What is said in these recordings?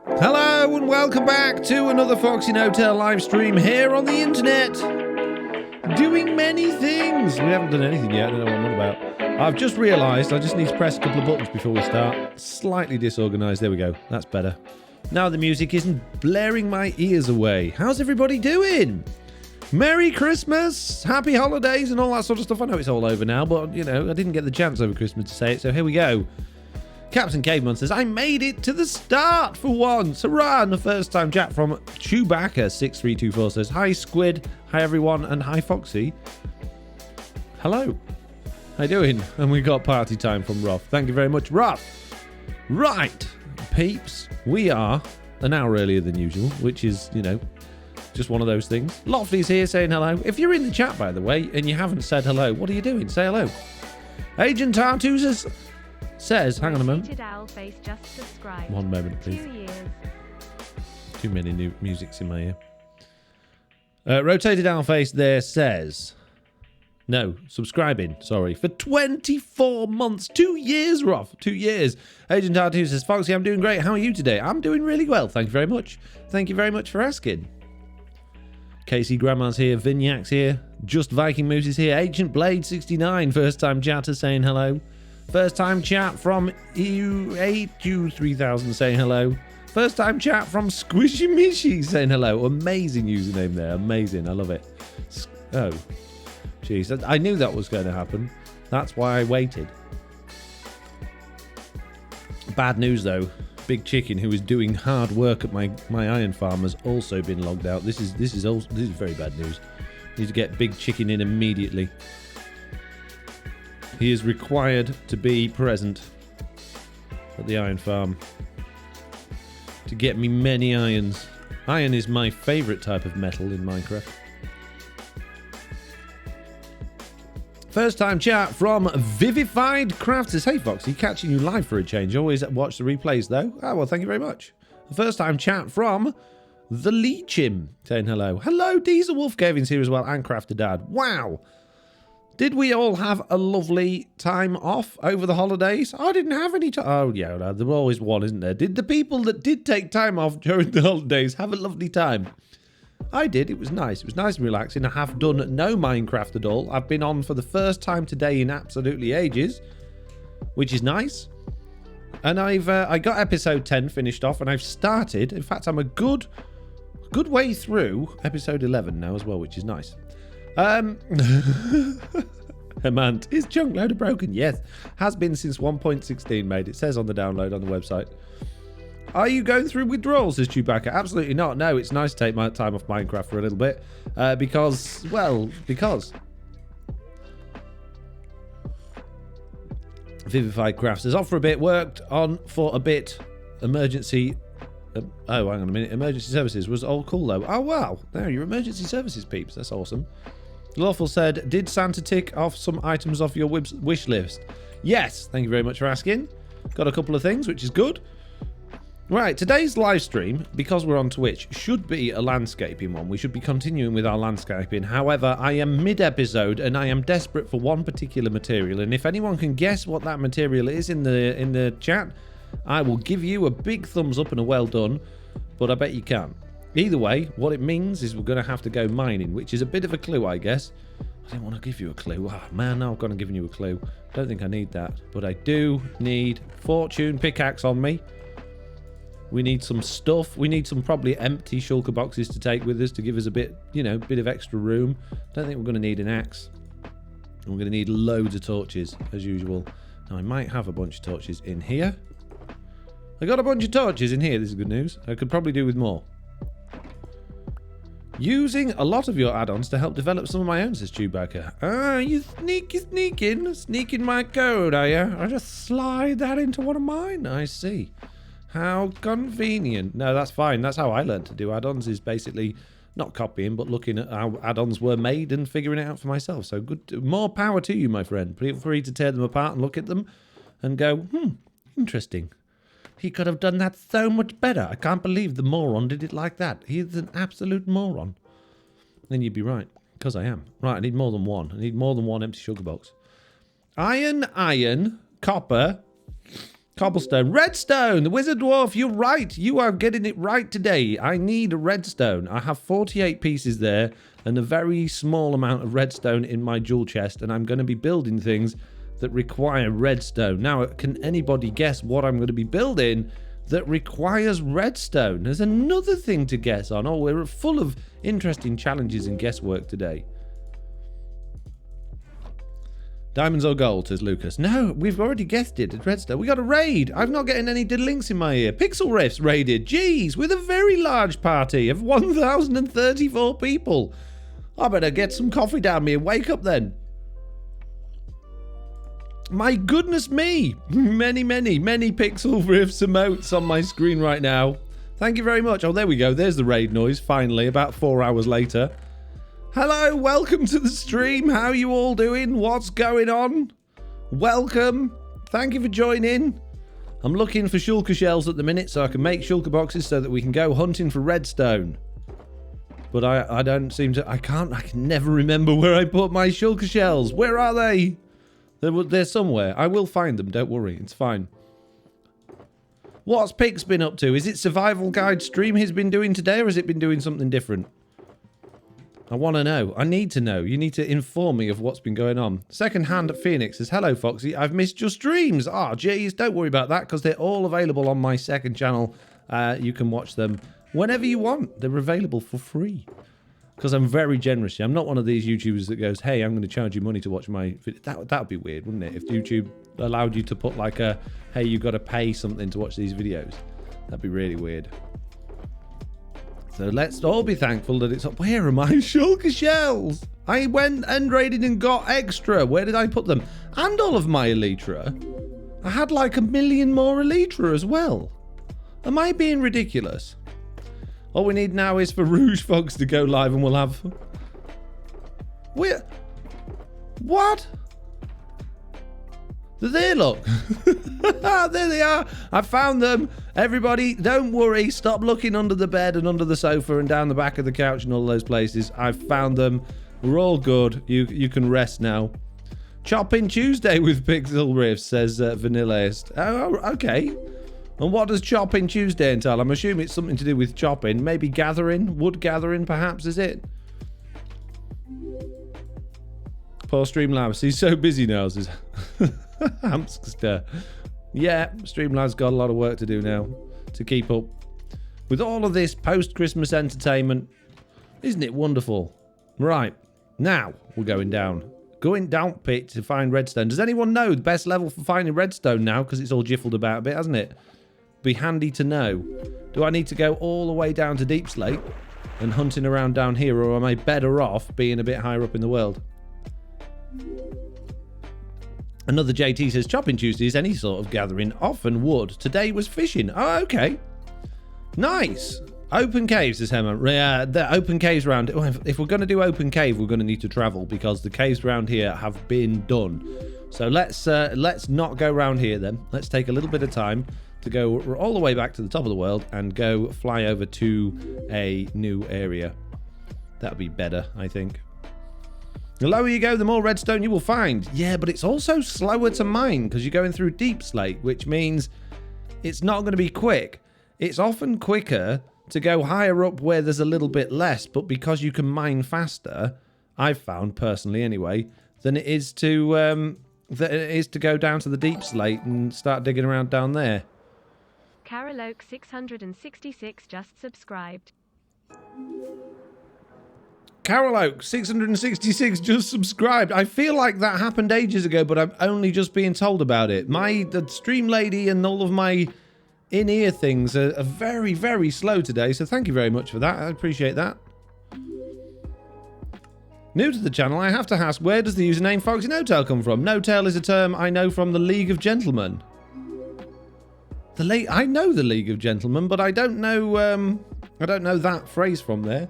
Hello and welcome back to another Foxy No-Tail live stream here on the internet. Doing many things. We haven't done anything yet, I don't know what I'm on about. I've just realised I just need to press a couple of buttons before we start. Slightly disorganised, there we go, that's better. Now the music isn't blaring my ears away. How's everybody doing? Merry Christmas, happy holidays and all that sort of stuff. I know it's all over now, but you know, I didn't get the chance over Christmas to say it, so here we go. Captain Caveman says, I made it to the start for once. Hurrah! And the first time chat from Chewbacca6324 says, hi Squid, hi everyone, and hi Foxy. Hello. How you doing? And we got party time from Roth. Thank you very much, Roth. Right, peeps, we are an hour earlier than usual, which is, you know, just one of those things. Lofty's here saying hello. If you're in the chat, by the way, and you haven't said hello, what are you doing? Say hello. Agent Tartus says, hang on a moment. One moment, please. 2 years. Too many new musics in my ear. Rotated Owl Face there says, no, subscribing, sorry, for 24 months. 2 years, Roth, 2 years. Agent Tartus says, Foxy, I'm doing great. How are you today? I'm doing really well. Thank you very much. Thank you very much for asking. Casey Grandma's here, Vignac's here, Just Viking Moose is here, Ancient Blade 69, first time chatter saying hello. First time chat from EU8U3000 saying hello. First time chat from Squishy Mishy saying hello. Amazing username there, amazing, I love it. Oh, jeez, I knew that was going to happen. That's why I waited. Bad news though. Big Chicken, who is doing hard work at my iron farm, has also been logged out. This is very bad news. Need to get Big Chicken in immediately. He is required to be present at the iron farm to get me many irons. Iron is my favourite type of metal in Minecraft. First time chat from Vivified Craft says, hey Foxy, catching you live for a change. Always watch the replays though. Oh, well, thank you very much. First time chat from The Leechim saying hello. Hello, Diesel Wolf Gavin's here as well, and Crafter Dad. Wow. Did we all have a lovely time off over the holidays? I didn't have any time. Oh, yeah, no, there's always one, isn't there? Did the people that did take time off during the holidays have a lovely time? I did. It was nice. It was nice and relaxing. I have done no Minecraft at all. I've been on for the first time today in absolutely ages, which is nice. And I got episode 10 finished off, and I've started. In fact, I'm a good way through episode 11 now as well, which is nice. Hemant, is chunk loader broken? Yes, has been since 1.16 made. It says on the download on the website. Are you going through withdrawals, says Chewbacca? Absolutely not. No, it's nice to take my time off Minecraft for a little bit. Because Vivified Crafts is off for a bit, worked on for a bit. Emergency. Oh, hang on a minute. Emergency services was all cool though. Oh, wow. There, your emergency services peeps. That's awesome. Lawful said, did Santa tick off some items off your wish list? Yes. Thank you very much for asking. Got a couple of things, which is good. Right, today's live stream, because we're on Twitch, should be a landscaping one. We should be continuing with our landscaping. However, I am mid-episode and I am desperate for one particular material. And if anyone can guess what that material is in the chat, I will give you a big thumbs up and a well done. But I bet you can't. Either way, what it means is we're going to have to go mining, which is a bit of a clue, I guess. I didn't want to give you a clue. Oh, man, now I've gone and given you a clue. Don't think I need that. But I do need fortune pickaxe on me. We need some stuff. We need some probably empty shulker boxes to take with us to give us a bit, you know, bit of extra room. Don't think we're going to need an axe. And we're going to need loads of torches, as usual. Now, I might have a bunch of torches in here. I got a bunch of torches in here. This is good news. I could probably do with more. Using a lot of your add-ons to help develop some of my own, says Chewbacca. Ah, you sneaking my code, are you? I just slide that into one of mine. I see. How convenient. No, that's fine. That's how I learned to do add-ons, is basically not copying, but looking at how add-ons were made and figuring it out for myself. So good. More power to you, my friend. Feel free to tear them apart and look at them and go, interesting. He could have done that so much better. I can't believe the moron did it like that. He's an absolute moron. Then you'd be right, because I am. Right, I need more than one. I need more than one empty sugar box. Iron, copper, Cobblestone. Redstone! The wizard dwarf, you're right. You are getting it right today. I need a redstone. I have 48 pieces there and a very small amount of redstone in my jewel chest, and I'm going to be building things that require redstone. Now, can anybody guess what I'm going to be building that requires redstone? There's another thing to guess on. Oh, we're full of interesting challenges and guesswork today. Diamonds or gold, says Lucas. No, we've already guessed it. It's redstone. We got a raid. I'm not getting any links in my ear. Pixel Riffs raided. Jeez, with a very large party of 1,034 people. I better get some coffee down me and wake up then. My goodness me. Many Pixel Riffs emotes on my screen right now. Thank you very much. Oh, there we go. There's the raid noise, finally, about 4 hours later. Hello, welcome to the stream. How are you all doing? What's going on? Welcome. Thank you for joining. I'm looking for shulker shells at the minute so I can make shulker boxes so that we can go hunting for redstone. But I don't seem to... I can never remember where I put my shulker shells. Where are they? They're somewhere. I will find them. Don't worry. It's fine. What's Pix been up to? Is it survival guide stream he's been doing today, or has it been doing something different? I want to know. I need to know. You need to inform me of what's been going on. Second Hand at Phoenix says, hello, Foxy. I've missed your streams. Ah, geez, don't worry about that because they're all available on my second channel. You can watch them whenever you want. They're available for free because I'm very generous. I'm not one of these YouTubers that goes, hey, I'm going to charge you money to watch my video. That would be weird, wouldn't it? If YouTube allowed you to put like a, hey, you've got to pay something to watch these videos. That'd be really weird. So let's all be thankful that it's up. Where are my shulker shells? I went and raided and got extra. Where did I put them? And all of my elytra. I had like 1 million more elytra as well. Am I being ridiculous? All we need now is for Rouge Fox to go live and we'll have... What? There, look. There they are. I found them. Everybody, don't worry. Stop looking under the bed and under the sofa and down the back of the couch and all those places. I found them. We're all good. You can rest now. Chopping Tuesday with Pixel Riffs, says Vanillaist. Oh, okay. And what does Chopping Tuesday entail? I'm assuming it's something to do with chopping. Maybe gathering? Wood gathering, perhaps, is it? Poor Streamlabs. He's so busy now, says... Hamster. Yeah, Streamlad's got a lot of work to do now to keep up with all of this post-Christmas entertainment. Isn't it wonderful? Right, now we're going down. Going down pit to find redstone. Does anyone know the best level for finding redstone now? Because it's all jiffled about a bit, hasn't it? Be handy to know. Do I need to go all the way down to Deep Slate and hunting around down here, or am I better off being a bit higher up in the world? Another JT says, Chopping Tuesday is any sort of gathering, often wood. Today was fishing. Oh, okay. Nice. Open caves, says Hemmer. Yeah, the open caves around... If we're going to do open cave, we're going to need to travel because the caves around here have been done. So let's not go around here then. Let's take a little bit of time to go all the way back to the top of the world and go fly over to a new area. That'd be better, I think. The lower you go, the more redstone you will find. Yeah, but it's also slower to mine because you're going through Deep Slate, which means it's not going to be quick. It's often quicker to go higher up where there's a little bit less, but because you can mine faster, I've found personally anyway, than it is to go down to the Deep Slate and start digging around down there. Carol Oak 666 just subscribed. Carol Oak, 666 just subscribed. I feel like that happened ages ago, but I'm only just being told about it. The stream lady and all of my in-ear things are very, very slow today, so thank you very much for that. I appreciate that. New to the channel, I have to ask, where does the username Foxy No-Tail come from? No-Tail is a term I know from the League of Gentlemen. I know the League of Gentlemen, but I don't know that phrase from there.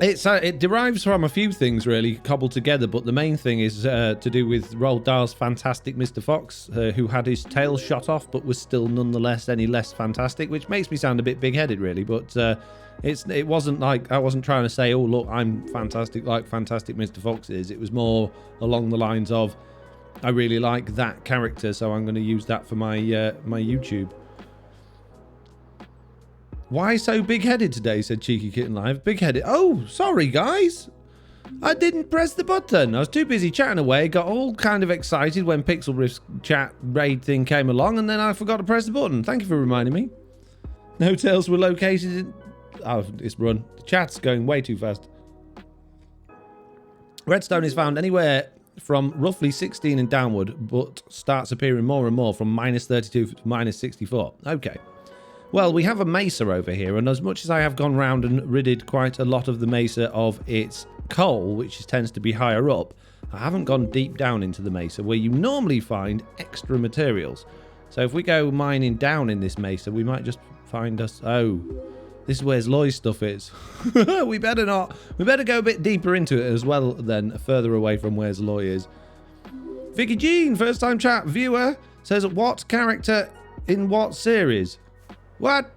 It derives from a few things really cobbled together, but the main thing is to do with Roald Dahl's fantastic Mr. Fox, who had his tail shot off but was still nonetheless any less fantastic, which makes me sound a bit big-headed really, but it wasn't like I wasn't trying to say, oh look, I'm fantastic like fantastic Mr. Fox is. It was more along the lines of I really like that character, so I'm going to use that for my my YouTube. Why so big-headed today, said Cheeky Kitten Live. Big-headed. Oh, sorry, guys. I didn't press the button. I was too busy chatting away, got all kind of excited when Pixel Rift's chat raid thing came along, and then I forgot to press the button. Thank you for reminding me. No tails were located in... Oh, it's run. The chat's going way too fast. Redstone is found anywhere from roughly 16 and downward, but starts appearing more and more from -32 to -64. Okay. Well, we have a mesa over here, and as much as I have gone round and ridded quite a lot of the mesa of its coal, which tends to be higher up, I haven't gone deep down into the mesa where you normally find extra materials. So if we go mining down in this mesa, we might just find us... Oh, this is where Loy's stuff is. We better not. We better go a bit deeper into it as well then, further away from where Loy is. Vicky Jean, first time chat viewer, says what character in what series? What?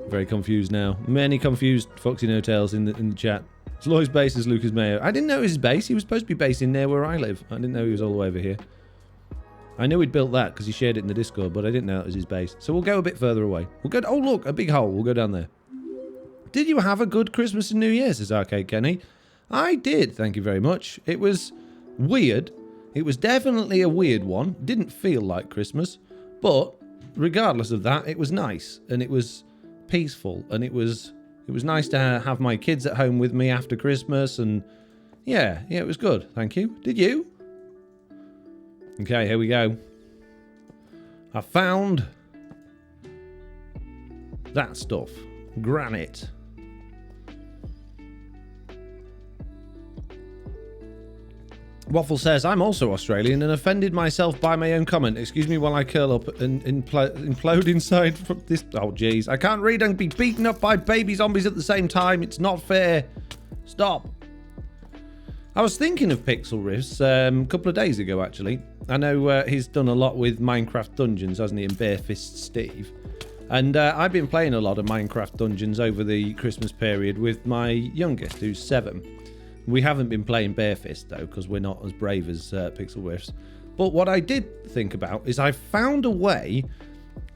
Very confused now. Many confused Foxy No Tails in the chat. Loy's base is Lucas Mayo. I didn't know his base. He was supposed to be based in near where I live. I didn't know he was all the way over here. I knew he'd built that because he shared it in the Discord, but I didn't know that was his base. So we'll go a bit further away. We'll go... Oh, look, a big hole. We'll go down there. Did you have a good Christmas and New Year, says Arcade Kenny? I did, thank you very much. It was weird. It was definitely a weird one. Didn't feel like Christmas. But regardless of that, it was nice. And it was peaceful. And it was nice to have my kids at home with me after Christmas. And yeah, it was good. Thank you. Did you? Okay, here we go. I found that stuff. Granite. Waffle says, I'm also Australian and offended myself by my own comment. Excuse me while I curl up and implode inside from this... Oh, jeez. I can't read and be beaten up by baby zombies at the same time. It's not fair. Stop. I was thinking of Pixel Rifts a couple of days ago, actually. I know he's done a lot with Minecraft Dungeons, hasn't he, and Barefist Steve. And I've been playing a lot of Minecraft Dungeons over the Christmas period with my youngest, who's 7. We haven't been playing Barefist, though, because we're not as brave as Pixel Rifts. But what I did think about is I found a way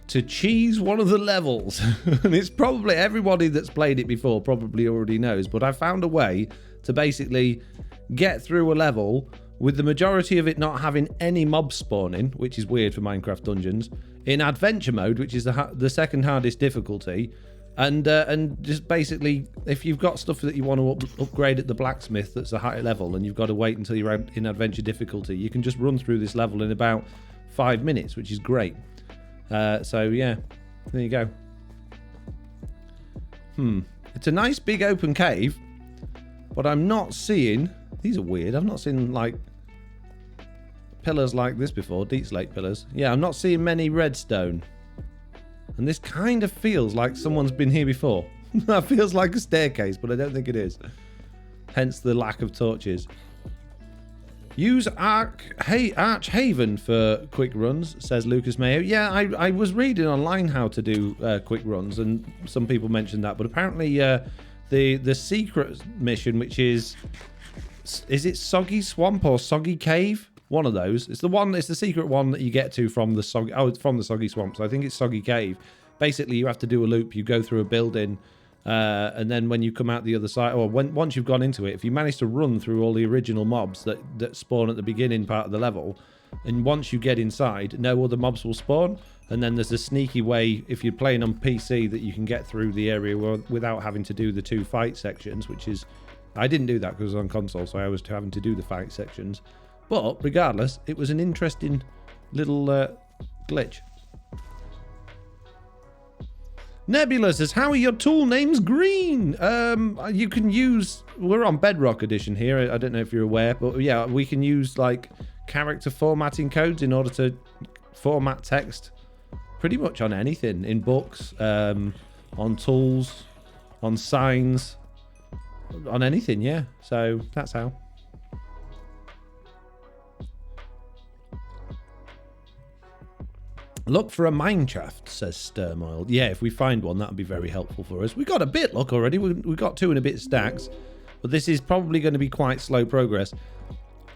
to cheese one of the levels. And it's probably everybody that's played it before probably already knows, but I found a way to basically get through a level with the majority of it not having any mobs spawning, which is weird for Minecraft Dungeons, in adventure mode, which is the second hardest difficulty, and just basically, if you've got stuff that you want to upgrade at the blacksmith that's a higher level, and you've got to wait until you're in adventure difficulty, you can just run through this level in about 5 minutes, which is great. So yeah, there you go. It's a nice big open cave, but I'm not seeing... These are weird. I've not seen, like, pillars like this before. Deep slate pillars. Yeah, I'm not seeing many redstone. And this kind of feels like someone's been here before. That feels like a staircase, but I don't think it is. Hence the lack of torches. Use Archhaven for quick runs, says Lucas Mayo. Yeah, I was reading online how to do quick runs, and some people mentioned that. But apparently the secret mission, which is it Soggy Swamp or Soggy Cave? One of those. It's the secret one that you get to from the Soggy... Oh, it's from the Soggy Swamp, so I think it's Soggy Cave. Basically, you have to do a loop. You go through a building, and then when you come out the other side... Or once you've gone into it, if you manage to run through all the original mobs that spawn at the beginning part of the level, and once you get inside, no other mobs will spawn. And then there's a sneaky way, if you're playing on PC, that you can get through the area without having to do the 2 fight sections, which is... I didn't do that because I was on console, so I was having to do the fight sections. But regardless, it was an interesting little glitch. Nebula says, how are your tool names green? You can use... We're on Bedrock edition here. I don't know if you're aware, but yeah, we can use like character formatting codes in order to format text pretty much on anything. In books, on tools, on signs, on anything, yeah. So that's how. Look for a mine shaft, says Sturmoil. Yeah, if we find one, that would be very helpful for us. We got a bit luck already. We've got 2 and a bit stacks, but this is probably going to be quite slow progress.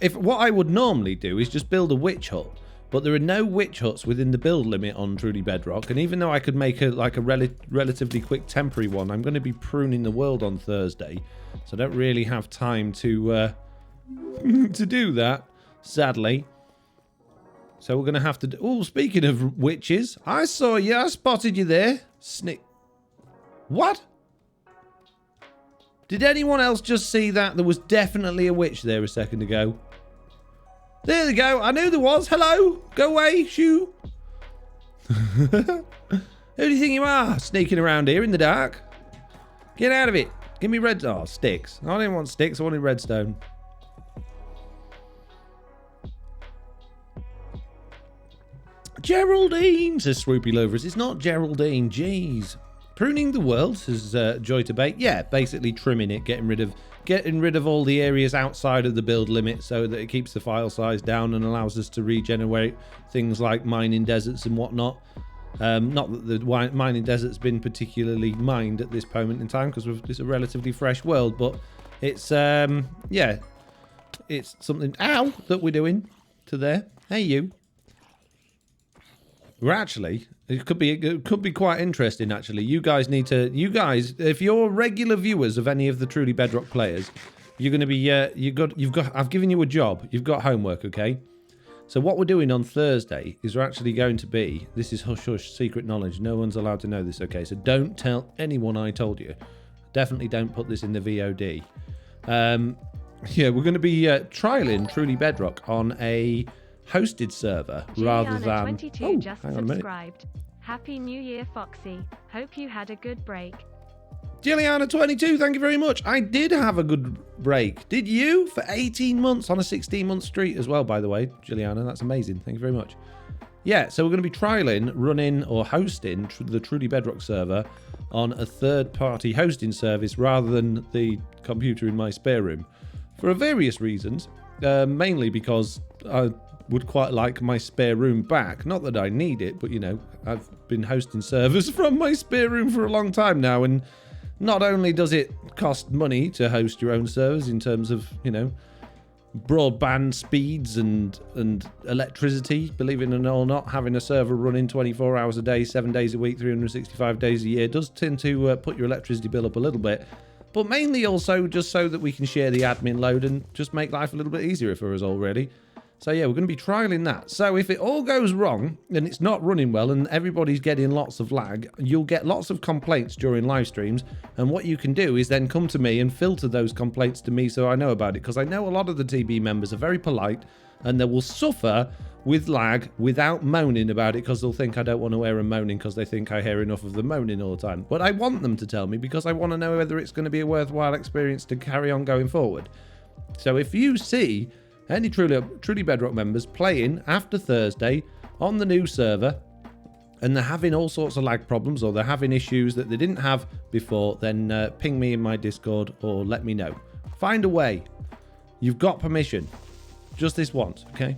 if what I would normally do is just build a witch hut, but there are no witch huts within the build limit on Truly Bedrock, and even though I could make a relatively quick temporary one, I'm going to be pruning the world on Thursday, so I don't really have time to to do that, sadly. So we're going to have to do... Oh, speaking of witches, I saw you. I spotted you there. What? Did anyone else just see that? There was definitely a witch there a second ago. There they go. I knew there was. Hello. Go away, shoo. Who do you think you are? Sneaking around here in the dark. Get out of it. Give me red... Oh, sticks. I didn't want sticks. I wanted redstone. Geraldine, says Swoopy Lovers. It's not Geraldine. Jeez. Pruning the world, says Joy to Bake. Yeah, basically trimming it, getting rid of all the areas outside of the build limit so that it keeps the file size down and allows us to regenerate things like mining deserts and whatnot. Not that the mining desert's been particularly mined at this moment in time because it's a relatively fresh world, but it's yeah, it's something that we're doing to there. Hey, you. We're actually, it could be quite interesting actually. You guys, if you're regular viewers of any of the Truly Bedrock players, you're going to be I've given you a job. You've got homework, okay? So what we're doing on Thursday is we're actually going to be, this is hush hush secret knowledge. No one's allowed to know this, okay? So don't tell anyone I told you. Definitely don't put this in the VOD. Yeah, we're going to be trialing Truly Bedrock on a hosted server rather than 22 just subscribed. Happy New Year, Foxy. Hope you had a good break. Juliana22, thank you very much. I did have a good break. Did you? For 18 months on a 16-month streak as well, by the way, Juliana. That's amazing. Thank you very much. Yeah, so we're going to be trialing, running, or hosting the Truly Bedrock server on a third-party hosting service rather than the computer in my spare room for various reasons. Mainly because I would quite like my spare room back. Not that I need it, but, you know, I've been hosting servers from my spare room for a long time now, and not only does it cost money to host your own servers in terms of, you know, broadband speeds and electricity, believe it or not, having a server running 24 hours a day, 7 days a week, 365 days a year does tend to put your electricity bill up a little bit, but mainly also just so that we can share the admin load and just make life a little bit easier for us all, really. So yeah, we're going to be trialing that. So if it all goes wrong and it's not running well and everybody's getting lots of lag, you'll get lots of complaints during live streams. And what you can do is then come to me and filter those complaints to me so I know about it. Because I know a lot of the TB members are very polite and they will suffer with lag without moaning about it because they'll think I don't want to hear them moaning because they think I hear enough of them moaning all the time. But I want them to tell me because I want to know whether it's going to be a worthwhile experience to carry on going forward. So if you see any Truly Bedrock members playing after Thursday on the new server and they're having all sorts of lag problems or they're having issues that they didn't have before, then ping me in my Discord or let me know. Find a way. You've got permission. Just this once, okay?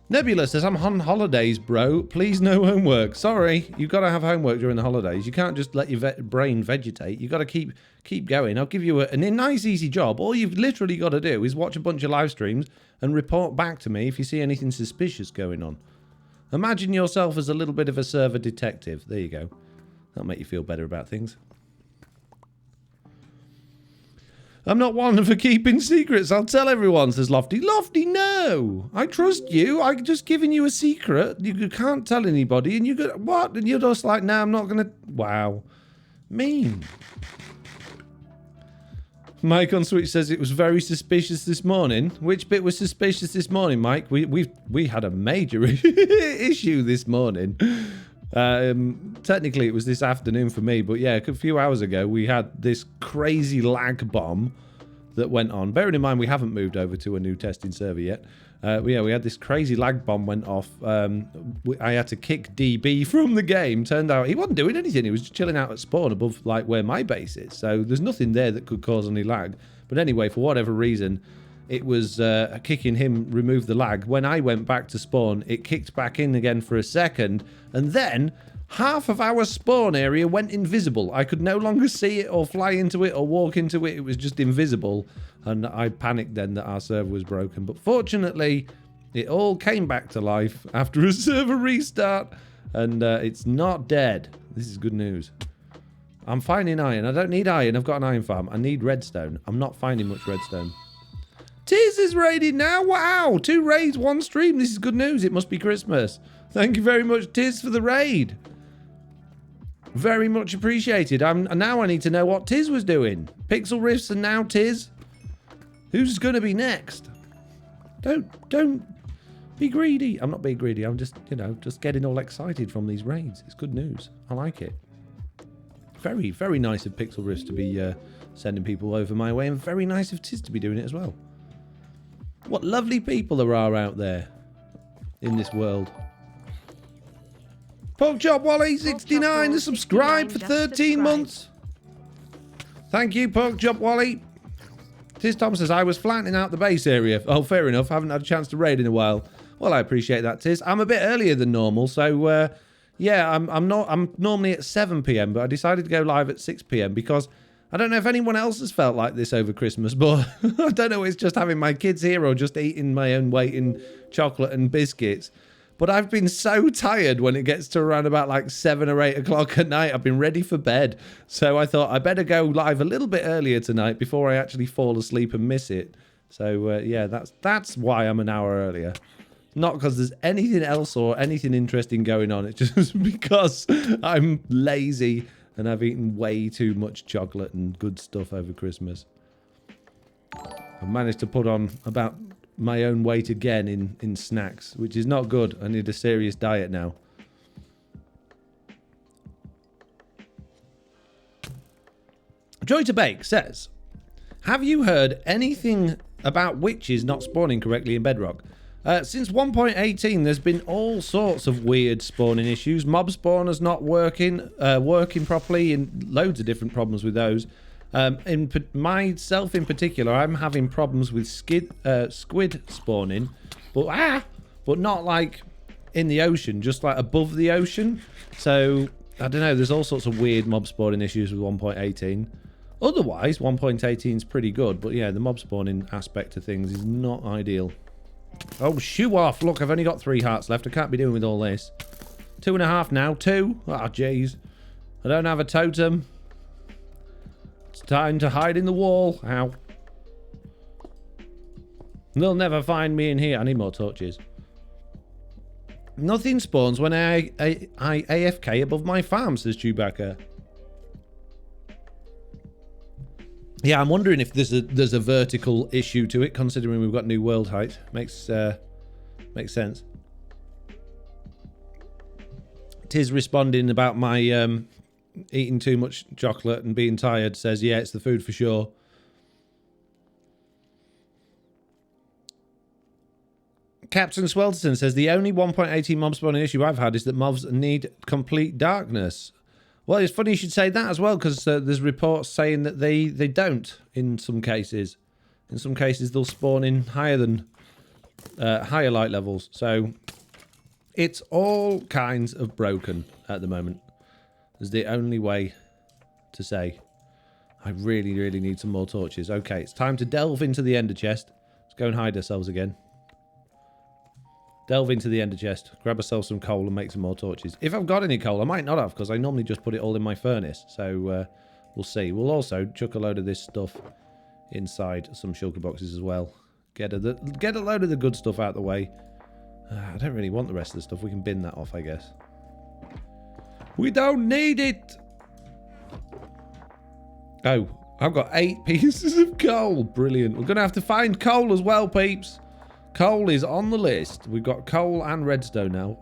Nebula says, I'm on holidays, bro. Please no homework. Sorry, you've got to have homework during the holidays. You can't just let your brain vegetate. You've got to keep going. I'll give you a nice, easy job. All you've literally got to do is watch a bunch of live streams and report back to me if you see anything suspicious going on. Imagine yourself as a little bit of a server detective. There you go. That'll make you feel better about things. I'm not one for keeping secrets. I'll tell everyone, says Lofty. Lofty, no! I trust you. I'm just giving you a secret. You can't tell anybody. And you go, what? And you're just like, no, I'm not going to... Wow. Mean. Mike on Switch says it was very suspicious this morning. Which bit was suspicious this morning, Mike? We had a major issue this morning. Technically it was this afternoon for me, but yeah, a few hours ago we had this crazy lag bomb that went on. Bearing in mind we haven't moved over to a new testing server yet. We had this crazy lag bomb went off. I had to kick DB from the game. Turned out he wasn't doing anything. He was just chilling out at spawn above like where my base is. So there's nothing there that could cause any lag. But anyway, for whatever reason, it was kicking him, remove the lag. When I went back to spawn, it kicked back in again for a second. And then Half of our spawn area went invisible. I could no longer see it or fly into it or walk into it. It was just invisible. And I panicked then that our server was broken. But fortunately, it all came back to life after a server restart. And it's not dead. This is good news. I'm finding iron. I don't need iron. I've got an iron farm. I need redstone. I'm not finding much redstone. Tiz is raiding now. Wow. 2 raids, 1 stream. This is good news. It must be Christmas. Thank you very much, Tiz, for the raid. Very much appreciated. Now I need to know what Tiz was doing. Pixel Rifts and now Tiz. Who's going to be next? Don't be greedy. I'm not being greedy. I'm just, just getting all excited from these raids. It's good news. I like it. Very, very nice of Pixel Rifts to be sending people over my way, and very nice of Tiz to be doing it as well. What lovely people there are out there in this world. Porkchop Wally 69 has subscribed for 13 months. Thank you, Porkchop Wally. Tiz Tom says, I was flattening out the base area. Oh, fair enough. I haven't had a chance to raid in a while. Well, I appreciate that, Tiz. I'm a bit earlier than normal, so yeah, I'm normally at 7 p.m, but I decided to go live at 6 p.m. because I don't know if anyone else has felt like this over Christmas, but I don't know if it's just having my kids here or just eating my own weight in chocolate and biscuits. But I've been so tired when it gets to around about like 7 or 8 o'clock at night. I've been ready for bed. So I thought I better go live a little bit earlier tonight before I actually fall asleep and miss it. So yeah, that's why I'm an hour earlier. Not because there's anything else or anything interesting going on. It's just because I'm lazy and I've eaten way too much chocolate and good stuff over Christmas. I've managed to put on about my own weight again in snacks, which is not good. I need a serious diet now. Joy to Bake says, have you heard anything about witches not spawning correctly in Bedrock? Since 1.18, there's been all sorts of weird spawning issues. Mob spawners not working properly, and loads of different problems with those. Myself in particular, I'm having problems with squid spawning, but not like in the ocean, just like above the ocean. So I don't know. There's all sorts of weird mob spawning issues with 1.18. Otherwise, 1.18 is pretty good, but yeah, the mob spawning aspect of things is not ideal. Oh, shoo off! Look, I've only got 3 hearts left. I can't be doing with all this. 2.5 now. 2. Ah, jeez. I don't have a totem. It's time to hide in the wall. Ow. They'll never find me in here. I need more torches. Nothing spawns when I AFK above my farm, says Chewbacca. Yeah, I'm wondering if there's a vertical issue to it, considering we've got new world height. Makes sense. Tiz responding about my eating too much chocolate and being tired, says, yeah, it's the food for sure. Captain Swelterton says, the only 1.18 mob spawning issue I've had is that mobs need complete darkness. Well, it's funny you should say that as well, because there's reports saying that they don't in some cases. In some cases, they'll spawn in higher light levels. So it's all kinds of broken at the moment. Is the only way to say. I really, really need some more torches. Okay, it's time to delve into the ender chest. Let's go and hide ourselves again. Delve into the ender chest, grab ourselves some coal and make some more torches. If I've got any coal, I might not have, because I normally just put it all in my furnace. So we'll see. We'll also chuck a load of this stuff inside some shulker boxes as well. Get a load of the good stuff out of the way. I don't really want the rest of the stuff. We can bin that off, I guess. We don't need it! Oh, I've got 8 pieces of coal. Brilliant. We're going to have to find coal as well, peeps. Coal is on the list. We've got coal and redstone now.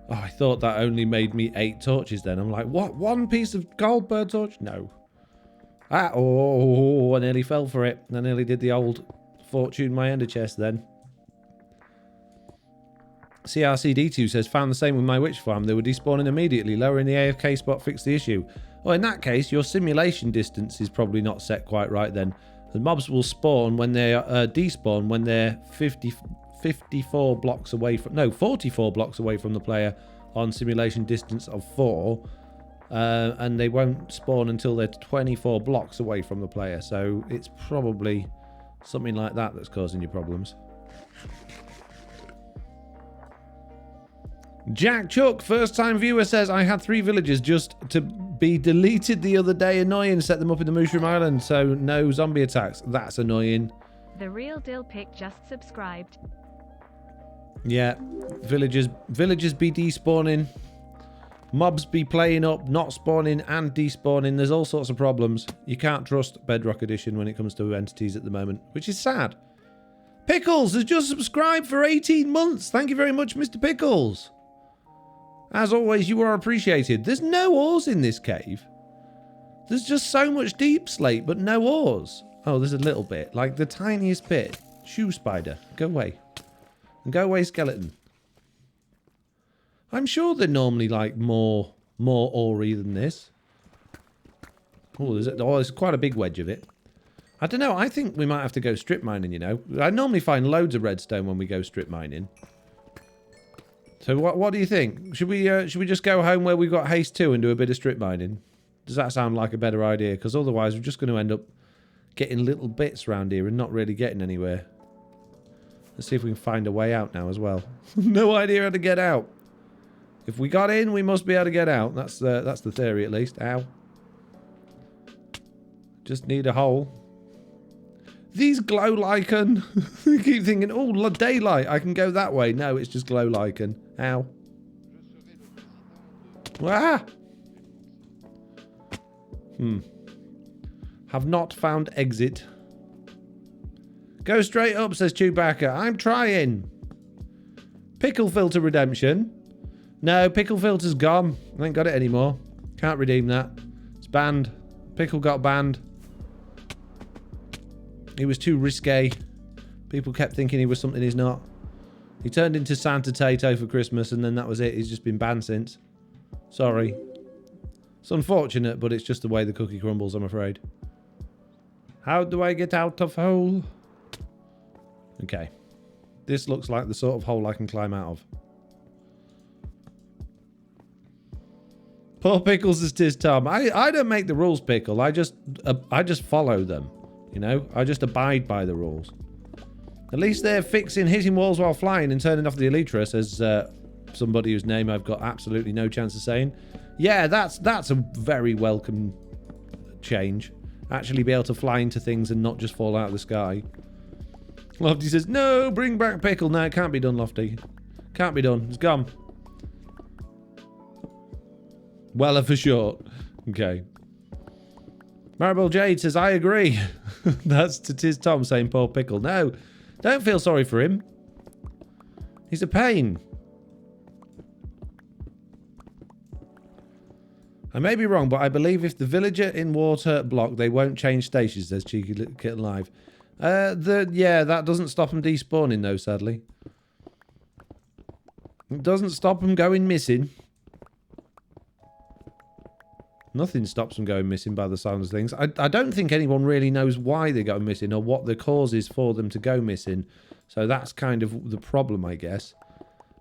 Oh, I thought that only made me 8 torches then. I'm like, what? 1 piece of coal per torch? No. Ah, oh, I nearly fell for it. I nearly did the old fortune my ender chest then. CRCD2 says, found the same with my witch farm. They were despawning immediately. Lowering the AFK spot fixed the issue. Well, in that case, your simulation distance is probably not set quite right then. The mobs will spawn when they despawn when they're 44 blocks away from... No, 44 blocks away from the player on simulation distance of 4. And they won't spawn until they're 24 blocks away from the player. So it's probably something like that that's causing you problems. Jack Chuck, first time viewer, says, I had 3 villagers just to be deleted the other day. Annoying. Set them up in the Mushroom Island, so no zombie attacks. That's annoying. The Real Dill Pick just subscribed. Yeah, villagers be despawning. Mobs be playing up, not spawning and despawning. There's all sorts of problems. You can't trust Bedrock Edition when it comes to entities at the moment, which is sad. Pickles has just subscribed for 18 months. Thank you very much, Mr. Pickles. As always, you are appreciated. There's no ores in this cave. There's just so much deep slate, but no ores. Oh, there's a little bit. Like the tiniest bit. Shoe spider. Go away. And go away, skeleton. I'm sure they're normally like more ore-y than this. Oh, there's quite a big wedge of it. I don't know. I think we might have to go strip mining, you know. I normally find loads of redstone when we go strip mining. So what do you think? Should we just go home where we've got haste 2 and do a bit of strip mining? Does that sound like a better idea? Because otherwise we're just going to end up getting little bits around here and not really getting anywhere. Let's see if we can find a way out now as well. No idea how to get out. If we got in, we must be able to get out. That's the theory at least. Ow. Just need a hole. These glow lichen. You keep thinking, oh, daylight. I can go that way. No, it's just glow lichen. Ow. Ah! Have not found exit. Go straight up, says Chewbacca. I'm trying. Pickle filter redemption. No, pickle filter's gone. I ain't got it anymore. Can't redeem that. It's banned. Pickle got banned. He was too risque. People kept thinking he was something he's not. He turned into Santa Tato for Christmas and then that was it. He's just been banned since. Sorry. It's unfortunate, but it's just the way the cookie crumbles, I'm afraid. How do I get out of hole? Okay. This looks like the sort of hole I can climb out of. Poor Pickles is tis Tom. I don't make the rules, Pickle. I just follow them. You know? I just abide by the rules. At least they're fixing hitting walls while flying and turning off the Elytra, says somebody whose name I've got absolutely no chance of saying. Yeah, that's a very welcome change. Actually be able to fly into things and not just fall out of the sky. Lofty says, no, bring back Pickle. No, it can't be done, Lofty. Can't be done. It's gone. Weller for short. Okay. Maribel Jade says, I agree. That's to Tiz Tom saying poor Pickle. No, don't feel sorry for him. He's a pain. I may be wrong, but I believe if the villager in water block, they won't change stations, says Cheeky Kitten Live. Yeah, that doesn't stop them despawning, though, sadly. It doesn't stop them going missing. Nothing stops them going missing by the sounds of things. I don't think anyone really knows why they go missing or what the cause is for them to go missing. So that's kind of the problem, I guess.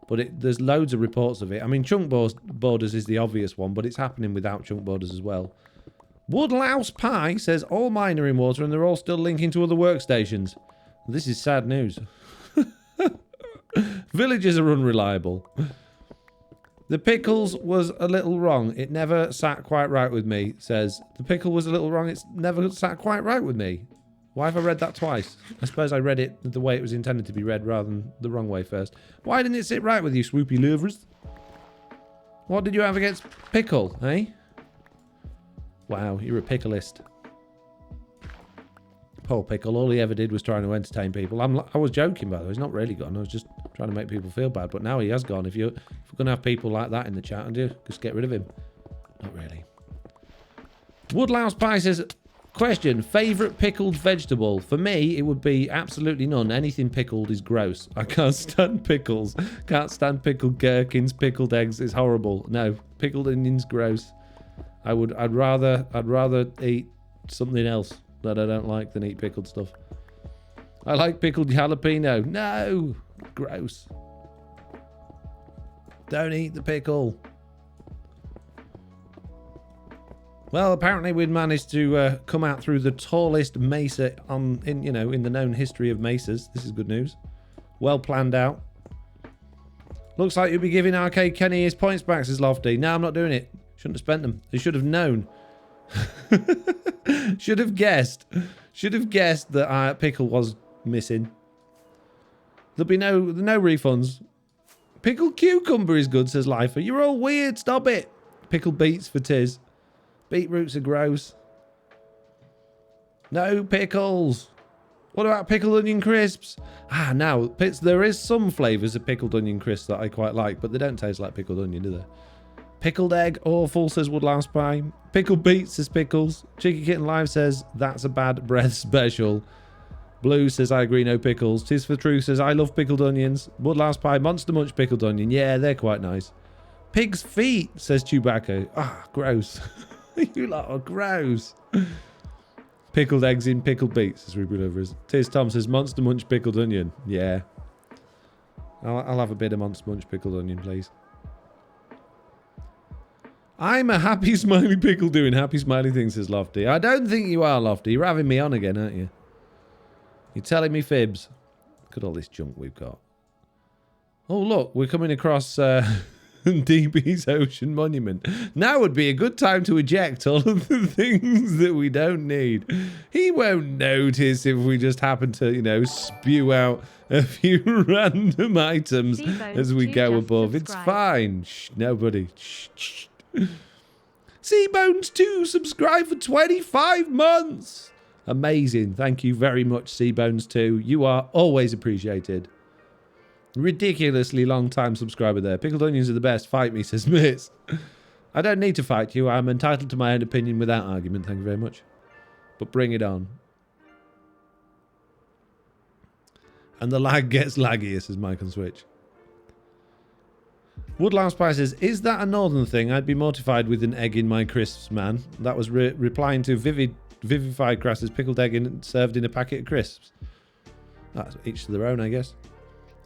But there's loads of reports of it. I mean, chunk borders is the obvious one, but it's happening without chunk borders as well. Woodlouse Pie says, all mine are in water and they're all still linking to other workstations. This is sad news. Villages are unreliable. The pickles was a little wrong. It never sat quite right with me, says. The pickle was a little wrong. It's never sat quite right with me. Why have I read that twice? I suppose I read it the way it was intended to be read rather than the wrong way first. Why didn't it sit right with you, swoopy lovers? What did you have against Pickle, eh? Wow, you're a picklist. Poor Pickle. All he ever did was trying to entertain people. I was joking, by the way. He's not really gone. I was just trying to make people feel bad. But now he has gone. If we're going to have people like that in the chat, just get rid of him. Not really. Woodlouse Pie says, question, favourite pickled vegetable? For me, it would be absolutely none. Anything pickled is gross. I can't stand pickles. Can't stand pickled gherkins, pickled eggs. It's horrible. No, pickled onions, gross. I'd rather eat something else that I don't like than eat pickled stuff. I like pickled jalapeno. No! Gross. Don't eat the pickle. Well, apparently we'd managed to come out through the tallest mesa in the known history of mesas. This is good news. Well planned out. Looks like you'll be giving Arcade Kenny his points back, says Lofty. No, I'm not doing it. Shouldn't have spent them. They should have known. Should have guessed. Should have guessed that Pickle was missing. There'll be no refunds. Pickled cucumber is good, says Lifer. You're all weird. Stop it. Pickled beets for Tiz. Beetroots are gross. No pickles. What about pickled onion crisps? Now, there is some flavours of pickled onion crisps that I quite like, but they don't taste like pickled onion, do they? Pickled egg, awful, says Woodlouse Pie. Pickled beets, says Pickles. Cheeky Kitten Live says, that's a bad breath special. Blue says, I agree, no pickles. Tis for Truth says, I love pickled onions. Woodlouse Pie, Monster Munch pickled onion. Yeah, they're quite nice. Pig's feet, says Chewbacca. Gross. You lot are gross. Pickled eggs in pickled beets, says Ruby Lovers. Tis Tom says, Monster Munch pickled onion. Yeah. I'll have a bit of Monster Munch pickled onion, please. I'm a happy smiley pickle doing happy smiley things, says Lofty. I don't think you are, Lofty. You're having me on again, aren't you? You're telling me fibs. Look at all this junk we've got. Oh, look. We're coming across DB's Ocean Monument. Now would be a good time to eject all of the things that we don't need. He won't notice if we just happen to, spew out a few random items as we go above. It's fine. Shh, nobody. Shh. Seabones2 subscribe for 25 months. Amazing. Thank you very much, Seabones2. You are always appreciated. Ridiculously long time subscriber there. Pickled onions are the best. Fight me, says Miss. I don't need to fight you. I'm entitled to my own opinion without argument. Thank you very much. But bring it on. And the lag gets laggier, says Mike on Switch. Woodlouse Pie says, is that a northern thing? I'd be mortified with an egg in my crisps, man. That was replying to Vivified Crass's pickled egg served in a packet of crisps. That's each to their own, I guess.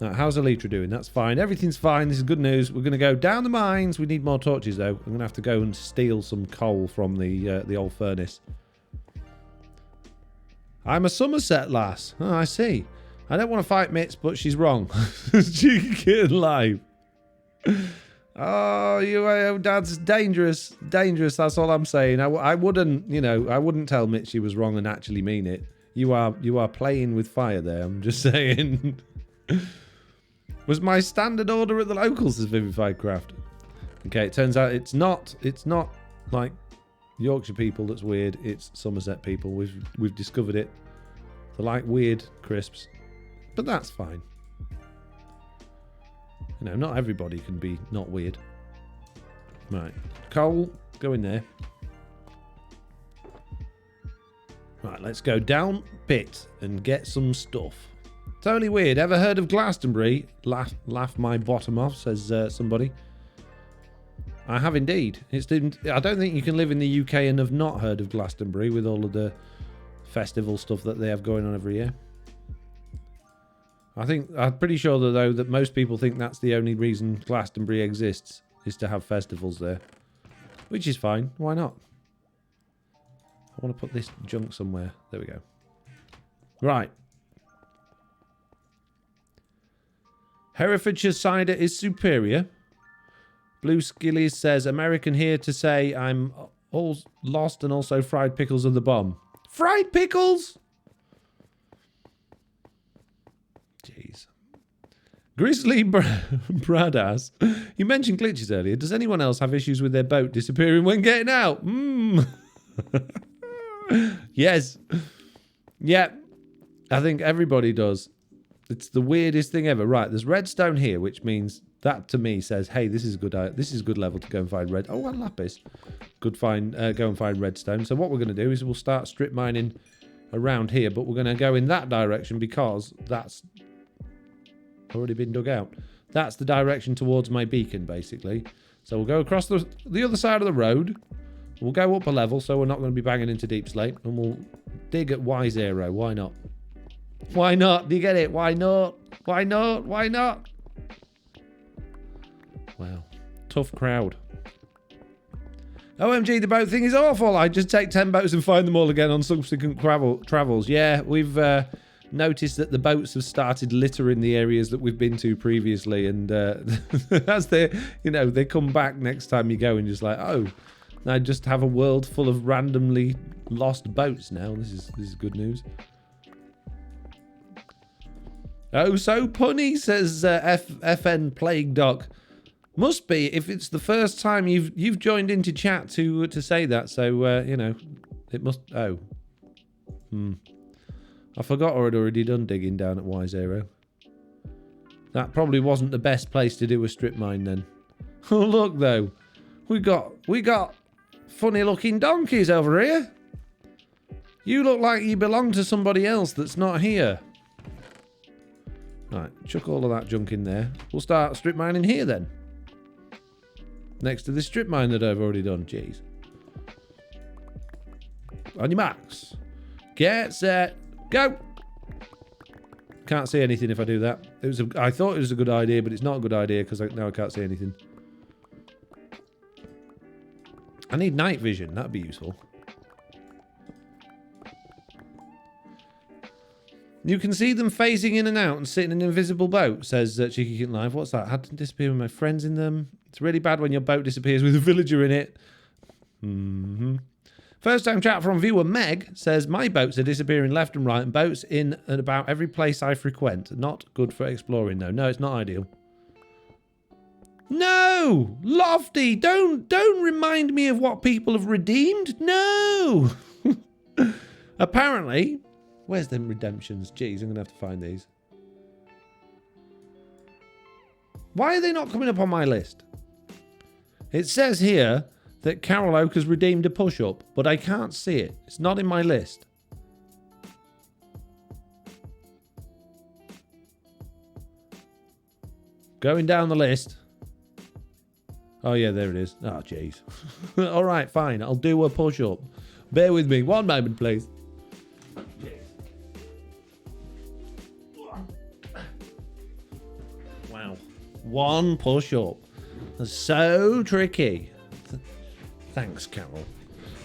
Right, how's Elytra doing? That's fine. Everything's fine. This is good news. We're going to go down the mines. We need more torches, though. I'm going to have to go and steal some coal from the old furnace. I'm a Somerset lass. Oh, I see. I don't want to fight Mitz, but she's wrong. Cheeky Kitten Live. Oh, Dad's dangerous. Dangerous, that's all I'm saying. I wouldn't, I wouldn't tell Mitch she was wrong and actually mean it. You are playing with fire there, I'm just saying. Was my standard order at the locals, says Vivified Craft. Okay, it turns out it's not like Yorkshire people that's weird, it's Somerset people. We've discovered it. They like weird crisps. But that's fine. Not everybody can be not weird. Right. Coal, go in there. Right, let's go down pit and get some stuff. Totally weird. Ever heard of Glastonbury? Laugh my bottom off, says somebody. I have indeed. I don't think you can live in the UK and have not heard of Glastonbury with all of the festival stuff that they have going on every year. I'm pretty sure though that most people think that's the only reason Glastonbury exists is to have festivals there, which is fine. Why not? I want to put this junk somewhere. There we go. Right. Herefordshire cider is superior. Blue Skillies says American here to say I'm all lost and also fried pickles are the bomb. Fried pickles? Jeez. Grizzly Bradass. You mentioned glitches earlier. Does anyone else have issues with their boat disappearing when getting out? Yes. Yeah. I think everybody does. It's the weirdest thing ever. Right, there's redstone here, which means that to me says, hey, this is good. This is good level to go and find red. Oh, and lapis. Good find. Go and find redstone. So what we're going to do is we'll start strip mining around here, but we're going to go in that direction because that's already been dug out. That's the direction towards my beacon, basically. So we'll go across the other side of the road. We'll go up a level, so we're not going to be banging into Deep Slate, and we'll dig at Y0. Why not? Why not? Do you get it? Why not? Why not? Why not? Wow. Tough crowd. OMG, the boat thing is awful. I just take 10 boats and find them all again on subsequent travels. Yeah, we've noticed that the boats have started littering the areas that we've been to previously, and as they come back next time you go, and just like, oh, I just have a world full of randomly lost boats now. This is good news. Oh, so punny, says FN Plague Doc. Must be if it's the first time you've joined into chat to say that. So it must. Oh, I forgot I'd already done digging down at Y0. That probably wasn't the best place to do a strip mine then. Oh look though, we got funny looking donkeys over here. You look like you belong to somebody else that's not here. Right, chuck all of that junk in there. We'll start strip mining here then. Next to this strip mine that I've already done. Jeez. On your marks. Get set. Go. Can't see anything if I do that. I thought it was a good idea, but it's not a good idea because now I can't see anything. I need night vision. That'd be useful. You can see them phasing in and out and sit in an invisible boat, says Cheeky Kitten Live. What's that? Had to disappear with my friends in them. It's really bad when your boat disappears with a villager in it. First time chat from viewer Meg says, my boats are disappearing left and right, and boats in and about every place I frequent. Not good for exploring though. No, it's not ideal. No! Lofty! Don't remind me of what people have redeemed. No! Apparently... Where's them redemptions? Jeez, I'm going to have to find these. Why are they not coming up on my list? It says here that Carol Oak has redeemed a push-up, but I can't see it. It's not in my list. Going down the list. Oh, yeah, there it is. Oh, jeez. All right, fine. I'll do a push-up. Bear with me. One moment, please. Wow. One push-up. That's so tricky. Thanks, Carol.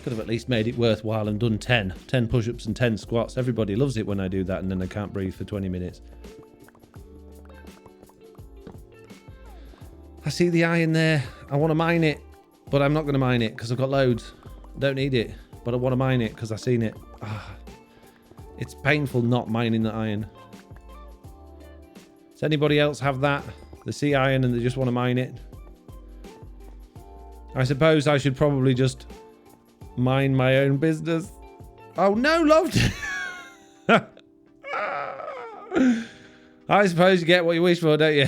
Could have at least made it worthwhile and done 10. 10 push-ups and 10 squats. Everybody loves it when I do that and then I can't breathe for 20 minutes. I see the iron there. I want to mine it, but I'm not going to mine it because I've got loads. Don't need it, but I want to mine it because I've seen it. It's painful not mining the iron. Does anybody else have that? The sea iron and they just want to mine it? I suppose I should probably just mind my own business. Oh no, loved. I suppose you get what you wish for, don't you?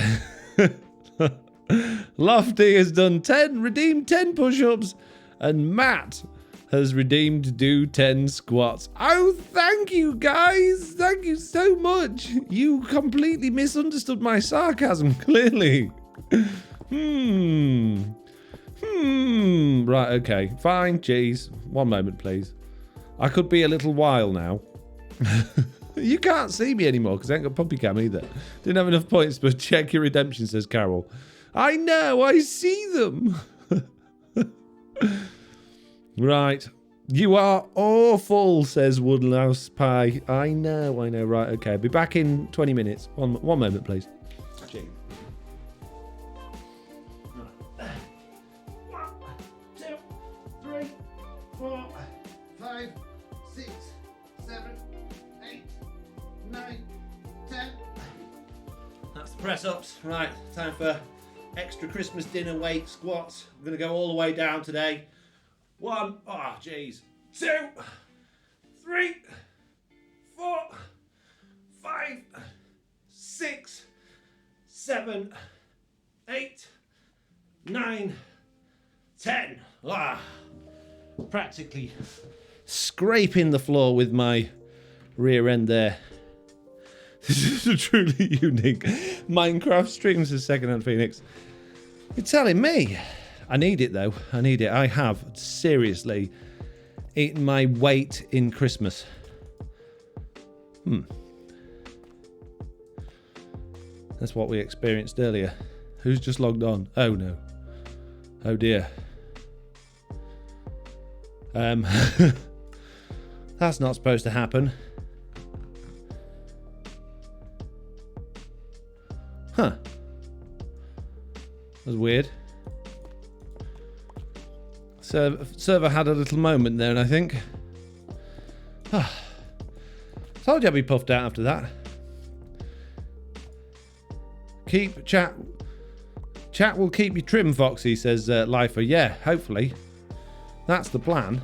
Lofty has done 10, redeemed 10 push-ups, and Matt has redeemed do 10 squats. Oh, thank you, guys. Thank you so much. You completely misunderstood my sarcasm, clearly. Right, okay. Fine, jeez. One moment, please. I could be a little while now. You can't see me anymore because I ain't got puppy cam either. Didn't have enough points, but check your redemption, says Carol. I know, I see them. Right. You are awful, says Woodlouse Pie. I know. Right, okay. I'll be back in 20 minutes. One moment, please. Gee. 1, 2, 3, 4, 5, 6, 7, 8, 9, 10. That's the press ups. Right, time for extra Christmas dinner weight squats. I'm going to go all the way down today. 1, oh jeez, 2, 3, 4, 5, 6, 7, 8, 9, 10. Practically scraping the floor with my rear end there. This is a truly unique Minecraft stream, says Secondhand Phoenix. You're telling me. I need it though. I need it. I have seriously eaten my weight in Christmas. That's what we experienced earlier. Who's just logged on? Oh no. Oh dear. That's not supposed to happen. Huh. That's weird. Server had a little moment there, and I think. Told you I'd be puffed out after that. Keep chat. Chat will keep you trim, Foxy, says Lifer. Yeah, hopefully. That's the plan.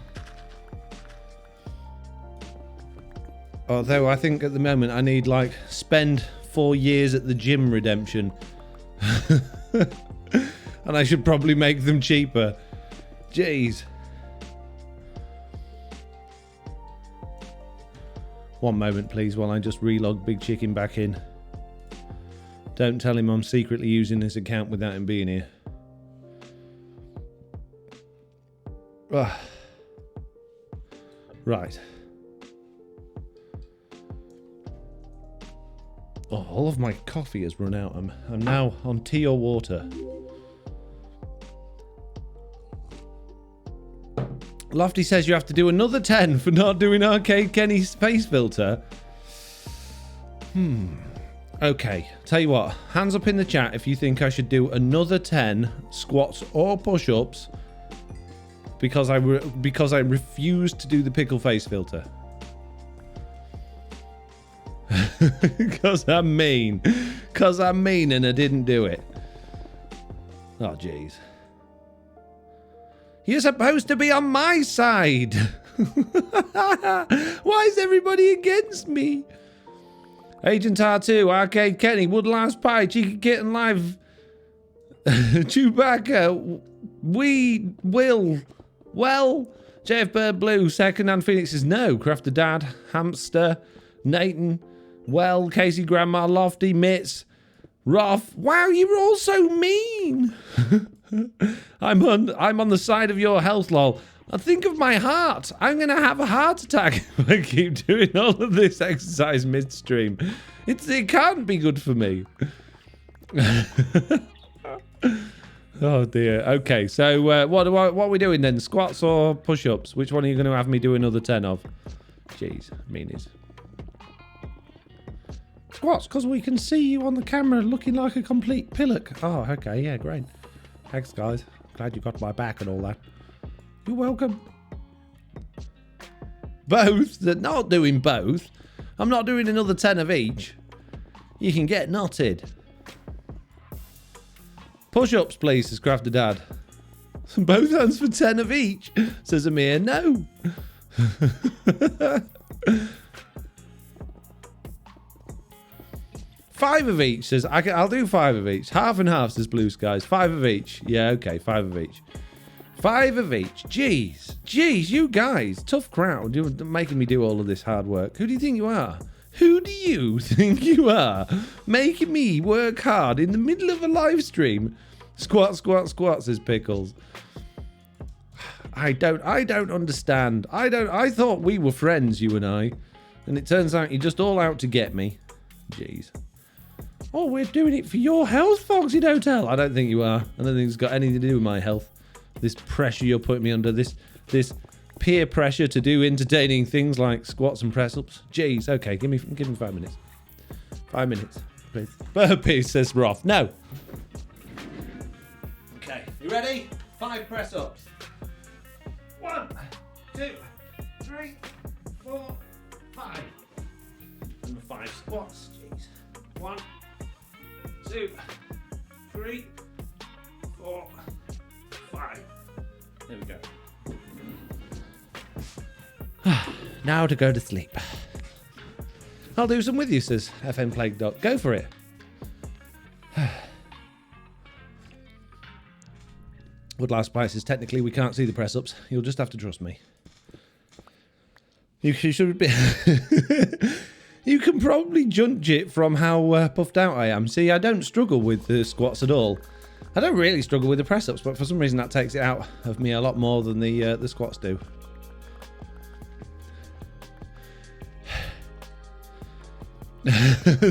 Although I think at the moment I need, like, spend 4 years at the gym redemption. And I should probably make them cheaper. Jeez. One moment, please, while I just relog Big Chicken back in. Don't tell him I'm secretly using this account without him being here. Right. Oh, all of my coffee has run out. I'm now on tea or water. Lofty says you have to do another 10 for not doing Arcade Kenny's face filter. Okay, tell you what. Hands up in the chat if you think I should do another 10 squats or push-ups because I refuse to do the pickle face filter. Because I'm mean. Because I'm mean and I didn't do it. Oh, jeez. You're supposed to be on my side. Why is everybody against me? Agent R2, Arcade Kenny, Woodline's Pie, Cheeky Kitten Live, Chewbacca, We Will, Well, JF Bird Blue, Second Hand Phoenix says no, Crafter Dad, Hamster, Nathan, Well, Casey Grandma, Lofty, Mitts, Roth. Wow, you're all so mean. I'm on the side of your health, lol. I think of my heart. I'm going to have a heart attack if I keep doing all of this exercise midstream. It can't be good for me. Oh dear. Okay, so what are we doing then? Squats or push-ups? Which one are you going to have me do another 10 of? Jeez, meanies. Squats, because we can see you on the camera looking like a complete pillock. Oh, okay, yeah, great. Thanks, guys. Glad you got my back and all that. You're welcome. Both? They're not doing both. I'm not doing another 10 of each. You can get knotted. Push-ups, please, says Crafter Dad. Both hands for 10 of each, says Amir. No. 5 of each, says, I'll do 5 of each. Half and half, says Blue Skies. 5 of each. Yeah, okay, 5 of each. 5 of each. Jeez. Jeez, you guys. Tough crowd. You're making me do all of this hard work. Who do you think you are? Who do you think you are? Making me work hard in the middle of a live stream. Squat, squat, squat, says Pickles. I don't understand. I thought we were friends, you and I. And it turns out you're just all out to get me. Jeez. Oh, we're doing it for your health, Foxy Hotel. I don't think you are. I don't think it's got anything to do with my health. This pressure you're putting me under, this peer pressure to do entertaining things like squats and press-ups. Jeez, okay, give me 5 minutes. 5 minutes, please. Burpees, says Roth. No. Okay, you ready? 5 press-ups. 1, 2, 3, 4, 5. And 5 squats. Jeez. 1, 2, 3, 4, 5. There we go. Now to go to sleep. I'll do some with you, says FM Plague Doc. Go for it. Woodlice Spices, technically we can't see the press-ups. You'll just have to trust me. You should be... You can probably judge it from how puffed out I am. See, I don't struggle with the squats at all. I don't really struggle with the press-ups, but for some reason that takes it out of me a lot more than the squats do.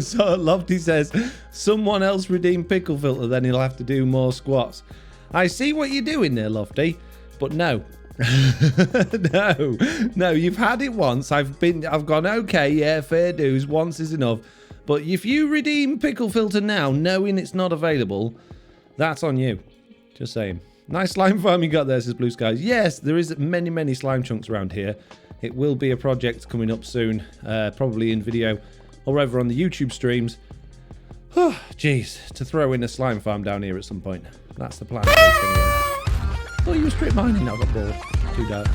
So Lofty says, someone else redeem Pickle Filter, then he'll have to do more squats. I see what you're doing there, Lofty, but no. No, you've had it once. I've gone, okay, yeah, fair dues, once is enough. But if you redeem Pickle Filter now, knowing it's not available, that's on you. Just saying. Nice slime farm you got there, says Blue Skies. Yes, there is many slime chunks around here. It will be a project coming up soon, probably in video or over on the YouTube streams. Oh, jeez, to throw in a slime farm down here at some point. That's the plan. Oh, you were strip mining. I got bored. Too dark.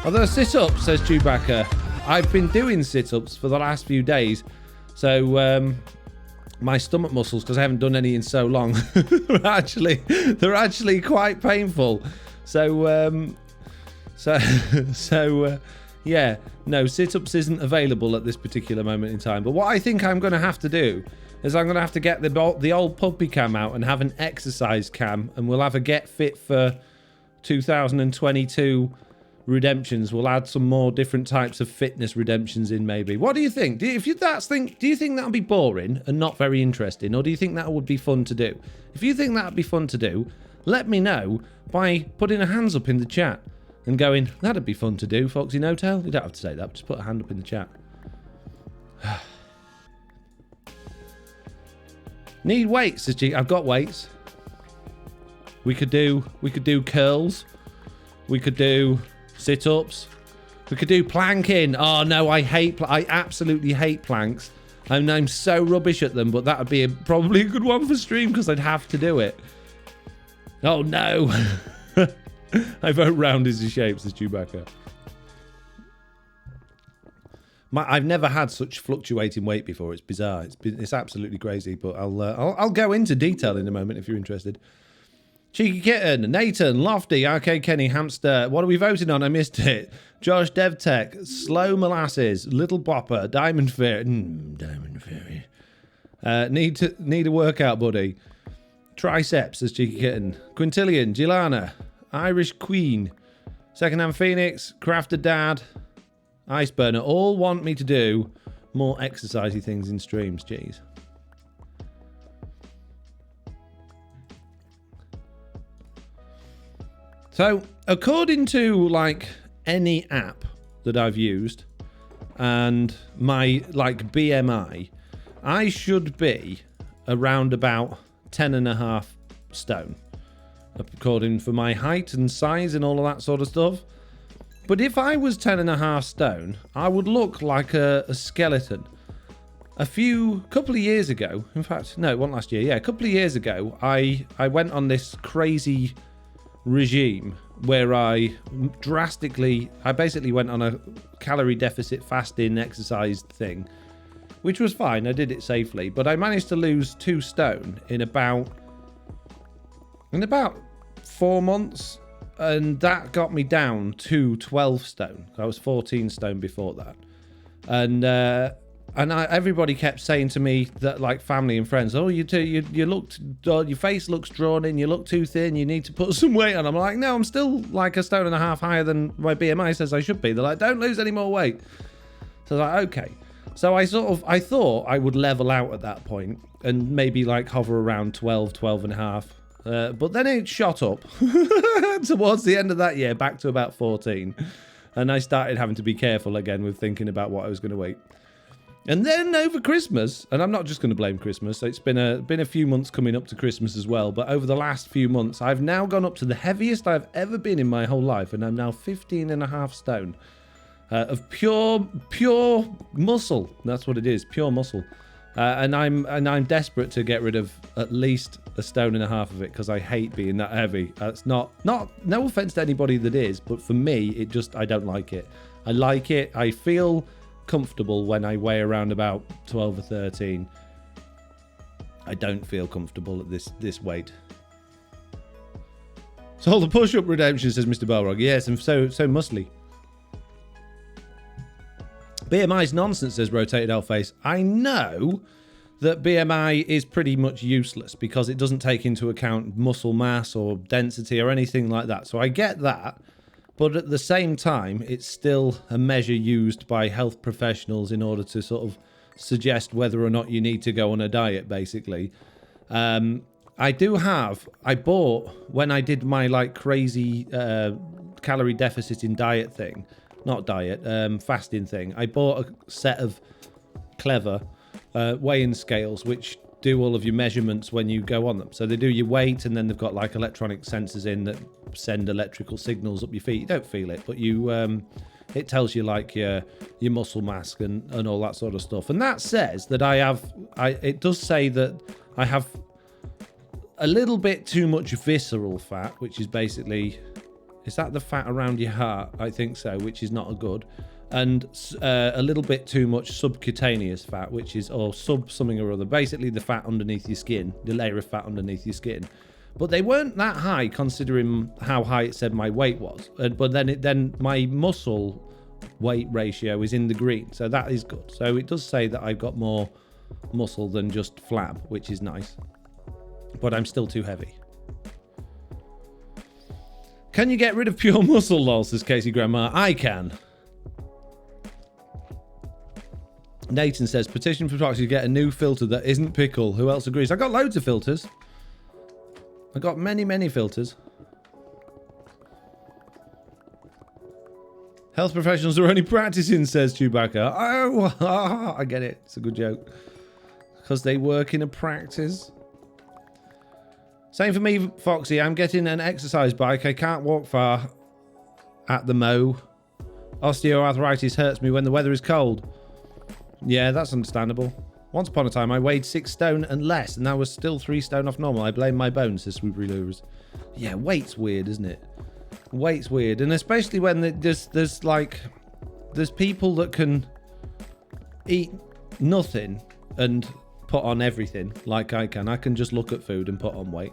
Although sit-ups, says Chewbacca. I've been doing sit-ups for the last few days. So, my stomach muscles, because I haven't done any in so long, they're actually quite painful. So, yeah, no, sit-ups isn't available at this particular moment in time. But what I think I'm going to have to do is I'm going to have to get the old puppy cam out and have an exercise cam, and we'll have a get fit for 2022 redemptions. We'll add some more different types of fitness redemptions in, maybe. What do you think? Do you think that'll be boring and not very interesting, or do you think that would be fun to do? If you think that'd be fun to do, let me know by putting a hands up in the chat and going, that'd be fun to do, Foxy No Tail. You don't have to say that, just put a hand up in the chat. Need weights, says G. I've got weights. We could do curls. We could do sit-ups. We could do planking. Oh no, I absolutely hate planks. I'm so rubbish at them, but that would be probably a good one for stream because I'd have to do it. Oh no. I vote round is the shape, says Chewbacca. I've never had such fluctuating weight before. It's bizarre. It's absolutely crazy. But I'll go into detail in a moment if you're interested. Cheeky Kitten, Nathan, Lofty, Arcade Kenny, Hamster. What are we voting on? I missed it. Josh DevTech, Slow Molasses, Little Bopper, Diamond Fairy. Diamond Fairy. Need a workout, buddy. Triceps, says Cheeky Kitten. Quintillion, Gilana, Irish Queen, Secondhand Phoenix, Crafter Dad, Iceburner. All want me to do more exercisey things in streams. Jeez. So, according to, like, any app that I've used and my, like, BMI, I should be around about 10.5 stone, according for my height and size and all of that sort of stuff. But if I was 10.5 stone, I would look like a skeleton. Couple of years ago, in fact, no, it wasn't last year, yeah, a couple of years ago, I went on this crazy regime where I basically went on a calorie deficit fasting exercise thing, which was fine. I did it safely, but I managed to lose 2 stone in about 4 months, and that got me down to 12 stone. I was 14 stone before that, and everybody kept saying to me that, like, family and friends, oh, you looked, your face looks drawn in, you look too thin, you need to put some weight on. I'm like, no, I'm still like 1.5 stone higher than my BMI says I should be. They're like, don't lose any more weight. So I was like, okay. So I thought I would level out at that point and maybe like hover around 12.5. But then it shot up towards the end of that year, back to about 14. And I started having to be careful again with thinking about what I was going to eat. And then over Christmas, and I'm not just going to blame Christmas, it's been a few months coming up to Christmas as well, but over the last few months, I've now gone up to the heaviest I've ever been in my whole life, and I'm now 15.5 stone of pure muscle. That's what it is, pure muscle. And I'm desperate to get rid of at least 1.5 stone of it because I hate being that heavy. It's no offense to anybody that is, but for me, I don't like it. I like it. I feel comfortable when I weigh around about 12 or 13. I don't feel comfortable at this weight. So the push-up redemption, says Mr. Balrog. Yes, I'm so muscly. BMI's nonsense, says Rotated Elfface. I know that BMI is pretty much useless because it doesn't take into account muscle mass or density or anything like that. So I get that. But at the same time, it's still a measure used by health professionals in order to sort of suggest whether or not you need to go on a diet, basically. I bought, when I did my like crazy calorie deficit in diet thing, not diet, fasting thing, I bought a set of clever weighing scales which do all of your measurements when you go on them. So they do your weight, and then they've got like electronic sensors in that send electrical signals up your feet. You don't feel it, but you it tells you like your muscle mass and all that sort of stuff. And that says that it does say that I have a little bit too much visceral fat, which is basically, is that the fat around your heart? I think so, which is not a good. And a little bit too much subcutaneous fat, which is, or sub something or other, basically the fat underneath your skin, the layer of fat underneath your skin. But they weren't that high considering how high it said my weight was. But then my muscle weight ratio is in the green, so that is good. So it does say that I've got more muscle than just flab, which is nice. But I'm still too heavy. Can you get rid of pure muscle, lol, says Casey Grandma? I can. Nathan says, petition for Proxy to get a new filter that isn't pickle. Who else agrees? I got loads of filters. I got many, many filters. Health professionals are only practicing, says Chewbacca. Oh, I get it. It's a good joke. Because they work in a practice. Same for me, Foxy. I'm getting an exercise bike. I can't walk far at the mo. Osteoarthritis hurts me when the weather is cold. Yeah, that's understandable. Once upon a time, I weighed 6 stone and less, and I was still 3 stone off normal. I blame my bones, says Swoopy Lures. Yeah, weight's weird, isn't it? Weight's weird, and especially when there's people that can eat nothing and put on everything, like I can. I can just look at food and put on weight.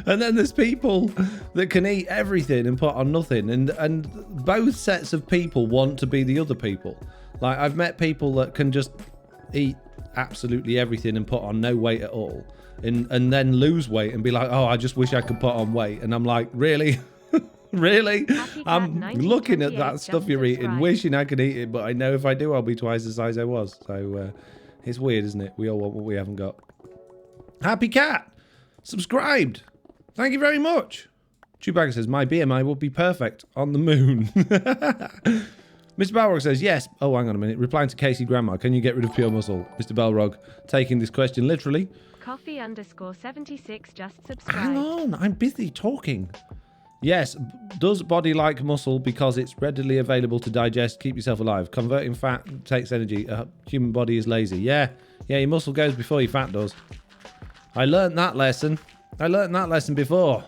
And then there's people that can eat everything and put on nothing, and both sets of people want to be the other people. Like, I've met people that can just eat absolutely everything and put on no weight at all, and then lose weight and be like, oh, I just wish I could put on weight. And I'm like, really? Really? I'm looking at that stuff you're eating, wishing I could eat it, but I know if I do, I'll be twice the size I was. So it's weird, isn't it? We all want what we haven't got. Happy Cat subscribed. Thank you very much. Chewbacca says, my BMI will be perfect on the moon. Mr. Balrog says, yes. Oh, hang on a minute. Replying to Casey Grandma, can you get rid of pure muscle? Mr. Balrog taking this question literally. Coffee_76 just subscribed. Hang on, I'm busy talking. Yes, does body like muscle because it's readily available to digest, keep yourself alive. Converting fat takes energy. Human body is lazy. Yeah, your muscle goes before your fat does. I learned that lesson. Before.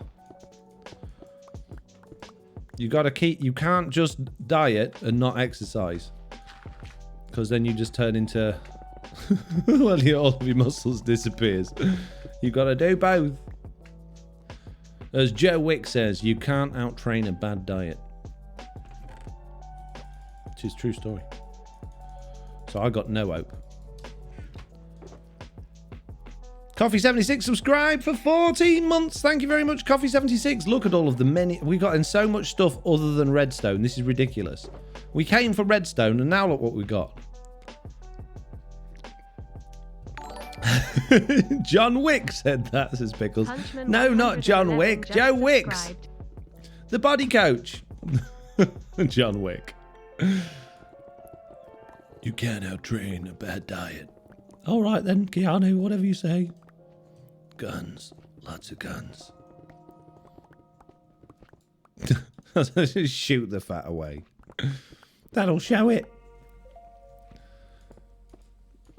You can't just diet and not exercise. Because then you just turn into, well, all of your muscles disappears. You got to do both. As Joe Wick says, you can't out-train a bad diet. Which is a true story. So I got no hope. Coffee76 subscribed for 14 months. Thank you very much, Coffee76. Look at all of the many. We got in so much stuff other than Redstone. This is ridiculous. We came for Redstone, and now look what we got. John Wick said that, says Pickles. No, not John Wick. Joe Wicks. The body coach. John Wick. You can't out-train a bad diet. All right then, Keanu, whatever you say. Guns. Lots of guns. Shoot the fat away. That'll show it.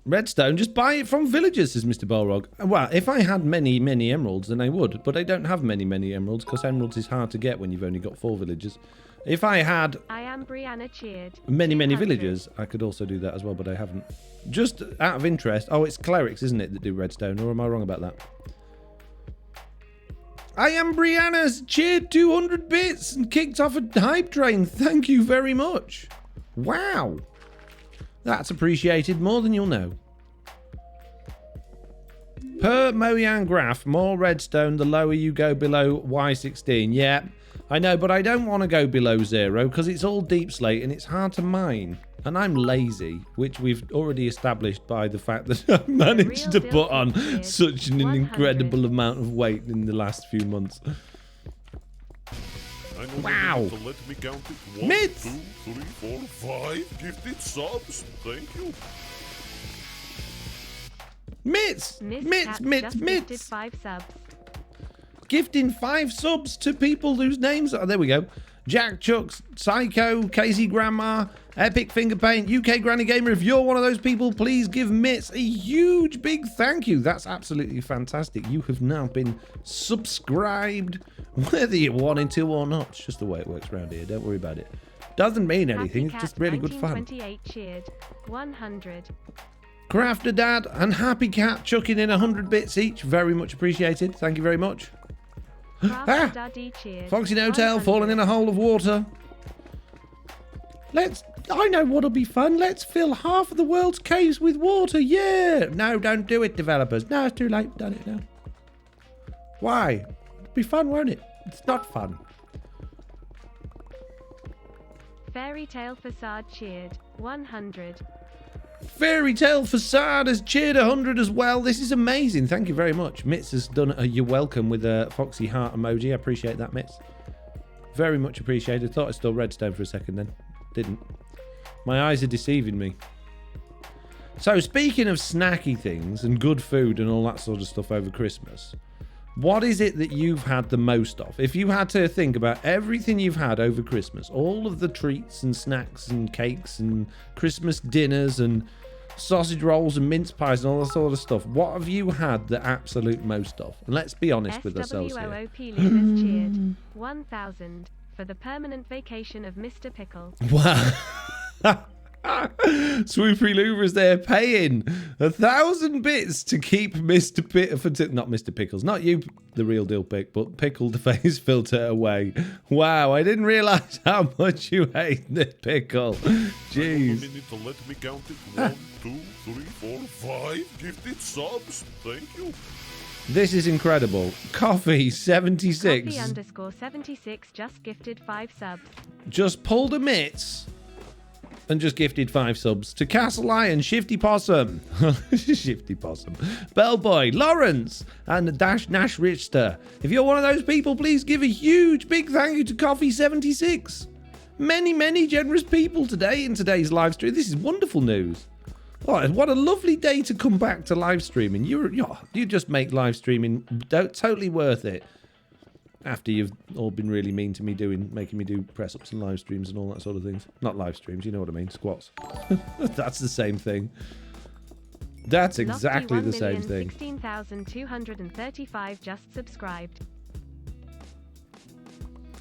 Redstone, just buy it from villagers, says Mr. Balrog. Well, if I had many, many emeralds, then I would. But I don't have many, many emeralds, because emeralds is hard to get when you've only got 4 villagers. If I had many, many villagers, I could also do that as well, but I haven't. Just out of interest. Oh, it's clerics, isn't it, that do redstone, or am I wrong about that? I am Brianna's cheered 200 bits and kicked off a hype train. Thank you very much. Wow. That's appreciated more than you'll know. Per Mojang graph, more redstone the lower you go below Y16. Yeah, I know, but I don't want to go below 0 because it's all deep slate and it's hard to mine. And I'm lazy, which we've already established by the fact that I've managed to put on such an incredible amount of weight in the last few months. Wow. So let me count it. 1, Mitts. 2, 3, 4, 5 gifted subs. Thank you. Mitts! Mitts! 5 subs. Gifting 5 subs to people whose names are... there we go. Jack Chucks, Psycho, Casey Grandma, Epic Finger Paint, UK Granny Gamer. If you're one of those people, please give Mitts a huge big thank you. That's absolutely fantastic. You have now been subscribed, whether you wanted to or not. It's just the way it works around here. Don't worry about it. Doesn't mean anything. It's just really good fun. 28 cheered. 100. Crafter Dad and Happy Cat chucking in 100 bits each. Very much appreciated. Thank you very much. Daddy cheered. Foxy No Tail falling in a hole of water. I know what'll be fun. Let's fill half of the world's caves with water. Yeah. No, don't do it, developers. No, it's too late. Done it now. Why? It'll be fun, won't it? It's not fun. Fairy Tale Facade cheered. 100. Fairy Tale Facade has cheered 100 as well. This is amazing. Thank you very much. Mitts has done a you're welcome with a foxy heart emoji. I appreciate that, Mitts. Very much appreciated. Thought I stole redstone for a second then. Didn't. My eyes are deceiving me. So speaking of snacky things and good food and all that sort of stuff over Christmas, what is it that you've had the most of? If you had to think about everything you've had over Christmas, all of the treats and snacks and cakes and Christmas dinners and sausage rolls and mince pies and all that sort of stuff, what have you had the absolute most of? And let's be honest with ourselves here. SWOOP Llamas cheered. 1,000 for the permanent vacation of Mr. Pickle. Wow. Swoopy Louvers there paying 1,000 bits to keep not Mr. Pickles, not you, the real deal pick, but Pickled face filter away. Wow, I didn't realise how much you hate the pickle. Jeez. To let me count it. 1, 2, 3, 4, 5 gifted subs. Thank you. This is incredible. Coffee 76. Coffee_76 just gifted 5 subs. Just pulled a Mitts. And just gifted 5 subs to Castle Lion, Shifty Possum, Shifty Possum, Bellboy, Lawrence, and Dash Nash Richter. If you're one of those people, please give a huge big thank you to Coffee76. Many generous people today in today's live stream. This is wonderful news. Oh, what a lovely day to come back to live streaming. You just make live streaming totally worth it. After you've all been really mean to me making me do press-ups and live streams and all that sort of things. Not live streams, you know what I mean, squats. That's the same thing. That's exactly the same thing. 16,235 just subscribed.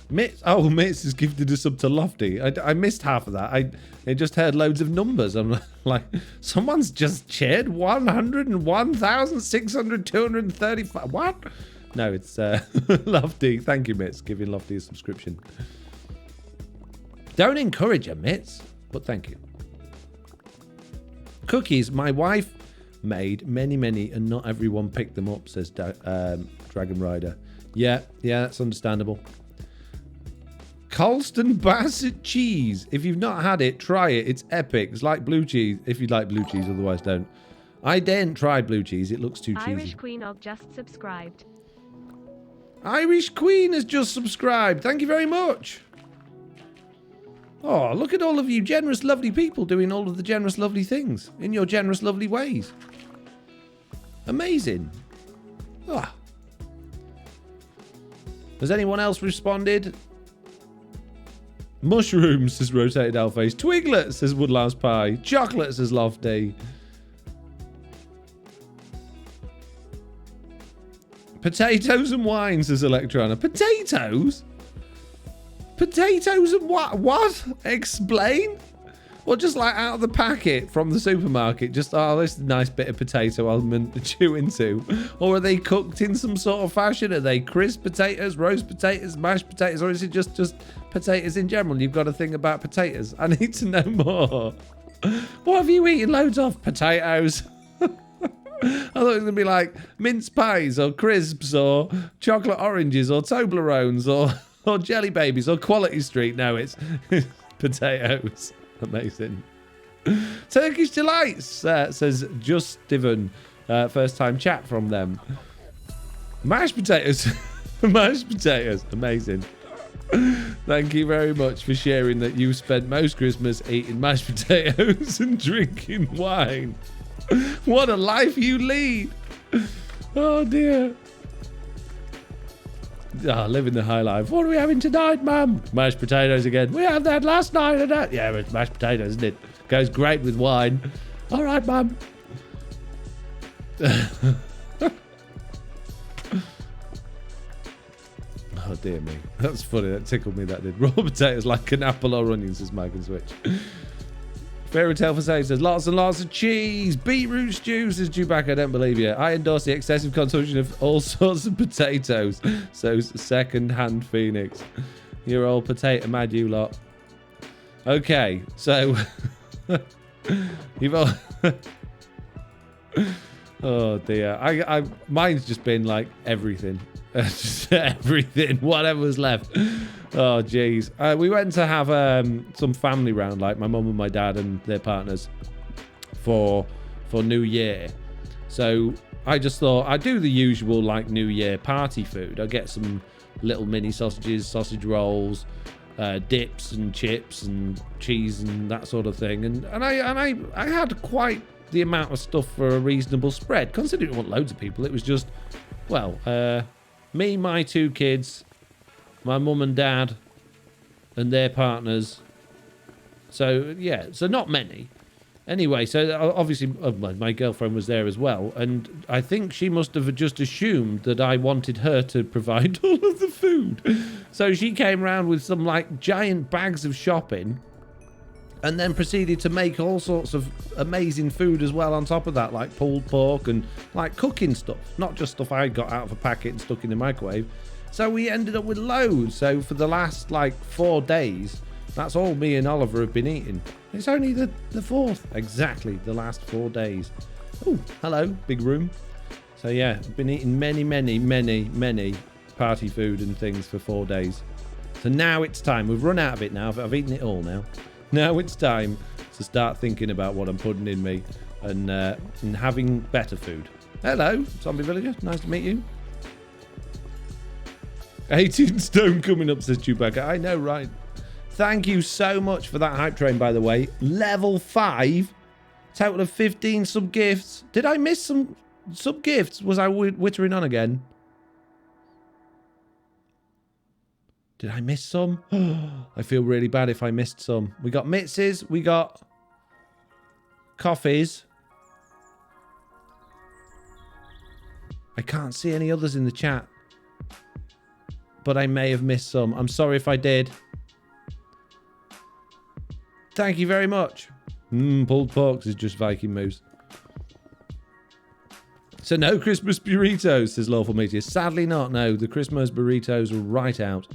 Mitts has gifted a sub to Lofty. I missed half of that. I just heard loads of numbers. I'm like, someone's just cheered 101,635. What? No, it's Lofty. Thank you, Mitts, giving Lofty a subscription. Don't encourage her, Mitts, but thank you. Cookies, my wife made many, and not everyone picked them up, says Dragon Rider. Yeah, that's understandable. Colston Bassett cheese. If you've not had it, try it. It's epic. It's like blue cheese. If you like blue cheese, otherwise don't. I daren't try blue cheese. It looks too cheesy. Irish Queen Og just subscribed. Irish Queen has just subscribed. Thank you very much. Oh, look at all of you generous, lovely people doing all of the generous, lovely things in your generous, lovely ways. Amazing. Oh. Has anyone else responded? Mushrooms, says Rotated Alface. Twiglet, says Woodlouse Pie. Chocolate, says Lofty. Potatoes and wine, says Electrona. Potatoes? Potatoes and what? What? Explain? Well, just like out of the packet from the supermarket. Just, oh, this is a nice bit of potato I'll chew into. Or are they cooked in some sort of fashion? Are they crisp potatoes, roast potatoes, mashed potatoes? Or is it just potatoes in general? You've got to think about potatoes. I need to know more. What have you eaten loads of? Potatoes. I thought it was going to be like mince pies or crisps or chocolate oranges or Toblerones or jelly babies or Quality Street. No, it's potatoes. Amazing. Turkish Delights, says Just Steven. First time chat from them. Mashed potatoes. Mashed potatoes. Amazing. Thank you very much for sharing that you spent most Christmas eating mashed potatoes and drinking wine. What a life you lead. Oh dear. Living the high life. What are we having tonight, Mum? Mashed potatoes again. We had that last night and that. Yeah, it's mashed potatoes, isn't it? Goes great with wine. All right, Mum. Oh dear me. That's funny. That tickled me, that did. Raw potatoes like an apple or onions, says Mike and Switch. Fairy Tale for Sale says lots and lots of cheese. Beetroot stew, says Chewbacca. I don't believe you. I endorse the excessive consumption of all sorts of potatoes. So second hand Phoenix. You're all potato mad, you lot. Okay, so you've all oh dear. I mine's just been like everything. Just everything, whatever was left. Oh jeez. We went to have some family round, like my mum and my dad and their partners for New Year. So I just thought I'd do the usual like New Year party food. I'd get some little mini sausages, sausage rolls, dips and chips and cheese and that sort of thing. And I had quite the amount of stuff for a reasonable spread. Considering it wasn't loads of people, it was just, well, me, my two kids, my mum and dad, and their partners. So, yeah, so not many. Anyway, so obviously my girlfriend was there as well, and I think she must have just assumed that I wanted her to provide all of the food. So she came round with some, like, giant bags of shopping, and then proceeded to make all sorts of amazing food as well on top of that, like pulled pork and like cooking stuff, not just stuff I got out of a packet and stuck in the microwave. So we ended up with loads. So for the last like 4 days, that's all me and Oliver have been eating. It's only the 4th, exactly the last 4 days. Oh, hello, big room. So yeah, I've been eating many party food and things for 4 days. So now it's time. We've run out of it now. I've eaten it all now. Now it's time to start thinking about what I'm putting in me and having better food. Hello, Zombie Villager. Nice to meet you. 18 stone coming up, says Chewbacca. I know, right? Thank you so much for that hype train, by the way. Level 5. Total of 15 sub-gifts. Did I miss some sub-gifts? Was I wittering on again? Did I miss some? I feel really bad if I missed some. We got Mitzi's. We got coffees. I can't see any others in the chat. But I may have missed some. I'm sorry if I did. Thank you very much. Pulled porks is just Viking moose. So no Christmas burritos, says Lawful Meteor. Sadly not, no. The Christmas burritos were right out.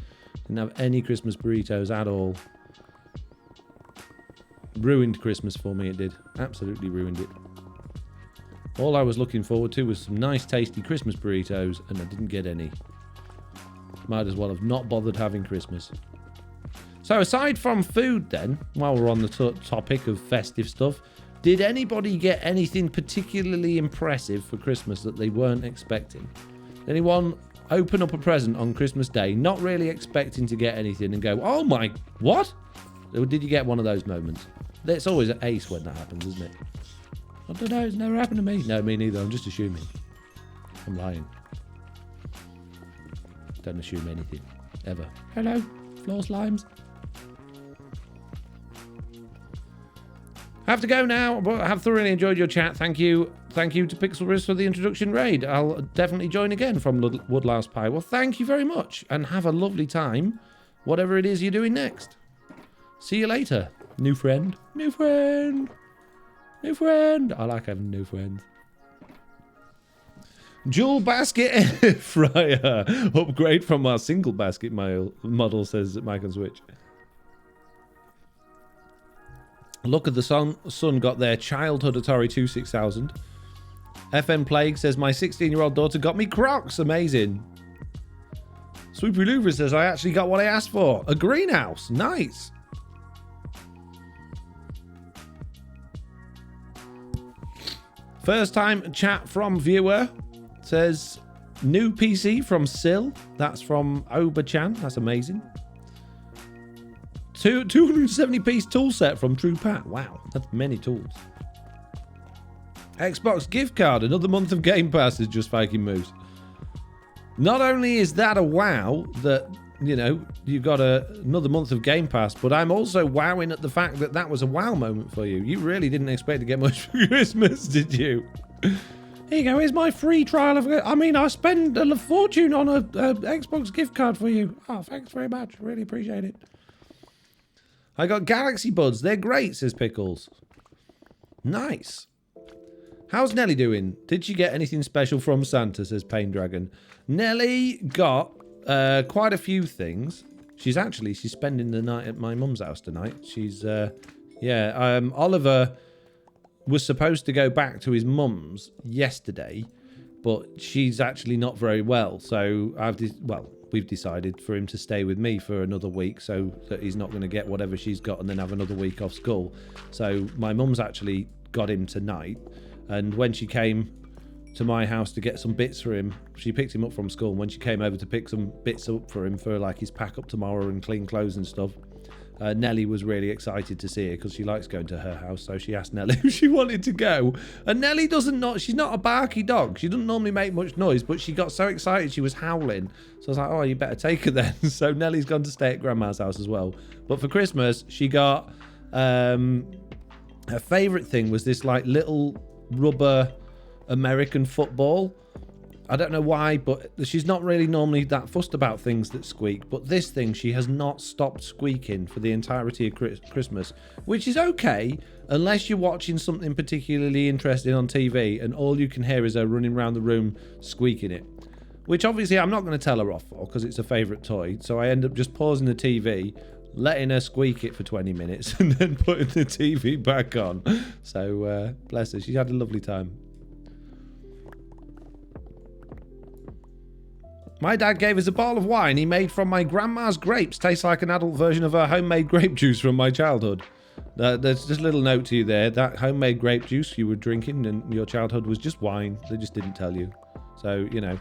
Didn't have any Christmas burritos at all. Ruined Christmas for me, it did. Absolutely ruined it. All I was looking forward to was some nice tasty Christmas burritos, and I didn't get any. Might as well have not bothered having Christmas. So aside from food then, while we're on the topic of festive stuff, did anybody get anything particularly impressive for Christmas that they weren't expecting? Anyone open up a present on Christmas Day, not really expecting to get anything and go, oh my, what? Or did you get one of those moments? It's always an ace when that happens, isn't it? I don't know, it's never happened to me. No, me neither, I'm just assuming. I'm lying. Don't assume anything, ever. Hello, floor slimes. I have to go now, but I have thoroughly enjoyed your chat. Thank you. Thank you to Pixelriss for the introduction raid. I'll definitely join again from Woodlouse Pie. Well, thank you very much, and have a lovely time, whatever it is you're doing next. See you later, new friend. New friend. New friend. I like having new friends. Dual basket air fryer. Upgrade from our single basket model, says Mike and Switch. Look at the sun got their childhood Atari 26000. FN Plague says, my 16-year-old daughter got me Crocs. Amazing. Swoopy Louvre says, I actually got what I asked for. A greenhouse. Nice. First time chat from viewer says, new PC from Sil. That's from Oberchan. That's amazing. 270-piece tool set from True Pat. Wow, that's many tools. Xbox gift card. Another month of Game Pass is just Viking moves. Not only is that a wow that, you know, you got another month of Game Pass, but I'm also wowing at the fact that that was a wow moment for you. You really didn't expect to get much for Christmas, did you? Here you go. Here's my free trial of... I mean, I spend a fortune on a Xbox gift card for you. Oh, thanks very much. Really appreciate it. I got Galaxy Buds. They're great, says Pickles. Nice. How's Nelly doing? Did she get anything special from Santa, says Pain Dragon. Nelly got quite a few things. She's spending the night at my mum's house tonight. She's, Oliver was supposed to go back to his mum's yesterday, but she's actually not very well. So we've decided for him to stay with me for another week so that he's not going to get whatever she's got and then have another week off school. So my mum's actually got him tonight. And when she came to my house to get some bits for him, she picked him up from school. And when she came over to pick some bits up for him for like his pack up tomorrow and clean clothes and stuff, Nelly was really excited to see her because she likes going to her house. So she asked Nelly if she wanted to go. And Nelly she's not a barky dog. She doesn't normally make much noise, but she got so excited she was howling. So I was like, oh, you better take her then. So Nelly's gone to stay at Grandma's house as well. But for Christmas, she got her favourite thing was this like little rubber American football. I don't know why, but she's not really normally that fussed about things that squeak, but this thing she has not stopped squeaking for the entirety of Christmas, which is okay unless you're watching something particularly interesting on TV and all you can hear is her running around the room squeaking it, which obviously I'm not going to tell her off for because it's a favourite toy. So I end up just pausing the TV, letting her squeak it for 20 minutes and then putting the TV back on. So bless her, she had a lovely time. My dad gave us a bottle of wine he made from my grandma's grapes. Tastes like an adult version of her homemade grape juice from my childhood. There's just a little note to you there. That homemade grape juice you were drinking in your childhood was just wine. They just didn't tell you. So, you know,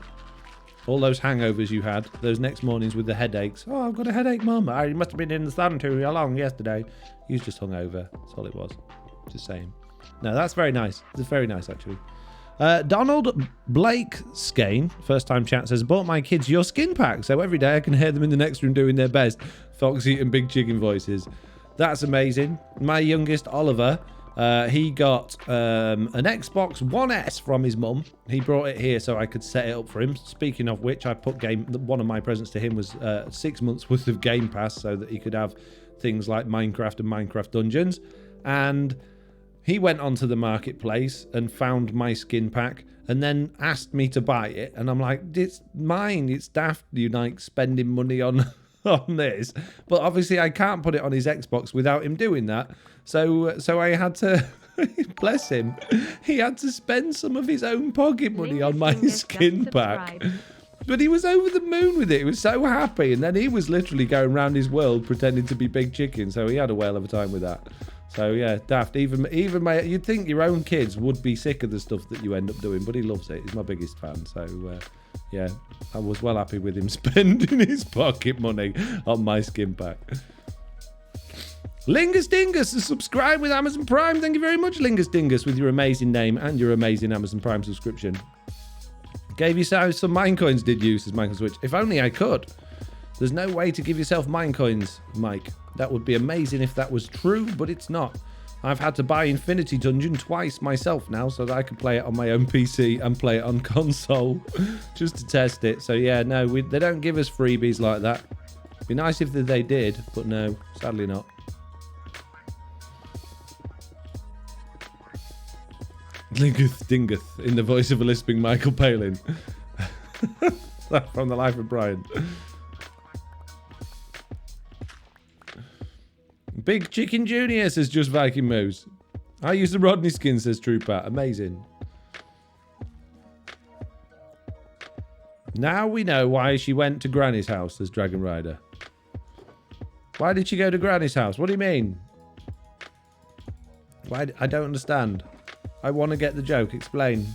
all those hangovers you had, those next mornings with the headaches. Oh, I've got a headache, Mum. You must have been in the sun too long yesterday. You was just hungover. That's all it was. Just saying. No, that's very nice. It's very nice, actually. Donald Blake Skane, first time chat, says, bought my kids your skin pack, so every day I can hear them in the next room doing their best. Foxy and Big Chicken voices. That's amazing. My youngest, Oliver, he got an Xbox One S from his mum. He brought it here so I could set it up for him. Speaking of which, I put one of my presents to him was 6 months worth of Game Pass so that he could have things like Minecraft and Minecraft Dungeons. And he went onto the marketplace and found my skin pack and then asked me to buy it. And I'm like, it's mine. It's daft. You like spending money on this. But obviously I can't put it on his Xbox without him doing that. So I had to, bless him, he had to spend some of his own pocket money on my skin pack. But he was over the moon with it. He was so happy. And then he was literally going around his world pretending to be Big Chicken. So he had a whale of a time with that. So yeah, daft. Even you'd think your own kids would be sick of the stuff that you end up doing, but he loves it. He's my biggest fan. So yeah, I was well happy with him spending his pocket money on my skin pack. Lingus Dingus has subscribed with Amazon Prime. Thank you very much, Lingus Dingus, with your amazing name and your amazing Amazon Prime subscription. Gave yourself some mine coins, did you, says Michael Switch. If only I could. There's no way to give yourself mine coins, Mike. That would be amazing if that was true, but it's not. I've had to buy Infinity Dungeon twice myself now so that I can play it on my own PC and play it on console just to test it. So yeah, no, they don't give us freebies like that. It'd be nice if they did, but no, sadly not. Lingeth Dingeth in the voice of a lisping Michael Palin. From The Life of Brian. Big Chicken Junior says just Viking moves. I use the Rodney skin, says True Pat. Amazing. Now we know why she went to Granny's house as Dragon Rider. Why did she go to Granny's house? What do you mean? Why? I don't understand. I want to get the joke. Explain.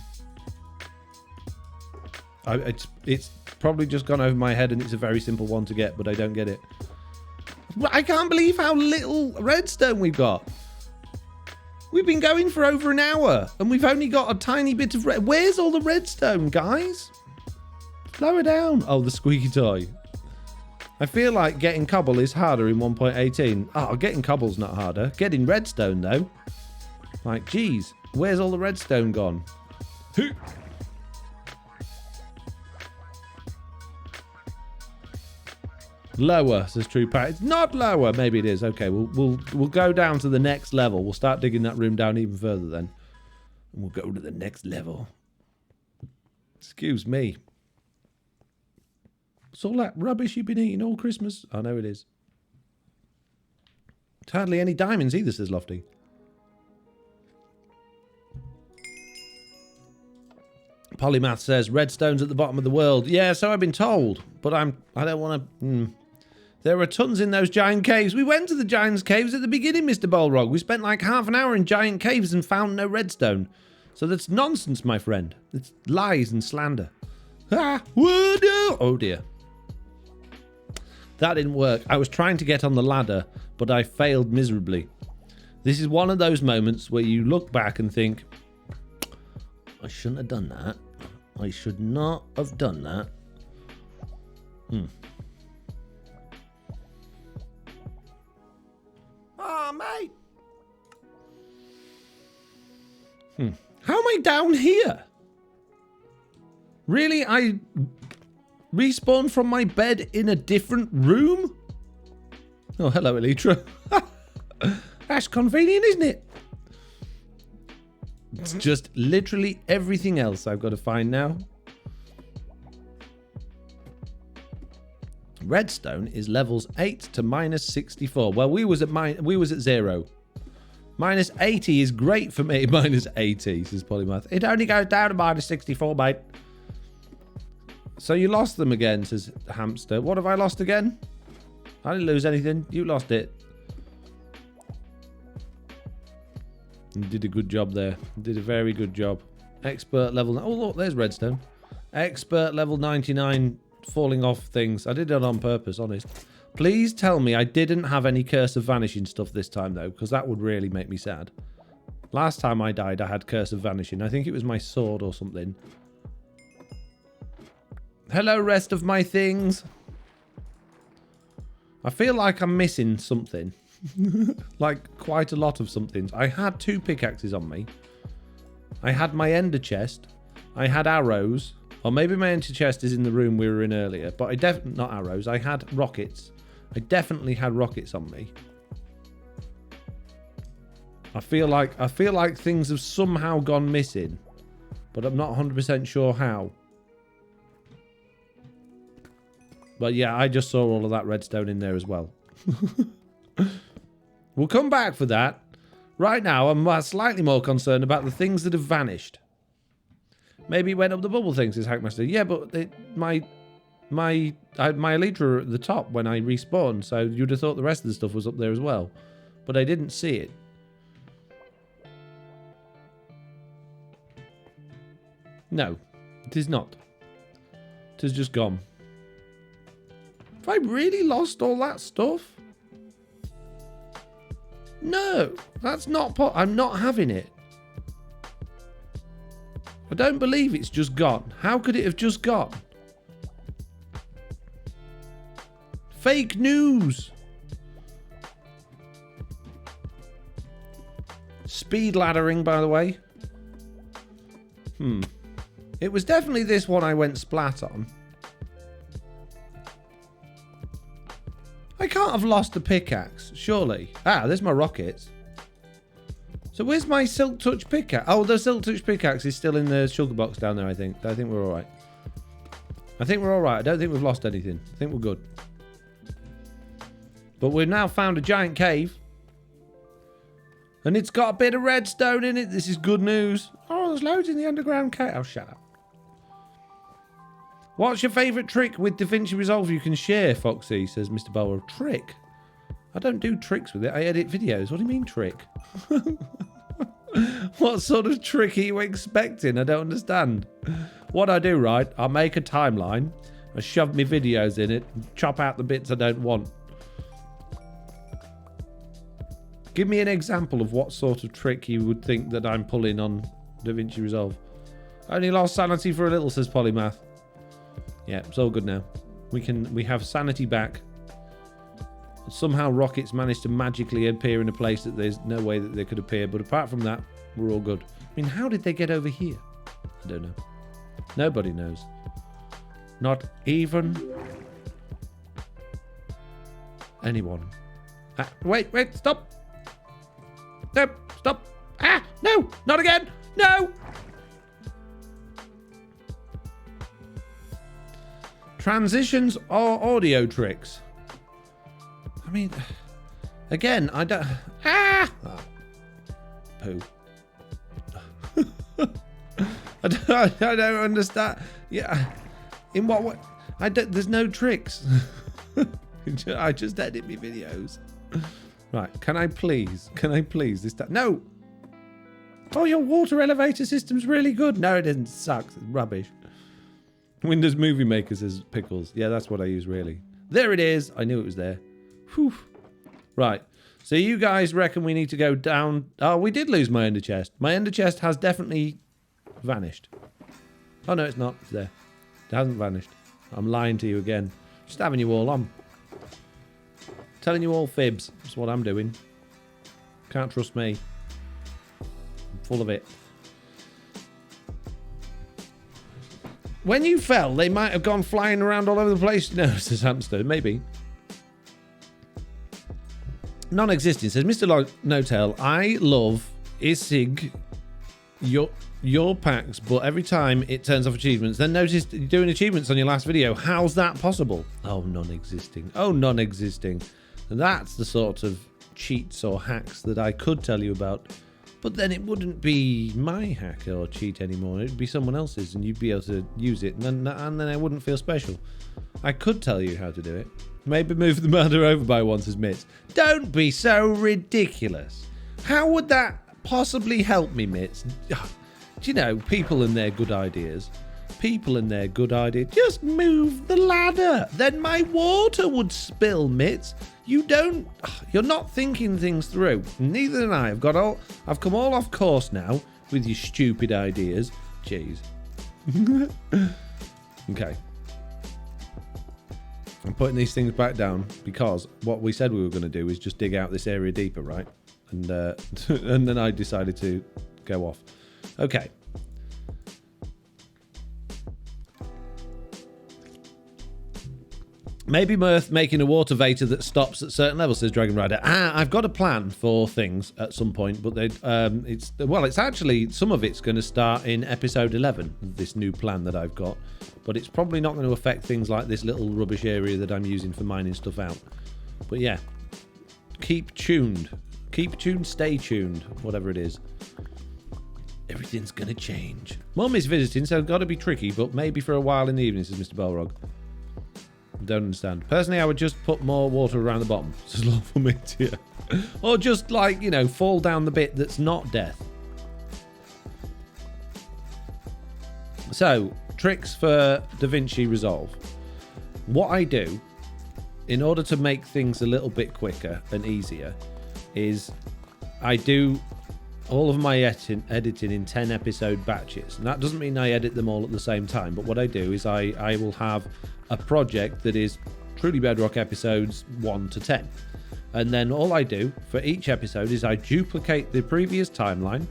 It's probably just gone over my head and it's a very simple one to get, but I don't get it. I can't believe how little redstone we've got. We've been going for over an hour and we've only got a tiny bit of red. Where's all the redstone, guys? Slow it down. Oh, the squeaky toy. I feel like getting cobble is harder in 1.18. Oh, getting cobble's not harder. Getting redstone, though. Like, geez, where's all the redstone gone? Lower, says True Pat. It's not lower. Maybe it is. Okay, we'll go down to the next level. We'll start digging that room down even further then. And we'll go to the next level. Excuse me. It's all that rubbish you've been eating all Christmas. I know it is. It's hardly any diamonds either, says Lofty. Polymath says redstone's at the bottom of the world. Yeah, so I've been told, but I don't want to. There are tons in those giant caves. We went to the giant caves at the beginning, Mr. Bolrog. We spent like half an hour in giant caves and found no redstone. So that's nonsense, my friend. It's lies and slander. Ah, whoa, oh dear. That didn't work. I was trying to get on the ladder, but I failed miserably. This is one of those moments where you look back and think, I shouldn't have done that. I should not have done that. Oh, mate. How am I down here? Really? I respawned from my bed in a different room? Oh, hello, Elytra. That's convenient, isn't it? It's just literally everything else I've got to find now. Redstone is levels 8 to minus 64. Well, we was at 0. Minus 80 is great for me. Minus 80, says Polymath. It only goes down to minus 64, mate. So you lost them again, says Hamster. What have I lost again? I didn't lose anything. You lost it. You did a good job there. You did a very good job. Expert level... Oh, look, there's redstone. Expert level 99 falling off things. I did it on purpose, honest. Please tell me I didn't have any Curse of Vanishing stuff this time, though, because that would really make me sad. Last time I died, I had Curse of Vanishing. I think it was my sword or something. Hello, rest of my things. I feel like I'm missing something. Like, quite a lot of something. I had 2 pickaxes on me. I had my ender chest. I had arrows. Or maybe my ender chest is in the room we were in earlier. But I definitely... Not arrows. I had rockets. I definitely had rockets on me. I feel like things have somehow gone missing. But I'm not 100% sure how. But yeah, I just saw all of that redstone in there as well. We'll come back for that. Right now, I'm slightly more concerned about the things that have vanished. Maybe it went up the bubble thing, says Hackmaster. Yeah, but my elytra at the top when I respawned, so you'd have thought the rest of the stuff was up there as well. But I didn't see it. No, it is not. It has just gone. Have I really lost all that stuff? No, that's not... I'm not having it. I don't believe it's just gone. How could it have just gone? Fake news. Speed laddering, by the way. It was definitely this one I went splat on. I can't have lost a pickaxe, surely. Ah, there's my rockets. So where's my Silk Touch pickaxe? Oh, the Silk Touch pickaxe is still in the sugar box down there, I think. I think we're all right. I think we're all right. I don't think we've lost anything. I think we're good. But we've now found a giant cave. And it's got a bit of redstone in it. This is good news. Oh, there's loads in the underground cave. Oh, shut up. What's your favourite trick with DaVinci Resolve you can share, Foxy, says Mr. Bowler. Trick? I don't do tricks with it. I edit videos. What do you mean, trick? What sort of trick are you expecting? I don't understand. What I do, right, I make a timeline, I shove my videos in it, and chop out the bits I don't want. Give me an example of what sort of trick you would think that I'm pulling on DaVinci Resolve. Only lost sanity for a little, says Polymath. Yeah, it's all good now. We have sanity back. Somehow rockets managed to magically appear in a place that there's no way that they could appear, but apart from that, we're all good. I mean, how did they get over here? I don't know. Nobody knows. Not even anyone. Wait, stop! No, stop! Ah, no, not again! No! Transitions or audio tricks? I mean, again, I don't... Ah! Oh, poo. I don't understand. Yeah. In what way? There's no tricks. I just edit my videos. Right. Can I please this time? No. Oh, your water elevator system's really good. No, it isn't. It sucks. It's rubbish. Windows Movie Maker says Pickles. Yeah, that's what I use, really. There it is. I knew it was there. Whew. Right. So you guys reckon we need to go down... Oh, we did lose my ender chest. My ender chest has definitely vanished. Oh, no, it's not. It's there. It hasn't vanished. I'm lying to you again. Just having you all on. Telling you all fibs. That's what I'm doing. Can't trust me. I'm full of it. When you fell, they might have gone flying around all over the place. No, says Hamster. Maybe. Non-existent says Mr. Notel. I love Isig your packs, but every time it turns off achievements. Then notice you're doing achievements on your last video. How's that possible? Oh, non-existing. Oh, non-existing. That's the sort of cheats or hacks that I could tell you about. But then it wouldn't be my hack or cheat anymore. It'd be someone else's, and you'd be able to use it, and then I wouldn't feel special. I could tell you how to do it. Maybe move the matter over by once as Mitts. Don't be so ridiculous. How would that possibly help me, Mitts? Do you know, people and their good ideas. People and their good idea. Just move the ladder. Then my water would spill, Mitts. You're not thinking things through. Neither am I. I've come all off course now with your stupid ideas. Jeez. Okay. I'm putting these things back down because what we said we were going to do is just dig out this area deeper, right? And and then I decided to go off. Okay. Maybe Mirth making a water vator that stops at certain levels, says Dragon Rider. I've got a plan for things at some point, but it's actually, some of it's going to start in episode 11, this new plan that I've got. But it's probably not going to affect things like this little rubbish area that I'm using for mining stuff out. But yeah, keep tuned. Keep tuned, stay tuned, whatever it is. Everything's going to change. Mum is visiting, so it's got to be tricky, but maybe for a while in the evening, says Mr. Balrog. Don't understand. Personally, I would just put more water around the bottom. Says Lawful Mint here. Or just, like, you know, fall down the bit that's not death. So, tricks for DaVinci Resolve. What I do, in order to make things a little bit quicker and easier, is I do all of my editing in 10 episode batches. And that doesn't mean I edit them all at the same time, but what I do is I will have a project that is Truly Bedrock episodes 1 to 10. And then all I do for each episode is I duplicate the previous timeline,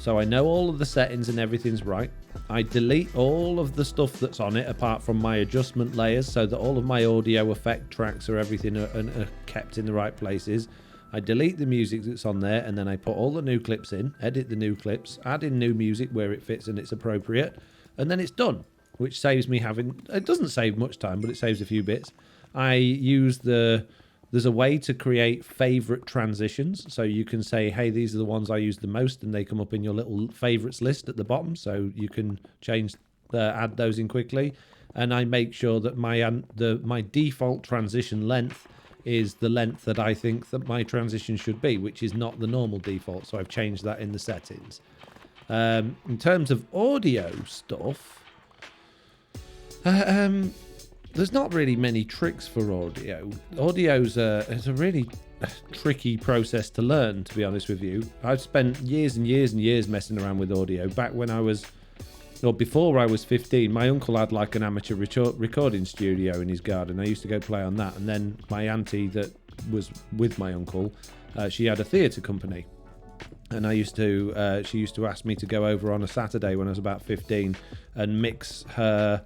so I know all of the settings and everything's right. I delete all of the stuff that's on it apart from my adjustment layers, so that all of my audio effect tracks or everything are kept in the right places. I delete the music that's on there, and then I put all the new clips in, edit the new clips, add in new music where it fits and it's appropriate, and then it's done, which saves me it doesn't save much time, but it saves a few bits. I use there's a way to create favorite transitions, so you can say, hey, these are the ones I use the most, and they come up in your little favorites list at the bottom, so you can add those in quickly. and I make sure that my default transition length is the length that I think that my transition should be, which is not the normal default. So I've changed that in the settings. In terms of audio stuff, there's not really many tricks for audio. Audio's it's a really tricky process to learn, to be honest with you. I've spent years and years and years messing around with audio. Back when I was, or before I was 15, my uncle had like an amateur recording studio in his garden. I used to go play on that. And then my auntie that was with my uncle, she had a theatre company. And she used to ask me to go over on a Saturday when I was about 15 and mix her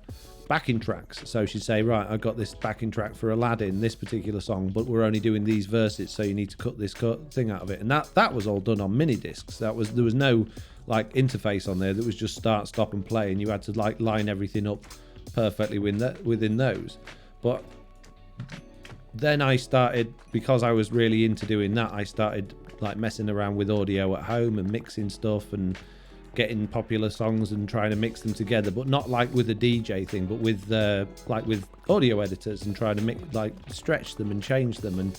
backing tracks. So she'd say, right, I've got this backing track for Aladdin, this particular song, but we're only doing these verses, so you need to cut this thing out of it. And that was all done on mini discs. There was no like interface on there. That was just start, stop, and play, and you had to like line everything up perfectly within those. But then I started, because I was really into doing that, I started like messing around with audio at home and mixing stuff and getting popular songs and trying to mix them together, but not like with a DJ thing, but with like with audio editors, and trying to stretch them and change them and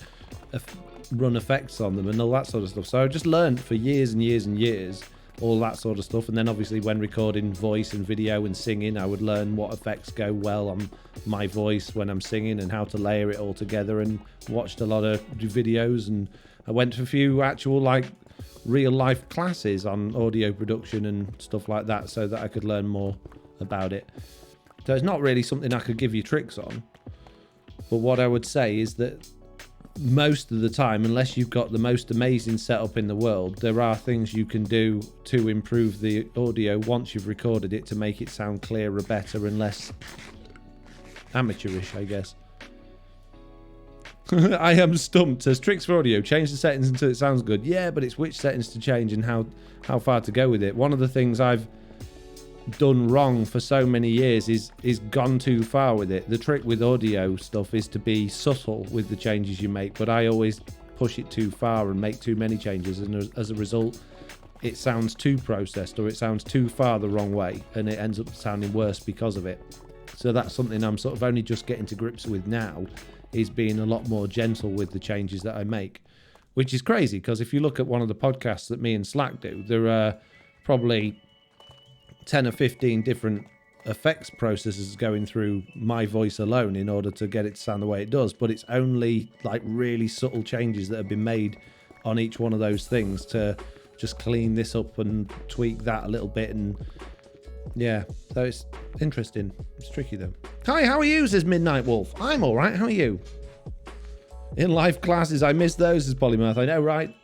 run effects on them and all that sort of stuff. So I just learned for years and years and years all that sort of stuff. And then obviously when recording voice and video and singing, I would learn what effects go well on my voice when I'm singing and how to layer it all together, and watched a lot of videos, and I went to a few actual like real life classes on audio production and stuff like that, so that I could learn more about it. So it's not really something I could give you tricks on, but what I would say is that most of the time, unless you've got the most amazing setup in the world, there are things you can do to improve the audio once you've recorded it to make it sound clearer, better, and less amateurish, I guess. I am stumped. Says tricks for audio. Change the settings until it sounds good. Yeah, but it's which settings to change and how far to go with it. One of the things I've done wrong for so many years is gone too far with it. The trick with audio stuff is to be subtle with the changes you make, but I always push it too far and make too many changes, and as a result it sounds too processed, or it sounds too far the wrong way, and it ends up sounding worse because of it. So that's something I'm sort of only just getting to grips with now, is being a lot more gentle with the changes that I make, which is crazy, because if you look at one of the podcasts that me and Slack do, there are probably 10 or 15 different effects processes going through my voice alone in order to get it to sound the way it does, but it's only like really subtle changes that have been made on each one of those things to just clean this up and tweak that a little bit. And yeah, so it's interesting. It's tricky though. Hi, how are you, says Midnight Wolf. I'm all right, how are you? In life classes, I miss those, says Polymath. I know, right?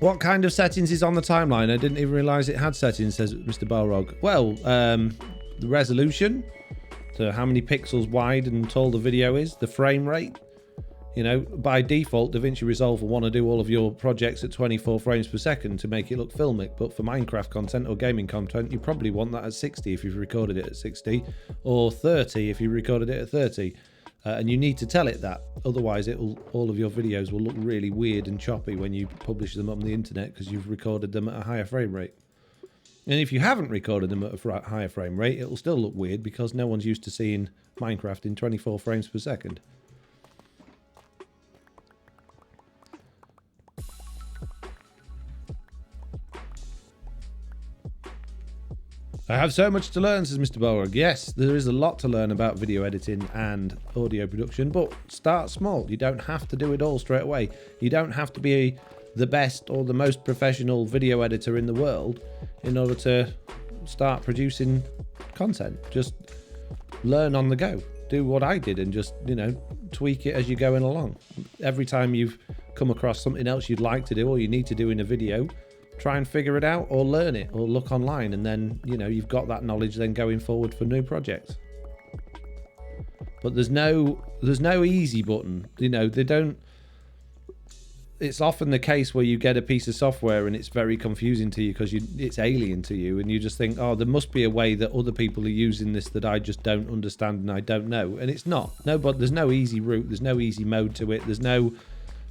What kind of settings is on the timeline? I didn't even realise it had settings, says Mr. Balrog. Well, the resolution, so how many pixels wide and tall the video is, the frame rate. You know, by default, DaVinci Resolve will want to do all of your projects at 24 frames per second to make it look filmic, but for Minecraft content or gaming content, you probably want that at 60 if you've recorded it at 60, or 30 if you recorded it at 30. And you need to tell it that, otherwise all of your videos will look really weird and choppy when you publish them on the internet, because you've recorded them at a higher frame rate. And if you haven't recorded them at a higher frame rate, it'll still look weird, because no one's used to seeing Minecraft in 24 frames per second. I have so much to learn, says Mr. Balrog. Yes, there is a lot to learn about video editing and audio production, but start small. You don't have to do it all straight away. You don't have to be the best or the most professional video editor in the world in order to start producing content. Just learn on the go. Do what I did and just, you know, tweak it as you're going along. Every time you've come across something else you'd like to do or you need to do in a video, try and figure it out, or learn it, or look online, and then, you know, you've got that knowledge then going forward for new projects. But there's no easy button. You know, they don't. It's often the case where you get a piece of software and it's very confusing to you because it's alien to you, and you just think, oh, there must be a way that other people are using this that I just don't understand and I don't know. And it's not. No, but there's no easy route. There's no easy mode to it. There's no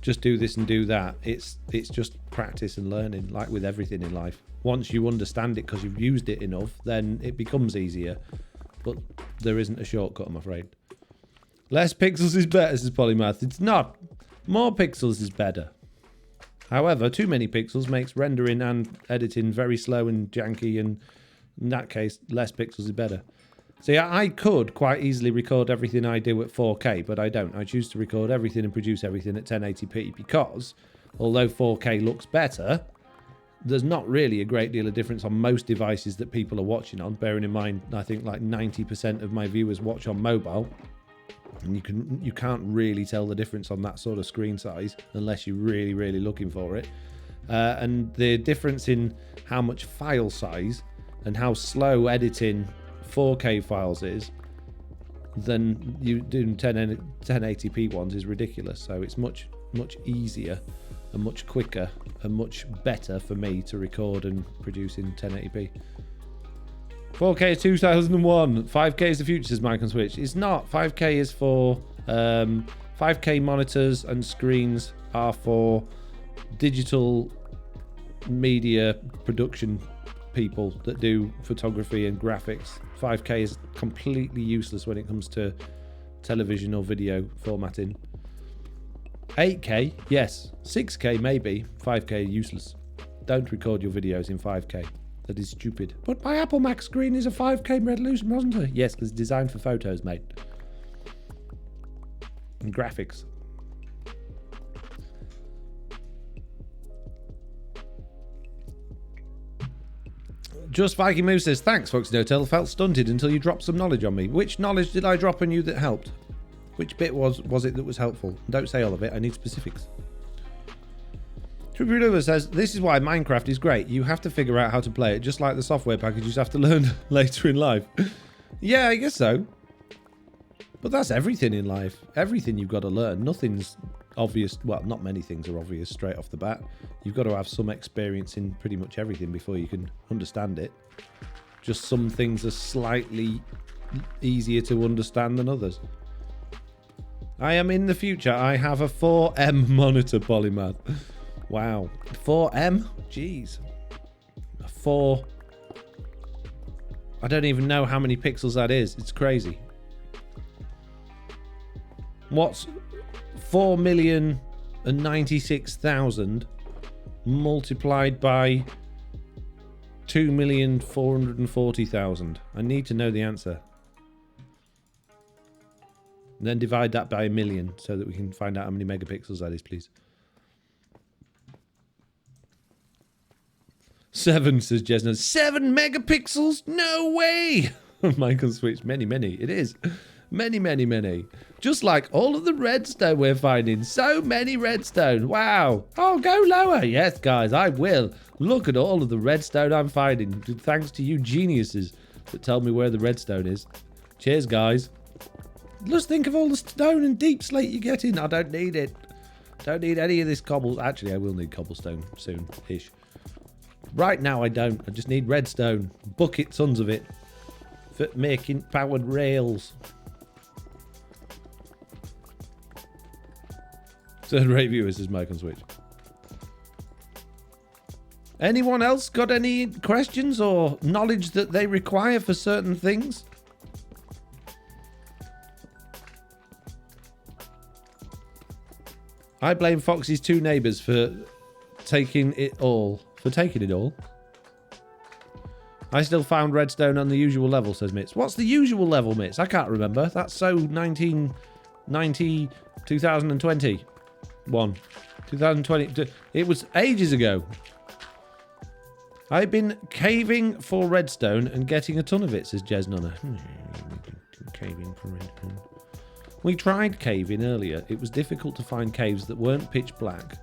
just do this and do that. It's just practice and learning, like with everything in life. Once you understand it because you've used it enough, then it becomes easier. But there isn't a shortcut, I'm afraid. Less pixels is better, says Polymath. It's not. More pixels is better. However, too many pixels makes rendering and editing very slow and janky, and in that case, less pixels is better. See, I could quite easily record everything I do at 4K, but I don't. I choose to record everything and produce everything at 1080p because, although 4K looks better, there's not really a great deal of difference on most devices that people are watching on. Bearing in mind, I think like 90% of my viewers watch on mobile, and you can't really tell the difference on that sort of screen size unless you're really, really looking for it. And the difference in how much file size and how slow editing 4K files is than you doing 1080p ones is ridiculous. So it's much easier and much quicker and much better for me to record and produce in 1080p. 4K is 2001. 5K is the future, says Mike on Switch. It's not. 5K is for 5K monitors and screens are for digital media production people that do photography and graphics. 5K is completely useless when it comes to television or video formatting. 8K, yes. 6K, maybe. 5K, useless. Don't record your videos in 5K. That is stupid. But my Apple Mac screen is a 5K resolution, wasn't it? Yes, because it's designed for photos, mate. And graphics. Just Viking Moose says, thanks, Foxy Hotel. Felt stunted until you dropped some knowledge on me. Which knowledge did I drop on you that helped? Which bit was it that was helpful? Don't say all of it. I need specifics. True says, this is why Minecraft is great. You have to figure out how to play it, just like the software packages have to learn later in life. Yeah, I guess so. But that's everything in life. Everything you've got to learn. Nothing's obvious. Well, not many things are obvious straight off the bat. You've got to have some experience in pretty much everything before you can understand it. Just some things are slightly easier to understand than others. I am in the future. I have a 4M monitor, Polymath. Wow. 4M? Jeez. A 4... I don't even know how many pixels that is. It's crazy. What's 4,096,000 multiplied by 2,440,000? I need to know the answer. And then divide that by 1,000,000 so that we can find out how many megapixels that is, please. 7, says Jesna. 7 megapixels? No way! Michael Switch. Many. It is. Many. Just like all of the redstone we're finding. So many redstone. Wow. Oh, go lower. Yes, guys, I will. Look at all of the redstone I'm finding. Thanks to you geniuses that tell me where the redstone is. Cheers, guys. Just think of all the stone and deep slate you're getting. I don't need it. Don't need any of this cobble. Actually, I will need cobblestone soon-ish. Right now, I don't. I just need redstone. Bucket tons of it. For making powered rails. Third-rate viewers, says Mike on Switch. Anyone else got any questions or knowledge that they require for certain things? I blame Foxy's 2 neighbours for taking it all. I still found redstone on the usual level, says Mitz. What's the usual level, Mitz? I can't remember. That's so 1990, 2020. 2020. It was ages ago. I've been caving for redstone and getting a ton of it, says Jez Nunner. Caving for redstone. We tried caving earlier. It was difficult to find caves that weren't pitch black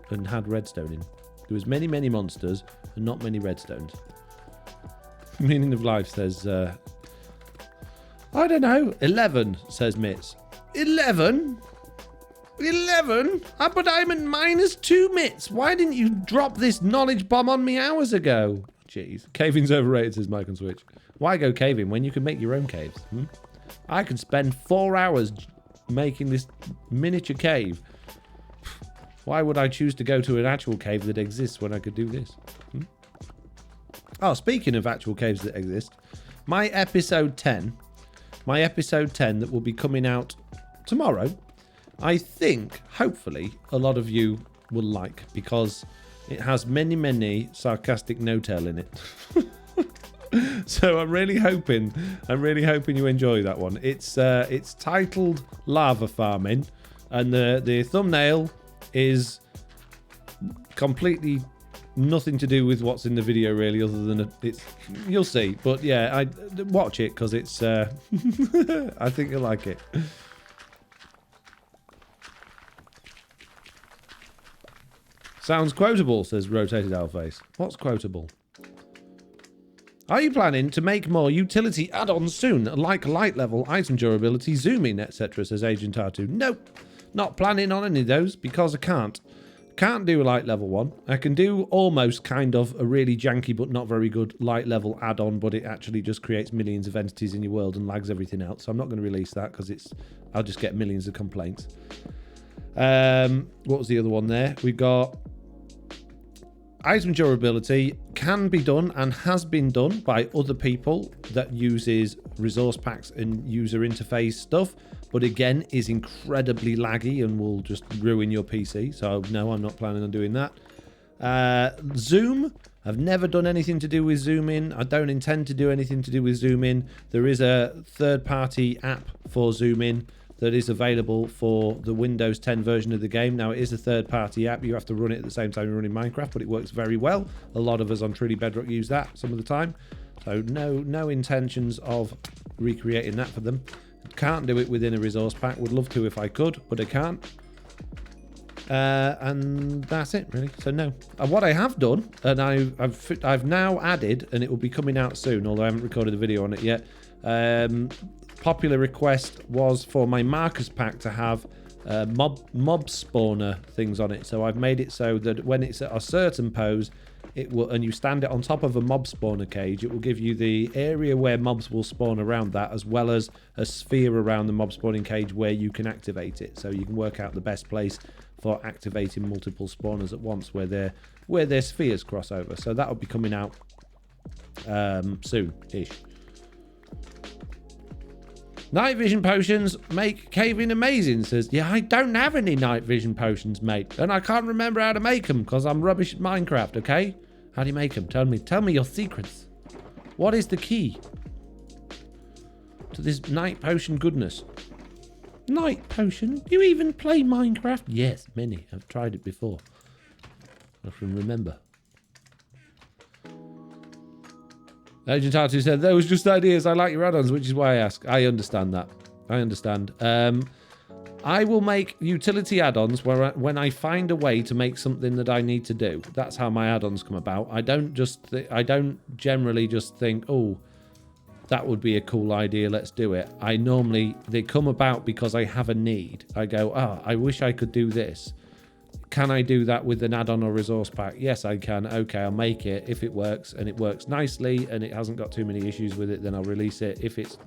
and had redstone in. There was many monsters and not many redstones. Meaning of life says, I don't know. 11, says Mitz. 11? 11? But I'm at -2, Mitz. Why didn't you drop this knowledge bomb on me hours ago? Jeez. Caving's overrated, says Mike on Switch. Why go caving when you can make your own caves? I could spend 4 hours making this miniature cave. Why would I choose to go to an actual cave that exists when I could do this? Oh, speaking of actual caves that exist, my episode 10 that will be coming out tomorrow, I think, hopefully, a lot of you will like, because it has many, many sarcastic no-tell in it. So I'm really hoping you enjoy that one. It's titled Lava Farming, and the thumbnail is completely nothing to do with what's in the video, really, other than you'll see. But yeah, I watch it because it's I think you'll like it. Sounds quotable, says Rotated Owlface. What's quotable? Are you planning to make more utility add-ons soon, like light level, item durability, zooming, etc., says Agent R2? Nope, not planning on any of those, because I can't. Can't do a light level one. I can do almost kind of a really janky but not very good light level add-on, but it actually just creates millions of entities in your world and lags everything out, so I'm not going to release that because I'll just get millions of complaints. What was the other one there? We got item durability. Can be done and has been done by other people that uses resource packs and user interface stuff, but again is incredibly laggy and will just ruin your PC. So no, I'm not planning on doing that. Zoom, I've never done anything to do with zooming. I don't intend to do anything to do with zooming. There is a third-party app for zooming that is available for the Windows 10 version of the game. Now, it is a third-party app. You have to run it at the same time you're running Minecraft, but it works very well. A lot of us on Truly Bedrock use that some of the time. So no intentions of recreating that for them. Can't do it within a resource pack. Would love to if I could, but I can't. And that's it, really. So no. And what I have done, and I've now added, and it will be coming out soon, although I haven't recorded a video on it yet. Popular request was for my markers pack to have mob spawner things on it. So I've made it so that when it's at a certain pose, it will, and you stand it on top of a mob spawner cage, it will give you the area where mobs will spawn around that, as well as a sphere around the mob spawning cage where you can activate it. So you can work out the best place for activating multiple spawners at once where their spheres cross over. So that'll be coming out soon-ish. Night vision potions make caving amazing, says. Yeah, I don't have any night vision potions, mate. And I can't remember how to make them because I'm rubbish at Minecraft, okay? How do you make them? Tell me your secrets. What is the key to this night potion goodness? Night potion? You even play Minecraft? Yes, many. I've tried it before. I can remember. Agent R2 said, those just ideas. I like your add-ons, which is why I ask. I understand that. I understand. I will make utility add-ons when I find a way to make something that I need to do. That's how my add-ons come about. I don't generally just think, oh, that would be a cool idea, let's do it. They come about because I have a need. I go, I wish I could do this. Can I do that with an add-on or resource pack? Yes, I can. Okay, I'll make it. If it works and it works nicely and it hasn't got too many issues with it, then I'll release it. If it's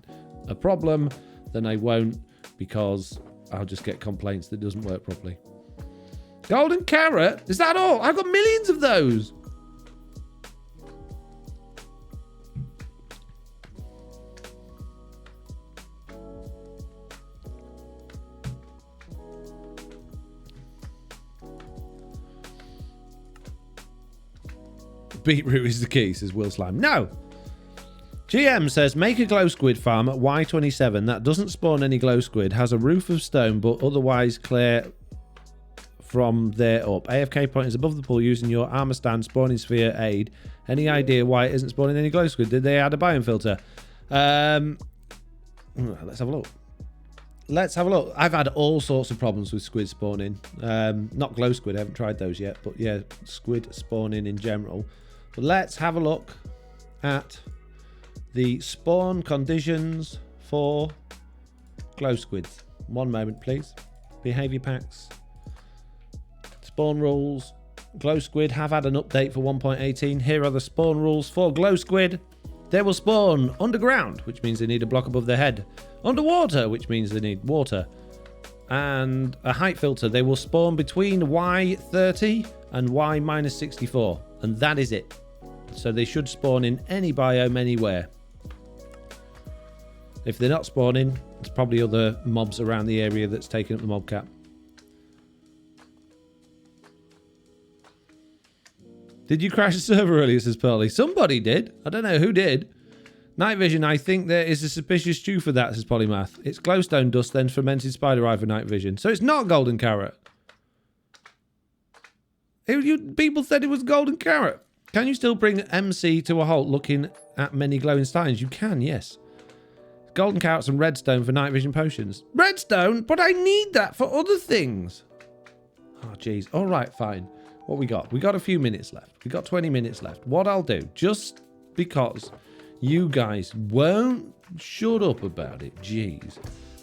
a problem, then I won't, because I'll just get complaints that it doesn't work properly. Golden carrot? Is that all? I've got millions of those. Beetroot is the key, says Will Slime. No! GM says, make a glow squid farm at Y27 that doesn't spawn any glow squid, has a roof of stone, but otherwise clear from there up. AFK point is above the pool using your armor stand spawning sphere aid. Any idea why it isn't spawning any glow squid? Did they add a biome filter? Let's have a look. I've had all sorts of problems with squid spawning. Not glow squid, I haven't tried those yet, but yeah, squid spawning in general. But let's have a look at the spawn conditions for glow squids. One moment, please. Behavior packs. Spawn rules. Glow squid have had an update for 1.18. Here are the spawn rules for glow squid. They will spawn underground, which means they need a block above their head. Underwater, which means they need water. and a height filter. They will spawn between Y30 and Y-64, and that is it. So they should spawn in any biome anywhere. If they're not spawning, it's probably other mobs around the area that's taking up the mob cap. Did you crash the server earlier, says Pearly? Somebody did. I don't know who did. Night vision, I think there is a suspicious stew for that, says Polymath. It's glowstone dust, then fermented spider eye for night vision. So it's not golden carrot. People said it was golden carrot. Can you still bring MC to a halt looking at many glowing steins? You can, yes. Golden carrots and redstone for night vision potions. Redstone? But I need that for other things. Oh, jeez. All right, fine. What we got? We got a few minutes left. We got 20 minutes left. What I'll do, just because you guys won't shut up about it, jeez,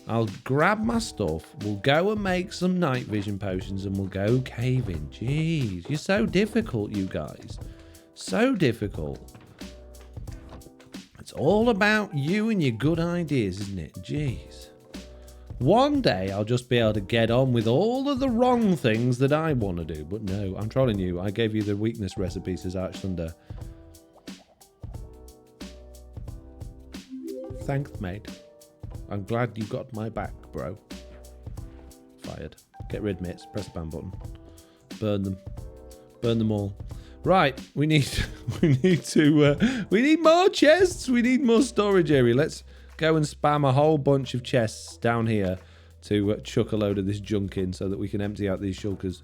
I'll grab my stuff, we'll go and make some night vision potions, and we'll go caving. Jeez, you're so difficult, you guys. So difficult. It's all about you and your good ideas, isn't it? Jeez. One day I'll just be able to get on with all of the wrong things that I want to do. But no, I'm trolling you. I gave you the weakness recipe, says Arch Thunder. Thanks, mate. I'm glad you got my back, bro. Fired. Get rid, mates. Press the ban button. Burn them. Burn them all. Right, we need more chests. We need more storage area. Let's go and spam a whole bunch of chests down here to chuck a load of this junk in so that we can empty out these shulkers.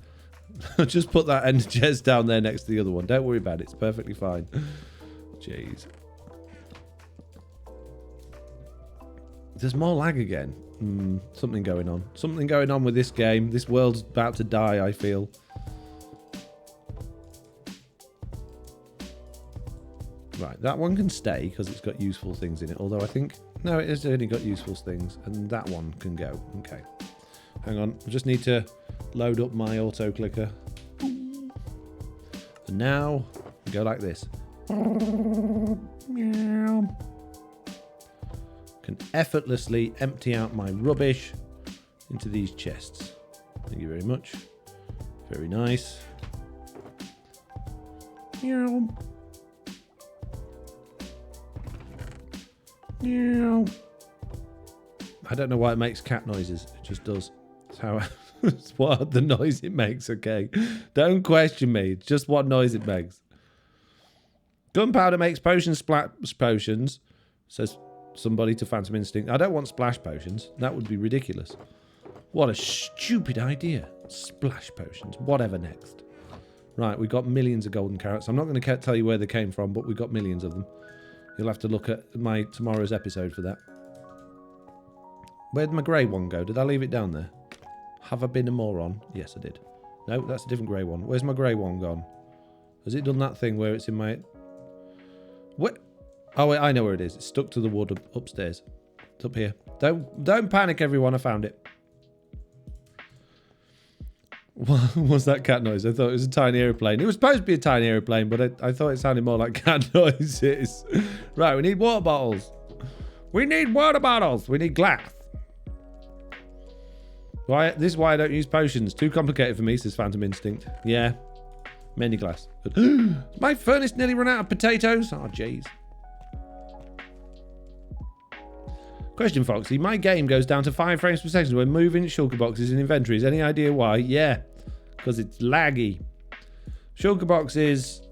Just put that end chest down there next to the other one. Don't worry about it. It's perfectly fine. Jeez. There's more lag again. Something going on. Something going on with this game. This world's about to die, I feel. Right, that one can stay because it's got useful things in it. Although I think... No, it has only got useful things. And that one can go. Okay. Hang on. I just need to load up my auto clicker. And now, go like this. Can effortlessly empty out my rubbish into these chests. Thank you very much. Very nice. I don't know why it makes cat noises. It just does. It's how it's what the noise it makes, okay? Don't question me. It's just what noise it makes. Gunpowder makes potions, splash potions, says somebody to Phantom Instinct. I don't want splash potions. That would be ridiculous. What a stupid idea. Splash potions. Whatever next. Right, we've got millions of golden carrots. I'm not going to tell you where they came from, but we've got millions of them. You'll have to look at my tomorrow's episode for that. Where'd my grey one go? Did I leave it down there? Have I been a moron? Yes, I did. No, that's a different grey one. Where's my grey one gone? Has it done that thing where it's in my... What? Oh, wait, I know where it is. It's stuck to the wood upstairs. It's up here. Don't panic, everyone. I found it. What was that cat noise? I thought it was a tiny aeroplane. It was supposed to be a tiny aeroplane, but I thought it sounded more like cat noises. Right, we need water bottles. We need water bottles. We need glass. Why? This is why I don't use potions. Too complicated for me, says Phantom Instinct. Yeah. Many glass. My furnace nearly run out of potatoes. Oh, jeez. Question, Foxy. My game goes down to 5 frames per second when moving shulker boxes in inventories. Any idea why? Yeah, because it's laggy. Shulker boxes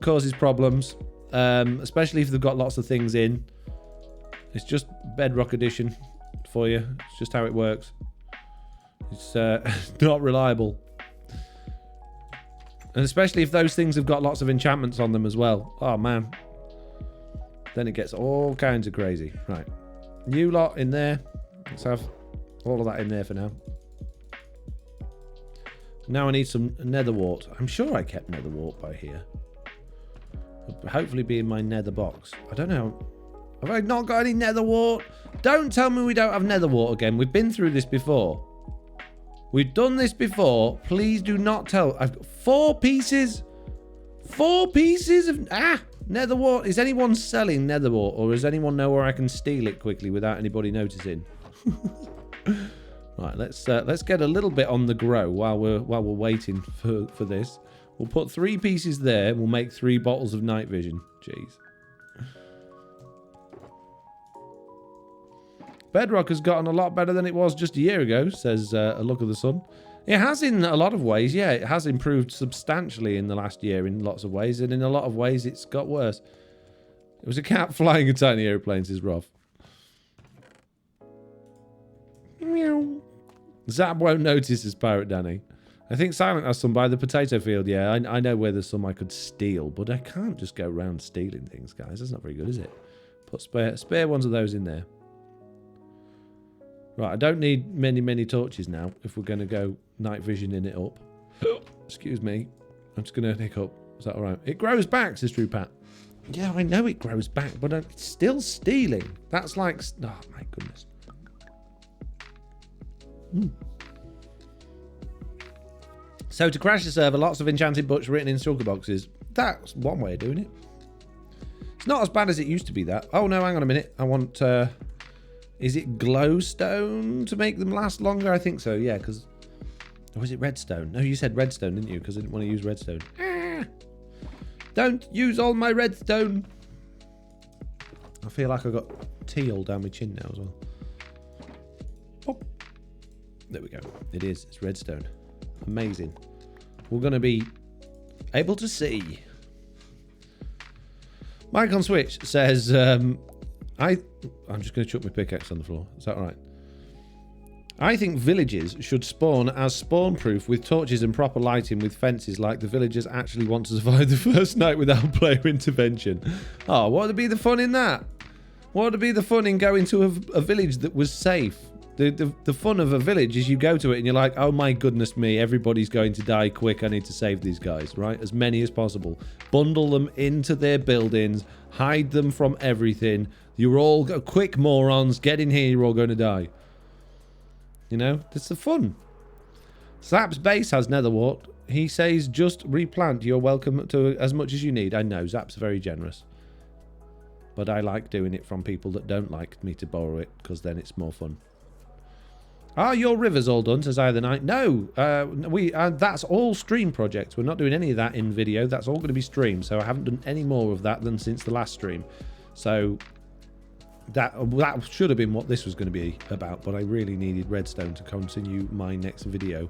causes problems, especially if they've got lots of things in. It's just Bedrock Edition for you. It's just how it works. It's not reliable. And especially if those things have got lots of enchantments on them as well. Oh, man. Then it gets all kinds of crazy. Right. You lot in there. Let's have all of that in there for now. Now I need some nether wart. I'm sure I kept nether wart by here. It'll hopefully be in my nether box. I don't know. Have I not got any nether wart? Don't tell me we don't have nether wart again. We've been through this before. We've done this before. Please do not tell. I've got 4 pieces. 4 pieces of... nether wart. Is anyone selling nether wart, or does anyone know where I can steal it quickly without anybody noticing? Right, let's get a little bit on the grow while we're waiting for this. We'll put 3 pieces there. We'll make 3 bottles of night vision. Jeez. Bedrock has gotten a lot better than it was just a year ago, says A Look of the Sun. It has in a lot of ways, yeah. It has improved substantially in the last year in lots of ways, and in a lot of ways it's got worse. It was a cat flying a tiny aeroplane, says Roth. Meow. Zap won't notice, says Pirate Danny. I think Silent has some by the potato field, yeah. I know where there's some I could steal, but I can't just go around stealing things, guys. That's not very good, is it? Put spare ones of those in there. Right, I don't need many torches now if we're going to go night visioning it up. Excuse me. I'm just going to hiccup. Is that all right? It grows back, says True Pat. Yeah, I know it grows back, but it's still stealing. That's like... Oh, my goodness. So to crash the server, lots of enchanted books written in struggle boxes. That's one way of doing it. It's not as bad as it used to be, that. Oh, no, hang on a minute. I want... Is it glowstone to make them last longer? I think so, yeah, because... Or was it redstone? No, you said redstone, didn't you? Because I didn't want to use redstone. Ah! Don't use all my redstone! I feel like I've got tea all down my chin now as well. Pop. There we go. It is. It's redstone. Amazing. We're going to be able to see. Mike on Switch says... I'm just going to chuck my pickaxe on the floor. Is that all right? I think villages should spawn as spawn-proof with torches and proper lighting with fences like the villagers actually want to survive the first night without player intervention. Oh, what would be the fun in that? What would be the fun in going to a village that was safe? The fun of a village is you go to it and you're like, oh my goodness me, everybody's going to die quick. I need to save these guys, right? As many as possible. Bundle them into their buildings. Hide them from everything. You're all quick morons. Get in here. You're all going to die. You know, that's the fun. Zap's base has nether wart. He says just replant. You're welcome to as much as you need. I know, Zap's very generous. But I like doing it from people that don't like me to borrow it because then it's more fun. Are your rivers all done, says I the Night? No, that's all stream projects. We're not doing any of that in video. That's all going to be streamed. So I haven't done any more of that than since the last stream. So that should have been what this was going to be about. But I really needed redstone to continue my next video.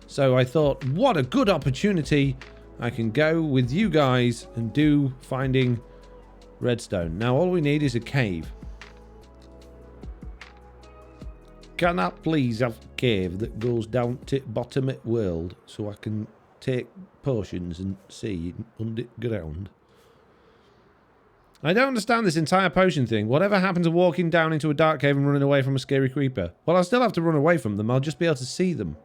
So I thought, what a good opportunity. I can go with you guys and do finding redstone. Now all we need is a cave. Can I please have a cave that goes down to the bottom of the world so I can take potions and see underground? I don't understand this entire potion thing. Whatever happened to walking down into a dark cave and running away from a scary creeper? Well, I'll still have to run away from them. I'll just be able to see them.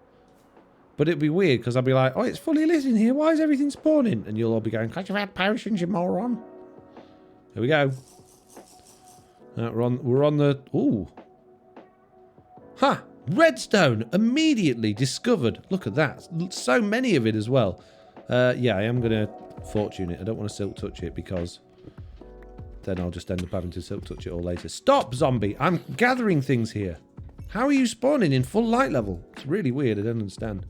But it'd be weird because I'll be like, oh, it's fully lit in here. Why is everything spawning? And you'll all be going, can't you have potions, you moron? Here we go. We're on the... Ooh. Ha! Redstone! Immediately discovered. Look at that. So many of it as well. Yeah, I am going to fortune it. I don't want to silk touch it because then I'll just end up having to silk touch it all later. Stop, zombie! I'm gathering things here. How are you spawning in full light level? It's really weird. I don't understand.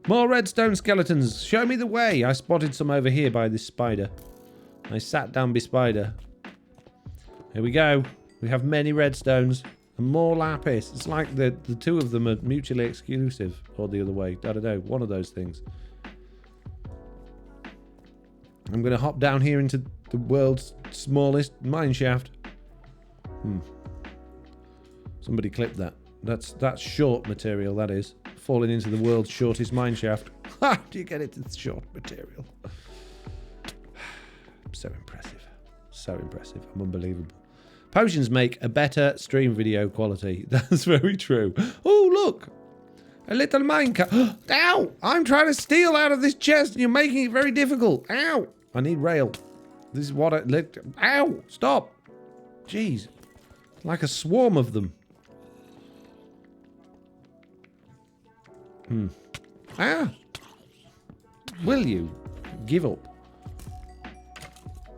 More redstone skeletons. Show me the way. I spotted some over here by this spider. I sat down by spider. Here we go. We have many redstones and more lapis. It's like the two of them are mutually exclusive, or the other way. I don't know. One of those things. I'm going to hop down here into the world's smallest mine shaft. Somebody clipped that. That's short material, that is. Falling into the world's shortest mine shaft. Ha! Do you get it? It's short material. So impressive. So impressive. I'm unbelievable. Potions make a better stream video quality. That's very true. Oh, look. A little minecart. Ow! I'm trying to steal out of this chest and you're making it very difficult. Ow! I need rail. This is what I... Ow! Stop! Jeez. Like a swarm of them. Ah! Will you give up?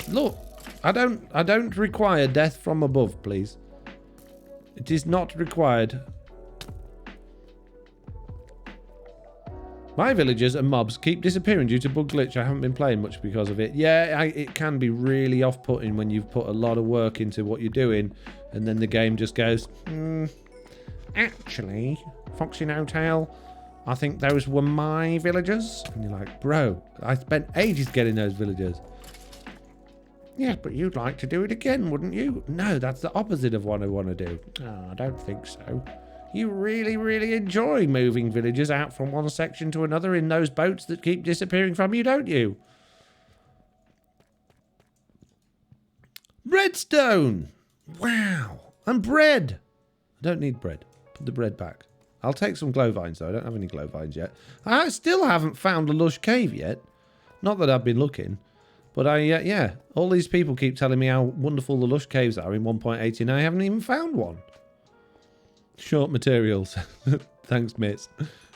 Look. I don't require death from above, please. It is not required. My villagers and mobs keep disappearing due to bug glitch. I haven't been playing much because of it. Yeah, it can be really off-putting when you've put a lot of work into what you're doing and then the game just goes, actually, Foxy No-Tail, I think those were my villagers. And you're like, bro, I spent ages getting those villagers. Yeah, but you'd like to do it again, wouldn't you? No, that's the opposite of what I want to do. Oh, I don't think so. You really, really enjoy moving villagers out from one section to another in those boats that keep disappearing from you, don't you? Redstone! Wow. And bread. I don't need bread. Put the bread back. I'll take some glow vines, though. I don't have any glow vines yet. I still haven't found a lush cave yet. Not that I've been looking. But yeah. All these people keep telling me how wonderful the lush caves are in 1.18 and I haven't even found one. Short materials. Thanks, mates.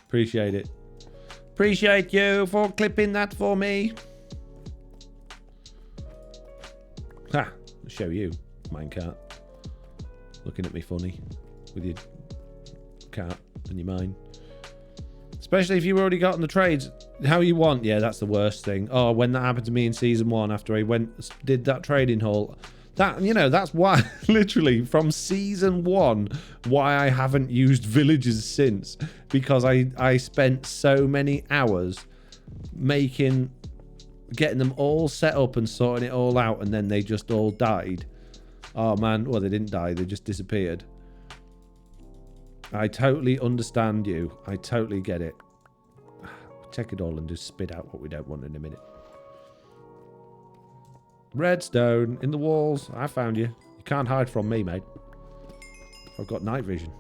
Appreciate it. Appreciate you for clipping that for me. Ha! I'll show you, minecart. Looking at me funny with your cart and your mine. Especially if you've already gotten the trades how you want. Yeah, that's the worst thing. Oh, when that happened to me in season 1 after I did that trading haul. That, you know, that's why, literally, from season 1, why I haven't used villagers since. Because I spent so many hours getting them all set up and sorting it all out, and then they just all died. Oh, man. Well, they didn't die. They just disappeared. I totally understand you. I totally get it. Check it all and just spit out what we don't want in a minute. Redstone in the walls. I found you. You can't hide from me, mate. I've got night vision.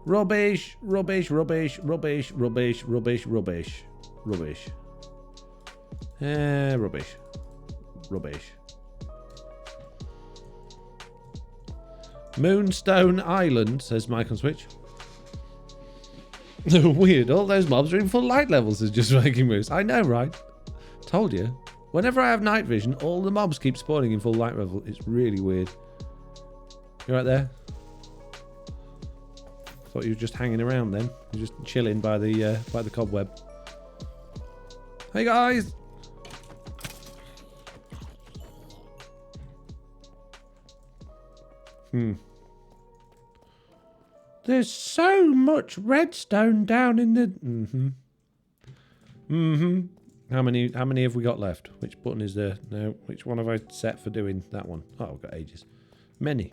Rubbish, rubbish, rubbish, rubbish, rubbish, rubbish, rubbish, rubbish. Rubbish. Rubbish. Moonstone Island, says Mike on Switch. Weird, all those mobs are in full light levels is just making moves. I know, right? Told you. Whenever I have night vision, all the mobs keep spawning in full light level. It's really weird. You right there? Thought you were just hanging around then. You're just chilling by the cobweb. Hey guys! There's so much redstone down in the... How many have we got left? Which button is there? No, which one have I set for doing that one? Oh, I've got ages. Many.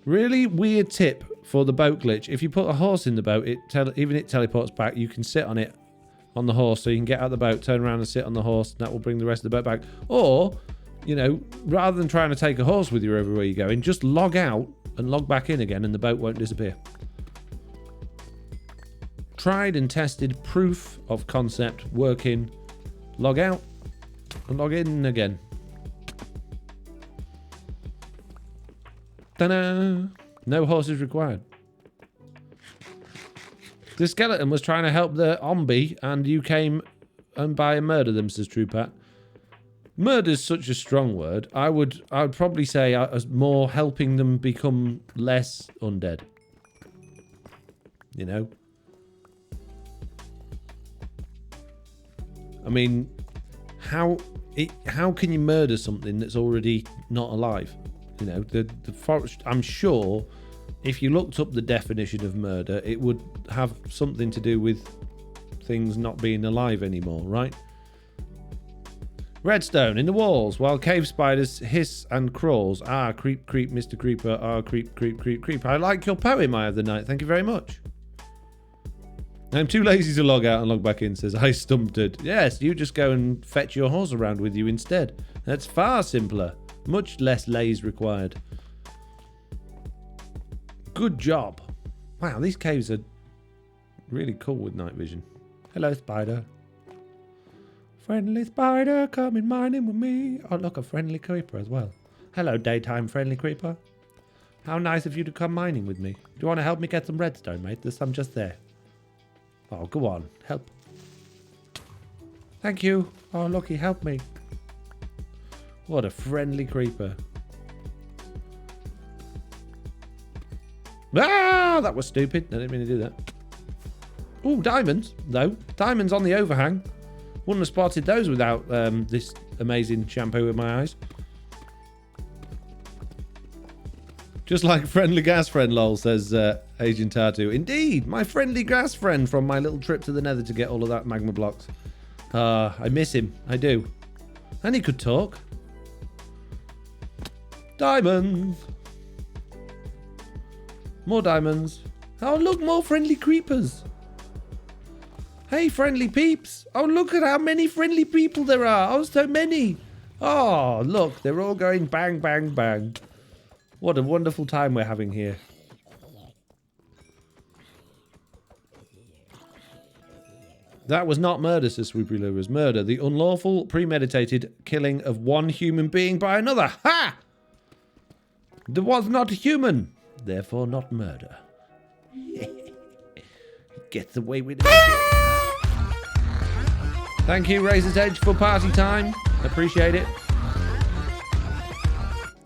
Really weird tip for the boat glitch. If you put a horse in the boat, even it teleports back. You can sit on it, on the horse, so you can get out of the boat, turn around and sit on the horse. And that will bring the rest of the boat back. Or, you know, rather than trying to take a horse with you everywhere you're going, just log out and log back in again and the boat won't disappear. Tried and tested proof of concept working. Log out and log in again. Ta-da! No horses required. The skeleton was trying to help the zombie and you came and by and murdered them, says True Pat. Murder's such a strong word. I would probably say as more helping them become less undead. You know? I mean, how can you murder something that's already not alive? You know, the forest, I'm sure if you looked up the definition of murder, it would have something to do with things not being alive anymore, right? Redstone in the walls while cave spiders hiss and crawls. Ah, creep, creep, Mr. Creeper. Ah, creep, creep, creep, creep. I like your poem, Eye of the Night. Thank you very much. I'm too lazy to log out and log back in, says I stumped it. Yes, you just go and fetch your horse around with you instead. That's far simpler. Much less lays required. Good job. Wow, these caves are really cool with night vision. Hello, spider. Friendly spider, come in mining with me. Oh, look, a friendly creeper as well. Hello, daytime friendly creeper. How nice of you to come mining with me. Do you want to help me get some redstone, mate? There's some just there. Oh, go on. Help. Thank you. Oh, look, he helped me. What a friendly creeper. Ah, that was stupid. I didn't mean to do that. Oh, diamonds, though. Diamonds on the overhang. Wouldn't have spotted those without this amazing shampoo in my eyes. Just like friendly gas friend, lol, says Agent Tatu. Indeed, my friendly gas friend from my little trip to the nether to get all of that magma blocks. I miss him. I do. And he could talk. Diamonds. More diamonds. Oh, look, more friendly creepers. Hey, friendly peeps. Oh, look at how many friendly people there are. Oh, so many. Oh, look, they're all going bang, bang, bang. What a wonderful time we're having here. That was not murder, says Swoopy Lou. It was murder. The unlawful, premeditated killing of one human being by another. Ha! There was not human. Therefore not murder. Gets away with it. Thank you, Razor's Edge, for party time. Appreciate it.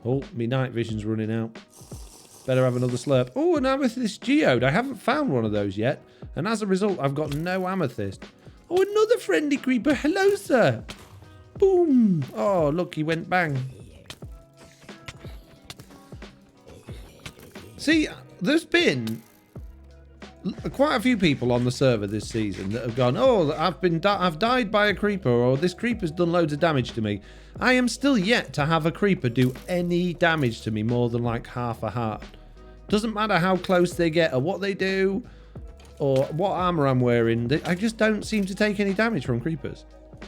Oh, my night vision's running out. Better have another slurp. Oh, an amethyst geode. I haven't found one of those yet. And as a result, I've got no amethyst. Oh, another friendly creeper. Hello, sir. Boom. Oh, look, he went bang. See, there's been quite a few people on the server this season that have gone, oh, I've died by a creeper, or this creeper's done loads of damage to me. I am still yet to have a creeper do any damage to me more than like half a heart. Doesn't matter how close they get or what they do or what armor I'm wearing. I just don't seem to take any damage from creepers,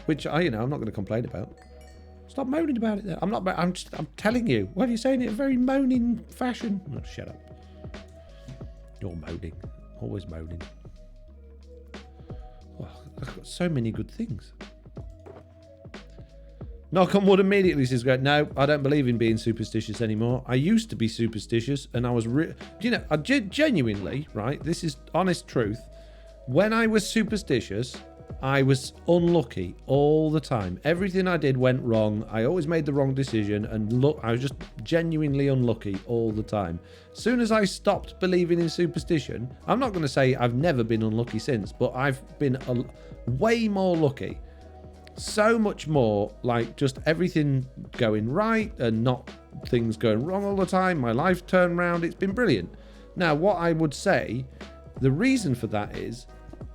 which I'm not going to complain about. Stop moaning about it there. I'm telling you. Why are you saying it in a very moaning fashion? Oh, shut up. You're moaning. Always moaning. Oh, I've got so many good things. Knock on wood immediately, says Greg. No, I don't believe in being superstitious anymore. I used to be superstitious, and I was... genuinely, right, this is honest truth. When I was superstitious, I was unlucky all the time. Everything I did went wrong. I always made the wrong decision, and look, I was just genuinely unlucky all the time. As soon as I stopped believing in superstition, I'm not going to say I've never been unlucky since, but I've been way more lucky. So much more, like just everything going right and not things going wrong all the time. My life turned round. It's been brilliant. Now, what I would say, the reason for that is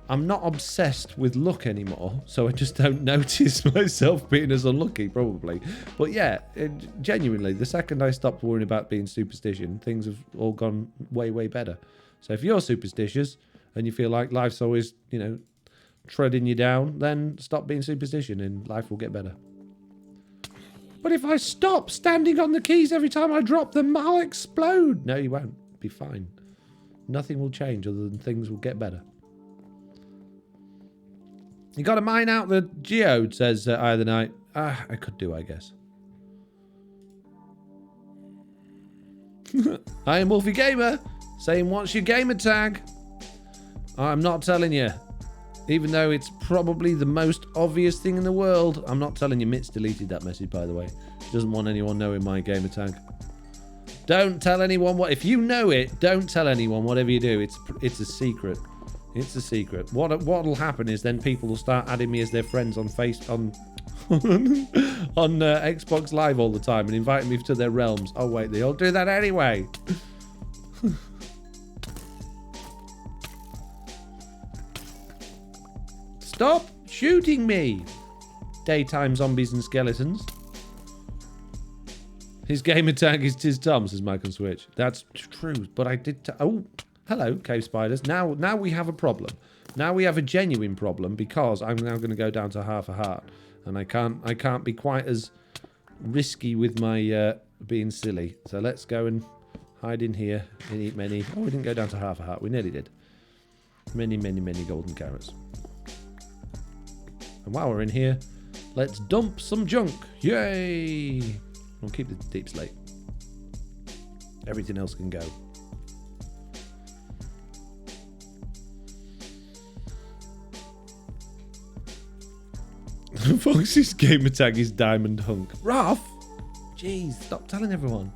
I'm not obsessed with luck anymore, so I just don't notice myself being as unlucky, probably. But yeah, genuinely, the second I stopped worrying about being superstition, things have all gone way, way better. So if you're superstitious and you feel like life's always, treading you down, then stop being superstition and life will get better. But if I stop standing on the keys every time I drop them, I'll explode. No, you won't. Be fine. Nothing will change other than things will get better. You got to mine out the geode, says Eye of the Night. I could do, I guess. I am Wolfie Gamer, saying, what's your gamer tag? I'm not telling you. Even though it's probably the most obvious thing in the world. I'm not telling you. Mitz deleted that message, by the way. She doesn't want anyone knowing my gamer tag. Don't tell anyone what... If you know it, don't tell anyone whatever you do. It's a secret. It's a secret. What'll happen is then people will start adding me as their friends on Xbox Live all the time and inviting me to their realms. Oh, wait, they'll do that anyway. Stop shooting me! Daytime zombies and skeletons. His gamer tag is Tiz Tom, says Mike on Switch. That's true, but I did... Oh, hello, cave spiders. Now we have a problem. Now we have a genuine problem because I'm now going to go down to half a heart. And I can't be quite as risky with my being silly. So let's go and hide in here and eat many... Oh, we didn't go down to half a heart. We nearly did. Many, many, many golden carrots. And while we're in here, let's dump some junk. Yay! We'll keep the deep slate. Everything else can go. Foxy's gamer tag is Diamond Hunk. Ruff! Jeez, stop telling everyone.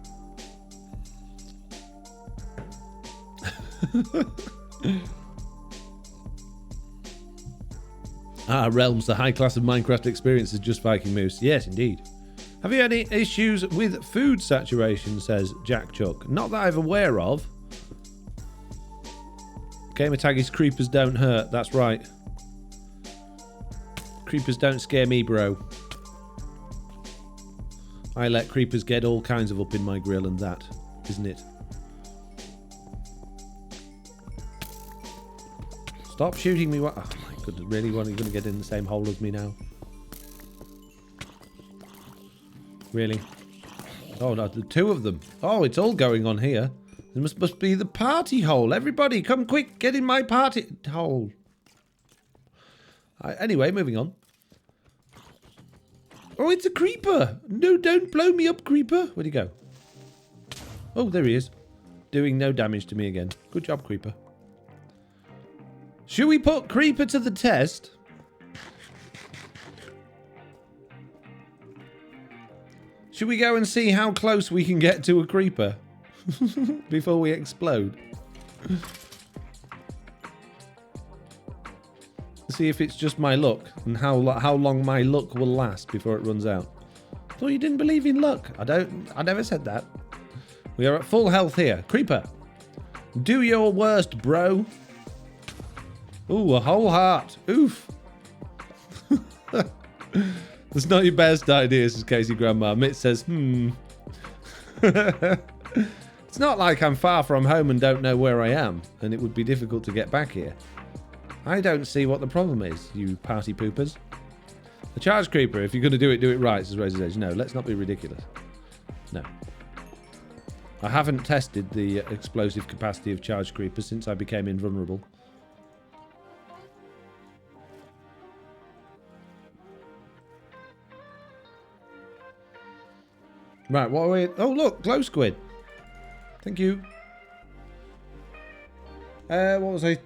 Realms, the high class of Minecraft experience is just Viking Moose. Yes, indeed. Have you any issues with food saturation, says Jack Chuck? Not that I'm aware of. Gamer tag is creepers don't hurt. That's right. Creepers don't scare me, bro. I let creepers get all kinds of up in my grill and that, isn't it? Stop shooting me. Oh my goodness, really? What, are you going to get in the same hole as me now? Really? Oh no, the two of them. Oh, it's all going on here. There must be the party hole. Everybody, come quick, get in my party hole. Anyway, moving on. Oh, it's a creeper. No, don't blow me up, creeper. Where'd he go? Oh, there he is. Doing no damage to me again. Good job, creeper. Should we put creeper to the test? Should we go and see how close we can get to a creeper before we explode? See if it's just my luck and how long my luck will last before it runs out. Oh, you didn't believe in luck. I never said that. We are at full health here. Creeper, do your worst, bro. Ooh, a whole heart. Oof. That's not your best idea, says Casey Grandma. Mitt says, It's not like I'm far from home and don't know where I am, and it would be difficult to get back here. I don't see what the problem is, you party poopers. The charge creeper, if you're going to do it right, says Razor's Edge. No, let's not be ridiculous. No. I haven't tested the explosive capacity of charge creepers since I became invulnerable. Right, what are we... Oh, look, glow squid. Thank you. What was I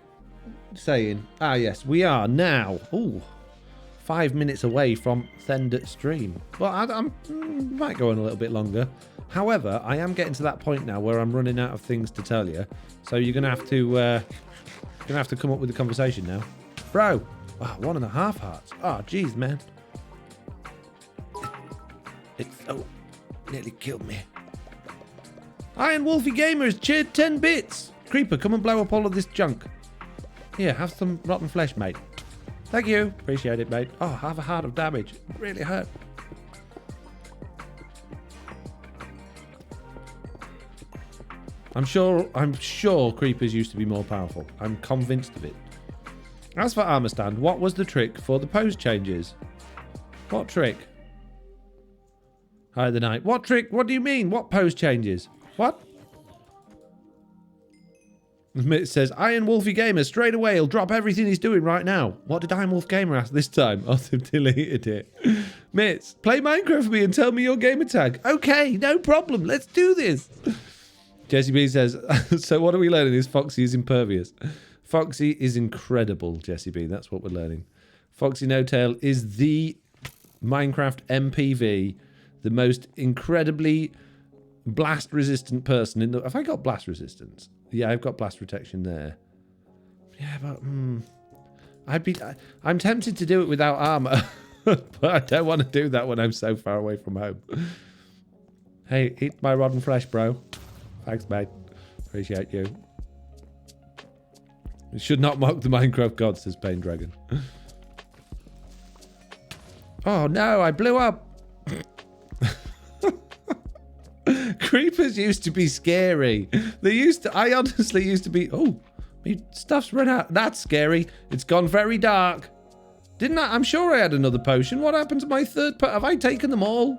saying? Ah, yes, we are now. Ooh, 5 minutes away from Thunder Stream. Well, I might go on a little bit longer. However, I am getting to that point now where I'm running out of things to tell you. So you're gonna have to come up with a conversation now, bro. Wow, 1.5 hearts. Oh, jeez, man. It's nearly killed me. Iron Wolfie Gamers cheered 10 bits. Creeper, come and blow up all of this junk. Here, have some rotten flesh, mate. Thank you. Appreciate it, mate. Oh, half a heart of damage. It really hurt. I'm sure creepers used to be more powerful. I'm convinced of it. As for Armor Stand, what was the trick for the pose changes? What trick? Hi, the night. What trick? What do you mean? What pose changes? What? Mitt says, Iron Wolfie Gamer, straight away, he'll drop everything he's doing right now. What did Iron Wolf Gamer ask this time? Oh, they've deleted it. Mitts, play Minecraft for me and tell me your gamer tag. Okay, no problem. Let's do this. Jesse B says, so what are we learning is Foxy is impervious. Foxy is incredible, Jesse B. That's what we're learning. Foxy No Tail is the Minecraft MPV, the most incredibly blast resistant person in the... Have I got blast resistance? Yeah, I've got blast protection there. Yeah, but I'm tempted to do it without armor, but I don't want to do that when I'm so far away from home. Hey, eat my rotten flesh, bro. Thanks, mate. Appreciate you. You should not mock the Minecraft gods, says Pain Dragon. Oh no, I blew up. Creepers used to be scary. I honestly used to be... Oh, my stuff's run out. That's scary. It's gone very dark. Didn't I? I'm sure I had another potion. What happened to my third potion? Have I taken them all?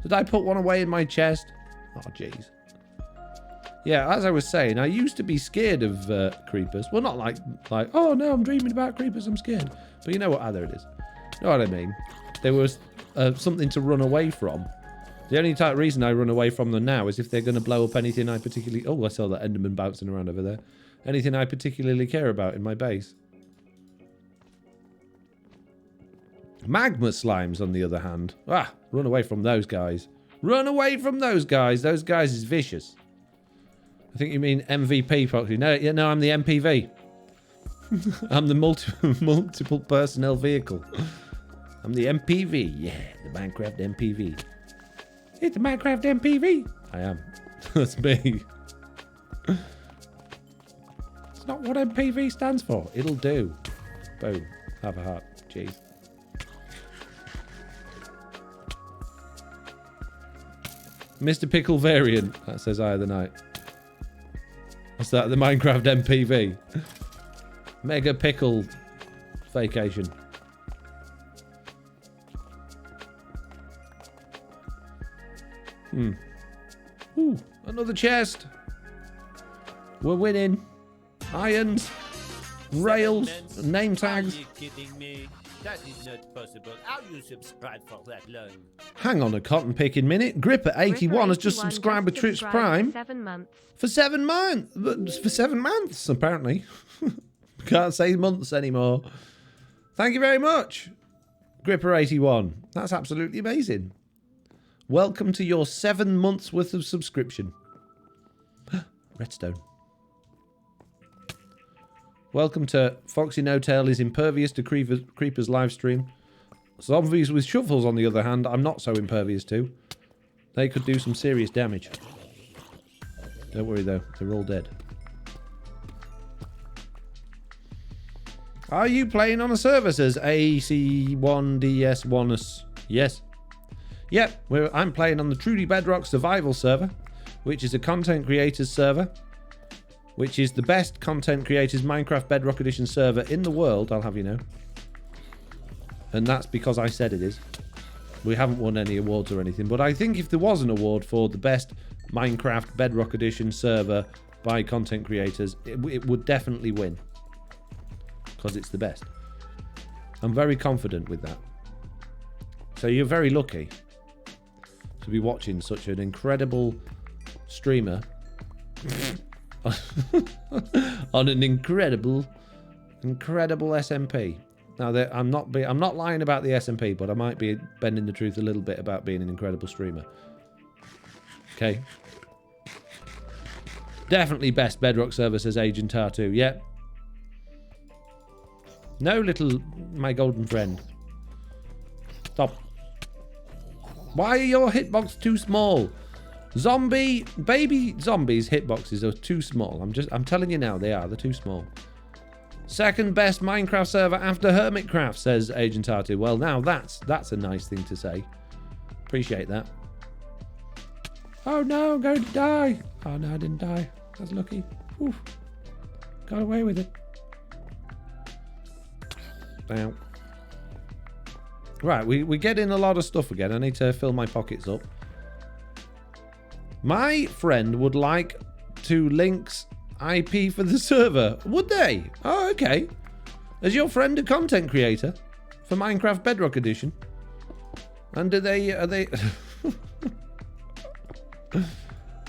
Did I put one away in my chest? Oh, jeez. Yeah, as I was saying, I used to be scared of creepers. Well, not like, oh no, I'm dreaming about creepers, I'm scared. But you know what? Ah, there it is. You know what I mean? There was something to run away from. The only reason I run away from them now is if they're going to blow up anything I particularly... Oh, I saw that Enderman bouncing around over there. Anything I particularly care about in my base. Magma slimes, on the other hand. Run away from those guys. Run away from those guys. Those guys is vicious. I think you mean MVP, Foxy. No, I'm the MPV. I'm the multiple personnel vehicle. I'm the MPV. Yeah, the Minecraft MPV. It's the Minecraft MPV. I am. That's me. It's not what MPV stands for. It'll do. Boom. Have a heart. Jeez. Mr. Pickle variant. That says Eye of the Night. What's that? The Minecraft MPV. Mega Pickle vacation. Ooh, another chest. We're winning. Irons, rails, name tags. Are you kidding me? That is not possible. How you subscribe for that long? Hang on a cotton picking minute. Gripper81 has just subscribed with Twitch Prime. 7 months. For 7 months. For 7 months, apparently. Can't say months anymore. Thank you very much, Gripper81. That's absolutely amazing. Welcome to your 7 months worth of subscription. Redstone. Welcome to Foxy No Tail is impervious to creepers live stream. Zombies with shovels, on the other hand, I'm not so impervious to. They could do some serious damage. Don't worry though, they're all dead. Are you playing on a server, says AC1DS1us? Yes. Yep, I'm playing on the Truly Bedrock Survival server, which is a content creators server, which is the best content creators Minecraft Bedrock Edition server in the world, I'll have you know. And that's because I said it is. We haven't won any awards or anything, but I think if there was an award for the best Minecraft Bedrock Edition server by content creators, it would definitely win. Because it's the best. I'm very confident with that. So you're very lucky to be watching such an incredible streamer on an incredible SMP. Now, I'm not lying about the SMP, but I might be bending the truth a little bit about being an incredible streamer. Okay. Definitely best Bedrock server, says Agent R2. Yep. No, my golden friend. Stop. Why are your hitboxes too small? Baby zombies hitboxes are too small. I'm telling you now, they're too small. Second best Minecraft server after Hermitcraft, says Agent R2. Well, now that's a nice thing to say. Appreciate that. Oh no, I'm going to die. Oh no, I didn't die. That's lucky. Oof. Got away with it. Now. Right, we get in a lot of stuff again. I need to fill my pockets up. My friend would like to links IP for the server. Would they? Oh, okay. Is your friend a content creator for Minecraft Bedrock Edition? And are they...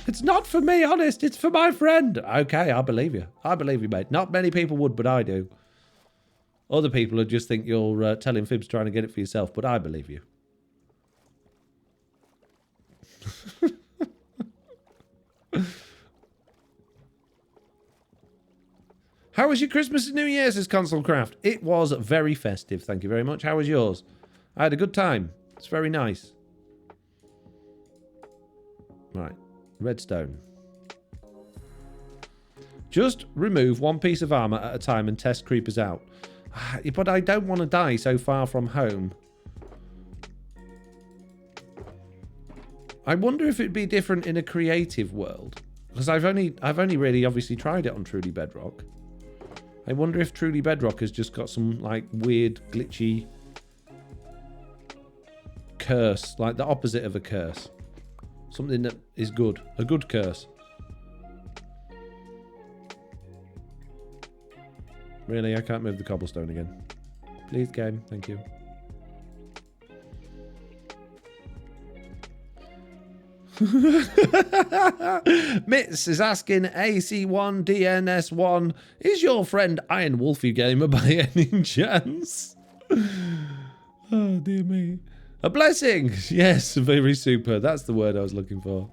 It's not for me, honest. It's for my friend. Okay, I believe you. I believe you, mate. Not many people would, but I do. Other people would just think you're telling fibs trying to get it for yourself, but I believe you. How was your Christmas and New Year's, says Console Craft? It was very festive, thank you very much. How was yours? I had a good time. It's very nice. Right. Redstone. Just remove one piece of armor at a time and test creepers out. But I don't want to die so far from home. I wonder if it'd be different in a creative world. Because I've only really obviously tried it on Truly Bedrock. I wonder if Truly Bedrock has just got some like weird glitchy curse, like the opposite of a curse. Something that is good. A good curse. Really, I can't move the cobblestone again. Please, game. Thank you. Mitz is asking AC1DNS1, is your friend Iron Wolfie Gamer by any chance? Oh, dear me. A blessing! Yes, very super. That's the word I was looking for.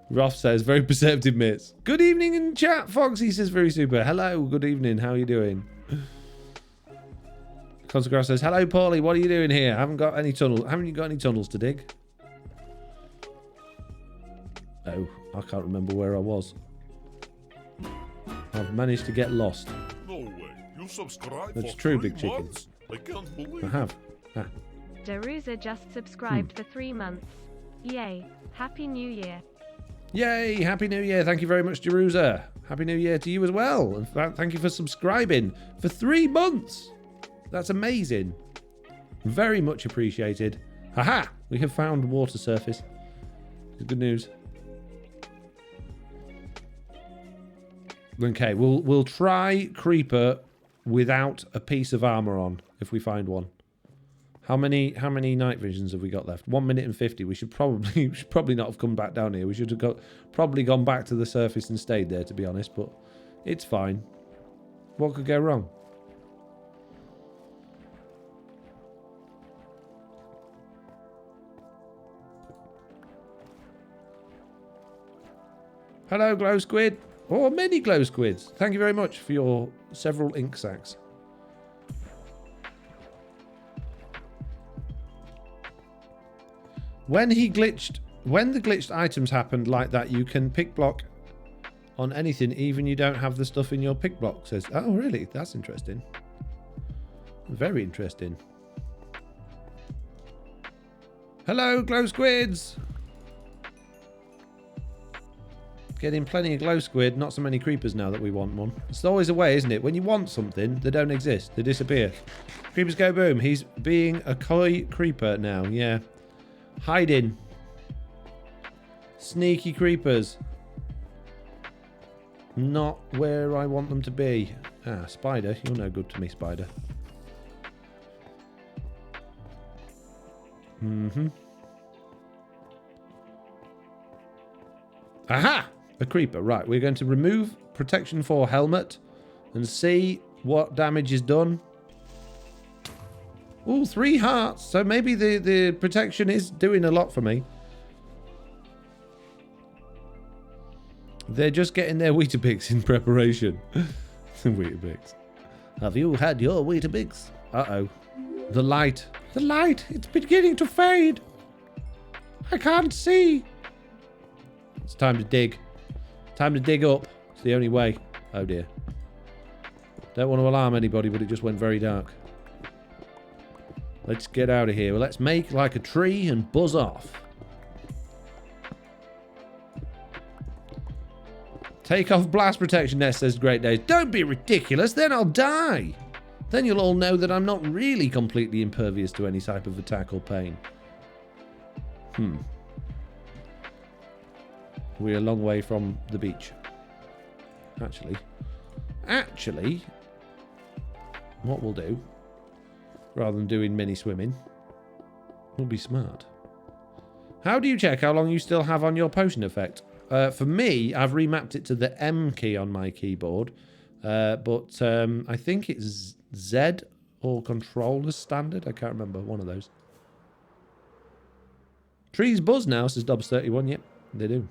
Roth says, very perceptive mitts. Good evening in chat. Foxy says, very super. Hello, good evening. How are you doing? Consequence says, hello, Paulie. What are you doing here? Haven't got any tunnels. Haven't you got any tunnels to dig? Oh, I can't remember where I was. I've managed to get lost. No way. You subscribed That's for true, 3 Big Chicken. months? I can't believe I have. Ah. Daruza just subscribed for 3 months. Yay. Happy New Year. Yay! Happy New Year. Thank you very much, Jerusa. Happy New Year to you as well. In fact, thank you for subscribing for 3 months. That's amazing. Very much appreciated. Haha! We have found water surface. Good news. Okay, we'll try Creeper without a piece of armor on if we find one. How many night visions have we got left? 1 minute and 50. We should probably not have come back down here. We should have probably gone back to the surface and stayed there, to be honest. But it's fine. What could go wrong? Hello, glow squid. Or many glow squids. Thank you very much for your several ink sacs. When the glitched items happened like that, you can pick block on anything, even you don't have the stuff in your pick block. Says, oh really? That's interesting. Very interesting. Hello, glow squids. Getting plenty of glow squid, not so many creepers now that we want one. It's always a way, isn't it? When you want something, they don't exist. They disappear. Creepers go boom. He's being a coy creeper now. Yeah. Hiding. Sneaky creepers. Not where I want them to be. Ah, spider. You're no good to me, spider. Mm-hmm. Aha! A creeper. Right, we're going to remove protection 4 helmet and see what damage is done. Ooh, 3 hearts. So maybe the protection is doing a lot for me. They're just getting their Weetabix in preparation. Weetabix. Have you had your Weetabix? Uh-oh. The light. The light. It's beginning to fade. I can't see. It's time to dig. Time to dig up. It's the only way. Oh dear. Don't want to alarm anybody, but it just went very dark. Let's get out of here. Well, let's make like a tree and buzz off. Take off blast protection nest, says Great Days. Don't be ridiculous, then I'll die. Then you'll all know that I'm not really completely impervious to any type of attack or pain. We're a long way from the beach. Actually, what we'll do, rather than doing mini swimming, we'll be smart. How do you check how long you still have on your potion effect? For me, I've remapped it to the M key on my keyboard, but I think it's Z or Control as standard. I can't remember, one of those. Trees buzz now, says Dobbs31. Yep, they do.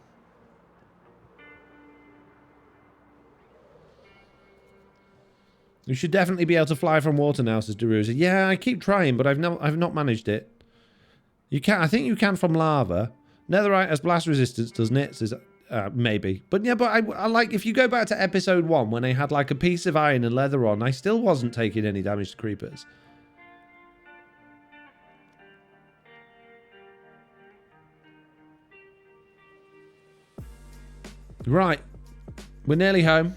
You should definitely be able to fly from water now, says Deruza. Yeah, I keep trying, but I've not managed it. You can, I think you can from lava. Netherite has blast resistance, doesn't it? Says maybe, but yeah, but I like if you go back to episode 1 when I had like a piece of iron and leather on, I still wasn't taking any damage to creepers. Right, we're nearly home.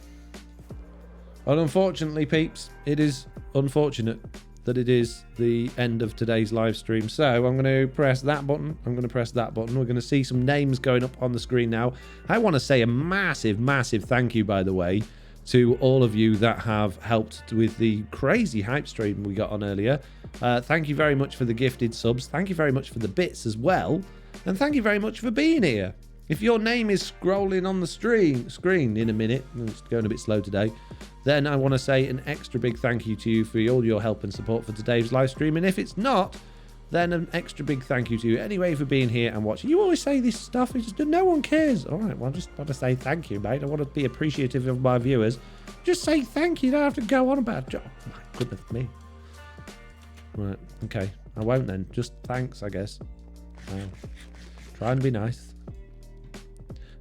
And unfortunately, peeps, it is unfortunate that it is the end of today's live stream. So I'm going to press that button. I'm going to press that button. We're going to see some names going up on the screen now. I want to say a massive, massive thank you, by the way, to all of you that have helped with the crazy hype stream we got on earlier. Thank you very much for the gifted subs. Thank you very much for the bits as well. And thank you very much for being here. If your name is scrolling on the screen in a minute, it's going a bit slow today, then I want to say an extra big thank you to you for all your help and support for today's live stream. And if it's not, then an extra big thank you to you anyway for being here and watching. You always say this stuff, it's just no one cares. All right, well, I just want to say thank you, mate. I want to be appreciative of my viewers. Just say thank you. You don't have to go on about it. Oh, my goodness me. Right, okay. I won't then. Just thanks, I guess. Trying to be nice.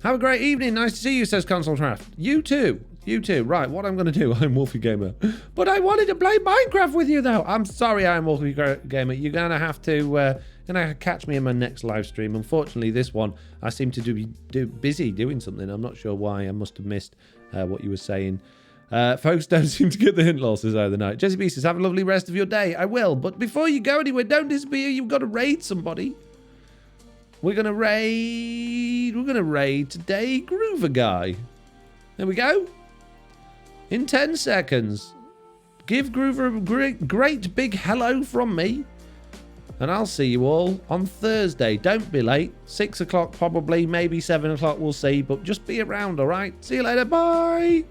Have a great evening. Nice to see you, says Console Craft. You too. You too. Right, what I'm going to do, I'm Wolfie Gamer. But I wanted to play Minecraft with you, though. I'm sorry, I'm Wolfie Gamer. You're going to have to catch me in my next live stream. Unfortunately, this one, I seem to be busy doing something. I'm not sure why. I must have missed what you were saying. Folks don't seem to get the hint losses out of the night. Jesse B says, have a lovely rest of your day. I will. But before you go anywhere, don't disappear. You've got to raid somebody. We're going to raid today Groover Guy. There we go. In 10 seconds. Give Groover a great big hello from me. And I'll see you all on Thursday. Don't be late. 6 o'clock probably, maybe 7 o'clock, we'll see. But just be around, all right? See you later. Bye.